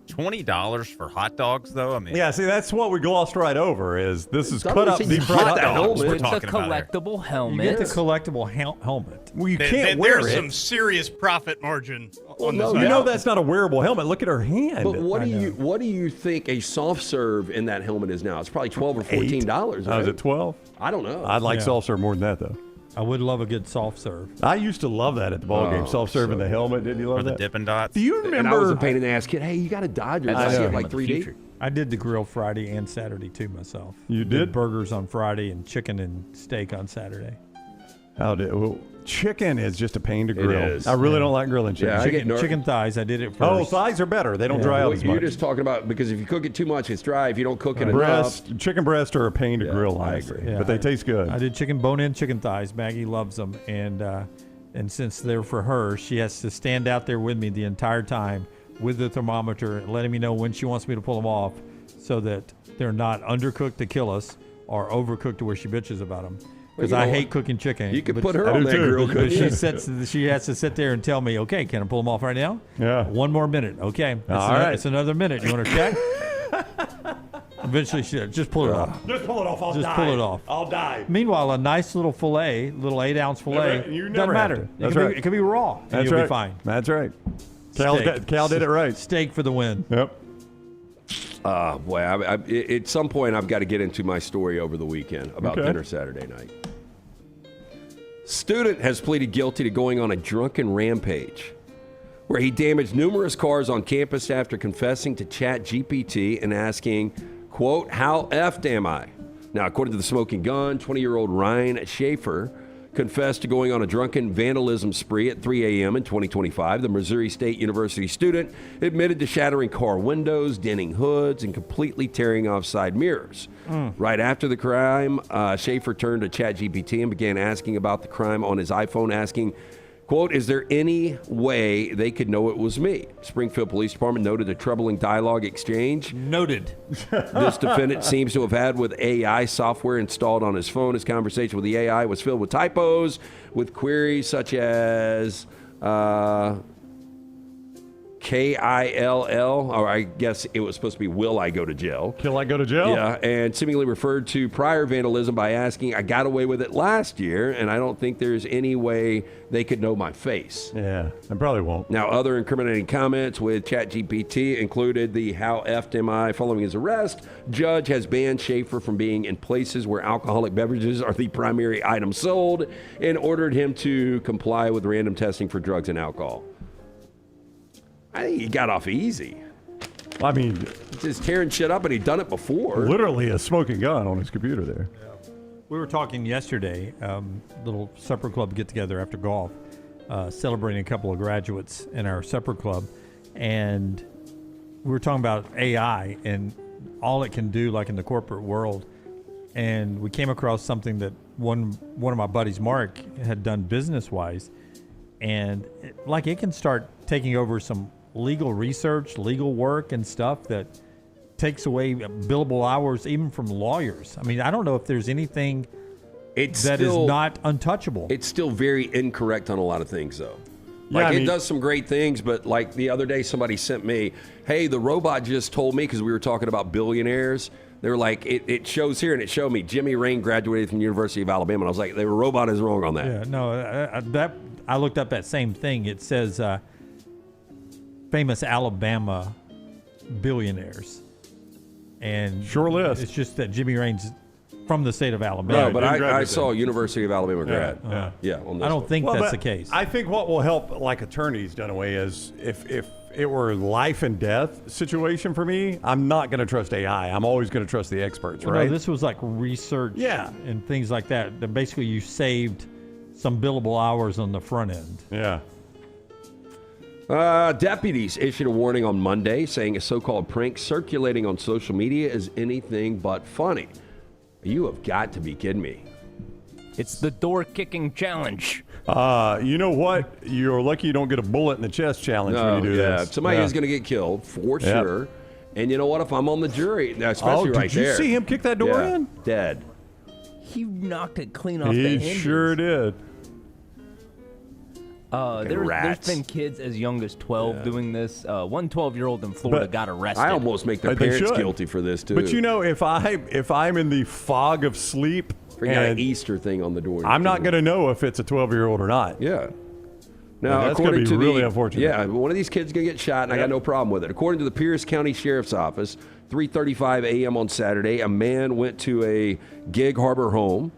$20 for hot dogs, though. I mean, Yeah, see, that's what we glossed right over. Is this is It's cut up not deep fried hot dogs? we're It's a talking about here. collectible You helmet. get the collectible helmet. Well, you can't wear There's it. some serious profit margin on no, this. You item. know that's not a wearable helmet. Look at her hand. But what do you think a soft serve in that helmet is now? It's probably $12 or $14. Right? Is it 12? I don't know. I'd like soft serve more than that, though. I would love a good soft serve. I used to love that at the ball game. Soft serve in the helmet. Didn't you love Or the that? Dippin' Dots. Do you remember? And I was a pain in the ass kid. Hey, you got a Dodgers. That's I see the it game like of the 3D. future. I did the grill Friday and Saturday too myself. You did? burgers on Friday and chicken and steak on Saturday. Chicken is just a pain to grill. is. I really don't like grilling chicken. Yeah, I get Chicken thighs. I did it first. Oh, thighs are better. They don't dry out Well, as you're much. just talking about because if you cook it too much, it's dry. If you don't cook it Breast, chicken breast are a pain to grill, I honestly. agree. Yeah, but they taste good. I did bone-in chicken thighs. Maggie loves them, and since they're for her, she has to stand out there with me the entire time with the thermometer, letting me know when she wants me to pull them off, so that they're not undercooked to kill us or overcooked to where she bitches about them. Because Well, you I know hate what? cooking chicken. You could but- put her on that grill, But couldn't you? she has to sit there and tell me, okay, can I pull them off right now? Yeah. One more minute. Okay. All right. It's another minute. You want to check? Eventually, she just pull it off. Just pull it off. I'll Just die. pull it off. I'll die. Meanwhile, a nice little fillet, little 8-ounce fillet, You doesn't never have matter. to. That's right. It can be raw, and That's you'll right. be fine. That's right. Steak. Cal did it right. Steak for the win. Yep. Boy, at some point I've got to get into my story over the weekend about dinner Saturday night. Student has pleaded guilty to going on a drunken rampage where he damaged numerous cars on campus after confessing to ChatGPT and asking, quote, how effed am I? Now, according to the Smoking Gun, 20-year-old Ryan Schaefer confessed to going on a drunken vandalism spree at 3 a.m. in 2025. The Missouri State University student admitted to shattering car windows, denting hoods, and completely tearing off side mirrors. Right after the crime, Schaefer turned to ChatGPT and began asking about the crime on his iPhone, asking, quote, is there any way they could know it was me? Springfield Police Department noted a troubling dialogue exchange. Noted. This defendant seems to have had with AI software installed on his phone. His conversation with the AI was filled with typos, with queries such as K-I-L-L, or I guess it was supposed to be, will I go to jail? Kill I go to jail? Yeah, and seemingly referred to prior vandalism by asking, I got away with it last year, and I don't think there's any way they could know my face. Yeah, I probably won't. Now, other incriminating comments with ChatGPT included the how effed am I following his arrest. Judge has banned Schaefer from being in places where alcoholic beverages are the primary item sold and ordered him to comply with random testing for drugs and alcohol. I think he got off easy. I mean, just tearing shit up, and he'd done it before. Literally a smoking gun on his computer there. We were talking yesterday, little supper club get together after golf, celebrating a couple of graduates in our supper club, and we were talking about AI and all it can do, like in the corporate world. And we came across something that one of my buddies, Mark, had done business-wise, and it can start taking over some legal research, legal work, and stuff that takes away billable hours even from lawyers. I mean, I don't know if there's anything is not untouchable. It's still very incorrect on a lot of things, though. Yeah, It does some great things, but like the other day, somebody sent me, hey, the robot just told me, because we were talking about billionaires, they were like, it shows here, and it showed me Jimmy Rain graduated from the University of Alabama, and I was like, the robot is wrong on that. Yeah, no, I looked up that same thing. It says famous Alabama billionaires. And sure list. It's just that Jimmy Rain's from the state of Alabama. No, but I saw University of Alabama grad. Yeah. On this I don't one. think that's the case. I think what will help, like attorneys, Dunaway, is if it were life and death situation for me, I'm not going to trust AI. I'm always going to trust the experts, Well, right? no, this was like research and things like that. That basically you saved some billable hours on the front end. Yeah. Deputies issued a warning on Monday saying a so-called prank circulating on social media is anything but funny. You have got to be kidding me. It's the door-kicking challenge. You know what? You're lucky you don't get a bullet in the chest challenge when you do this. Somebody is going to get killed for sure. And you know what? If I'm on the jury, especially right there. Did you see him kick that door in? Dead. He knocked it clean off the He hinges. sure did. There's been kids as young as 12 doing this. One 12-year-old in Florida got arrested. I almost make their parents guilty for this too. But if I'm in the fog of sleep, got an Easter thing on the door. I'm not going to know if it's a 12-year-old or not. Yeah. Now, that's going to be really unfortunate. Yeah, one of these kids is going to get shot, and I got no problem with it. According to the Pierce County Sheriff's Office, 3:35 a.m. on Saturday, a man went to a Gig Harbor home,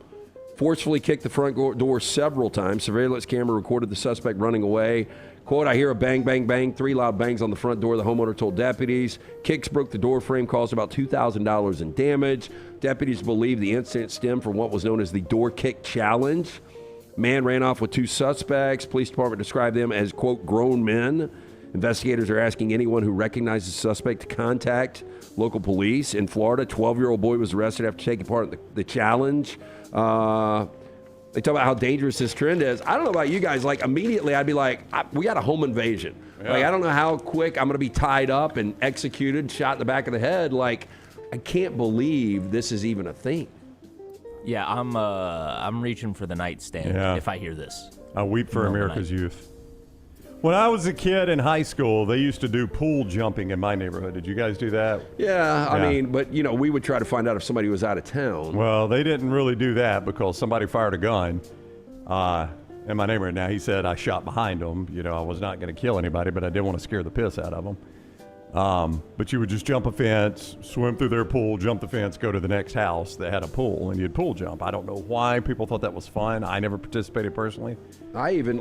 forcefully kicked the front door several times. Surveillance camera recorded the suspect running away. Quote, I hear a bang, bang, bang, 3 loud bangs on the front door, the homeowner told deputies. Kicks broke the door frame, caused about $2,000 in damage. Deputies believe the incident stemmed from what was known as the door kick challenge. Man ran off with 2 suspects. Police department described them as, quote, grown men. Investigators are asking anyone who recognizes the suspect to contact local police. In Florida, a 12-year-old boy was arrested after taking part in the challenge. They talk about how dangerous this trend is. I don't know about you guys. Like, immediately I'd be like, we got a home invasion. Yeah. Like, I don't know how quick I'm going to be tied up and executed, shot in the back of the head. Like, I can't believe this is even a thing. Yeah, I'm reaching for the nightstand if I hear this. I weep for America's youth. When I was a kid in high school, they used to do pool jumping in my neighborhood. Did you guys do that? Yeah, I mean, but, we would try to find out if somebody was out of town. Well, they didn't really do that because somebody fired a gun in my neighborhood. Now, he said I shot behind him. I was not going to kill anybody, but I did want to scare the piss out of them. But you would just jump a fence, swim through their pool, jump the fence, go to the next house that had a pool, and you'd pool jump. I don't know why people thought that was fun. I never participated personally. I even,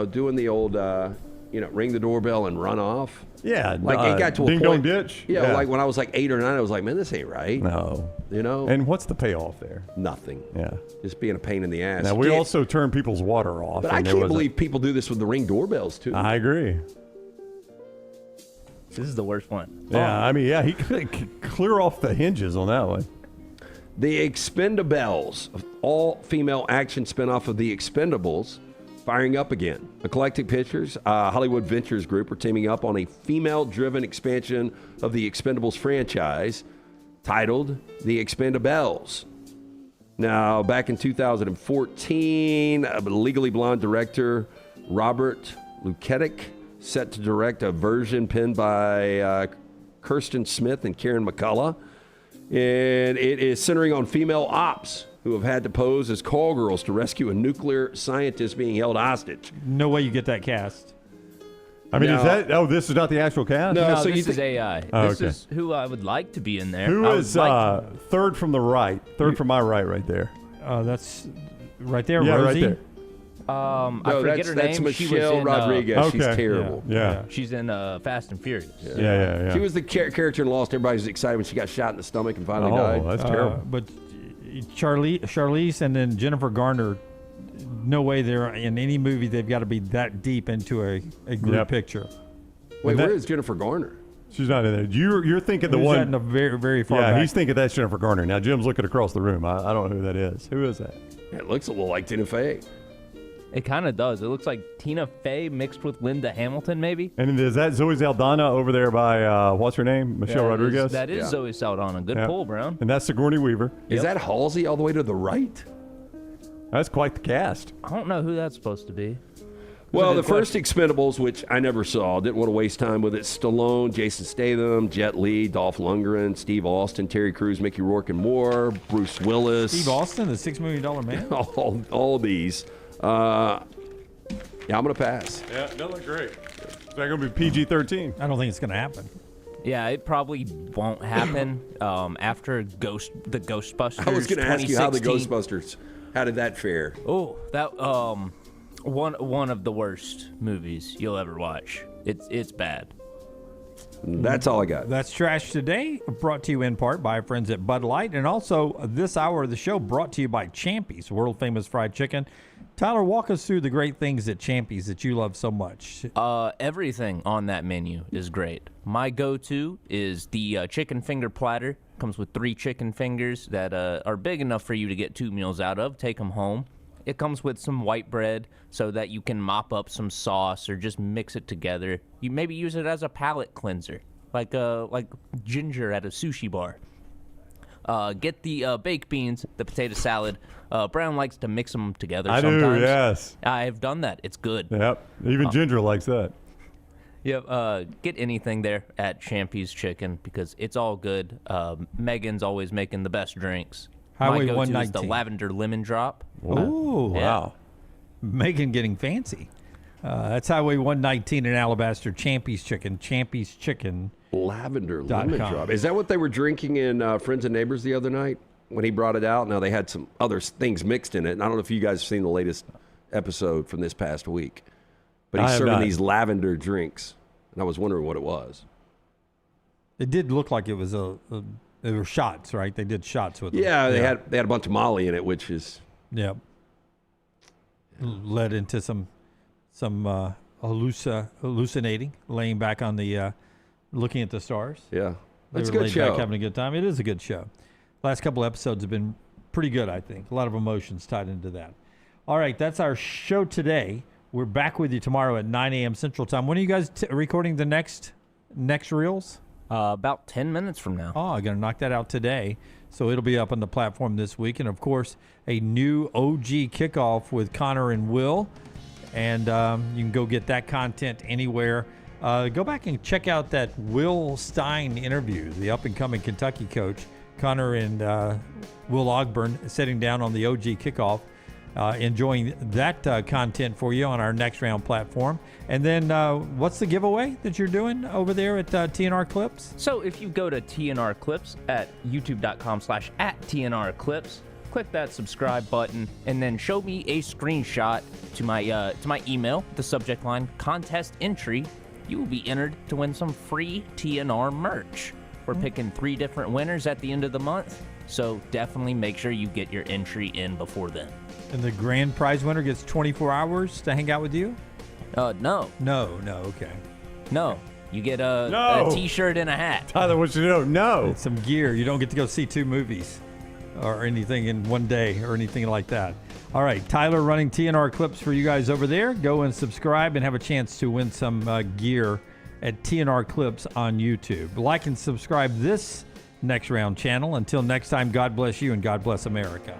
doing the old, ring the doorbell and run off. Yeah. Like, it got to a ding point. dong ditch. Yeah, like when I was like 8 or 9, I was like, man, this ain't right. No. And what's the payoff there? Nothing. Yeah. Just being a pain in the ass. Now, we also turn people's water off. But I can't believe people do this with the Ring doorbells, too. I agree. This is the worst one. Yeah, he could clear off the hinges on that one. The Expendables, all-female action spinoff of The Expendables, firing up again. Eclectic Pictures, Hollywood Ventures Group are teaming up on a female-driven expansion of the Expendables franchise titled The Expendables. Now, back in 2014, Legally Blonde director Robert Luketic set to direct a version penned by Kirsten Smith and Karen McCullough. And it is centering on female ops who have had to pose as call girls to rescue a nuclear scientist being held hostage. No way you get that cast. I mean, this is not the actual cast? No, this is AI. This is who I would like to be in there. Who is third from the right? Third from my right there. That's right there, yeah, Rosie. Right there. I forget her name. That's Michelle Rodriguez. She's terrible. Yeah. She's in Fast and Furious. Yeah. She was the character in Lost. Everybody was excited when she got shot in the stomach and finally died. Oh, that's terrible. But Charlize and then Jennifer Garner, no way they're in any movie. They've got to be that deep into a group picture. Wait, where is Jennifer Garner? She's not in there. You're thinking the Who's one that in the very, very far back? Yeah, he's thinking that's Jennifer Garner. Now, Jim's looking across the room. I don't know who that is. Who is that? It looks a little like Tina Fey. It kind of does. It looks like Tina Fey mixed with Linda Hamilton, maybe. And is that Zoe Saldana over there by, what's her name? Michelle Rodriguez? That is Zoe Saldana. Good pull, Brown. And that's Sigourney Weaver. Is that Halsey all the way to the right? That's quite the cast. I don't know who that's supposed to be. Well, the first Expendables, which I never saw, didn't want to waste time with it. Stallone, Jason Statham, Jet Li, Dolph Lundgren, Steve Austin, Terry Crews, Mickey Rourke, and more. Bruce Willis. Steve Austin, the $6 million man. all these. Yeah, I'm going to pass. Yeah, that looked great. Is that going to be PG-13? I don't think it's going to happen. Yeah, it probably won't happen after the Ghostbusters. I was going to ask you how the Ghostbusters, how did that fare? Oh, that one of the worst movies you'll ever watch. It's bad. That's all I got. That's Trash Today, brought to you in part by our friends at Bud Light, and also this hour of the show brought to you by Champy's, world-famous fried chicken. Tyler, walk us through the great things at Champy's that you love so much. Everything on that menu is great. My go-to is the chicken finger platter. Comes with 3 chicken fingers that are big enough for you to get 2 meals out of. Take them home. It comes with some white bread so that you can mop up some sauce or just mix it together. You maybe use it as a palate cleanser, like ginger at a sushi bar. Get the baked beans, the potato salad. Brown likes to mix them together I sometimes. do, yes. I've done that. It's good. Yep. Even Ginger likes that. Yep. Get anything there at Champy's Chicken because it's all good. Megan's always making the best drinks. Highway My go-to is 119. the lavender lemon drop. Oh, Yeah. wow. Megan getting fancy. That's Highway 119 in Alabaster. Champy's Chicken. Champy's Chicken. Lavender lemon drop. Is that what they were drinking in Friends and Neighbors the other night when he brought it out? Now, they had some other things mixed in it. And I don't know if you guys have seen the latest episode from this past week. But he's serving these lavender drinks. And I was wondering what it was. It did look like it was they were shots, right? They did shots with them. Yeah, they had a bunch of Molly in it, which is... Yep. Led into some hallucinating, laying back on the, looking at the stars. Yeah. It's a good show. Back, having a good time. It is a good show. Last couple episodes have been pretty good, I think. A lot of emotions tied into that. All right, that's our show today. We're back with you tomorrow at 9 a.m. Central Time. When are you guys recording the next reels? About 10 minutes from now. Oh, I'm going to knock that out today. So it'll be up on the platform this week. And, of course, a new OG kickoff with Connor and Will. And you can go get that content anywhere. Go back and check out that Will Stein interview, the up-and-coming Kentucky coach. Connor and Will Ogburn sitting down on the OG kickoff. Enjoying that content for you on our Next Round platform. And then what's the giveaway that you're doing over there at TNR Clips? So if you go to TNR Clips at youtube.com/@TNR Clips, click that subscribe button, and then show me a screenshot to my email, the subject line, contest entry. You will be entered to win some free TNR merch. We're picking 3 different winners at the end of the month, so definitely make sure you get your entry in before then. And the grand prize winner gets 24 hours to hang out with you? No. No, okay. No. You get a T-shirt and a hat. Tyler, what you know? No. And some gear. You don't get to go see 2 movies or anything in one day or anything like that. All right, Tyler running TNR Clips for you guys over there. Go and subscribe and have a chance to win some gear at TNR Clips on YouTube. Like and subscribe this Next Round channel. Until next time, God bless you and God bless America.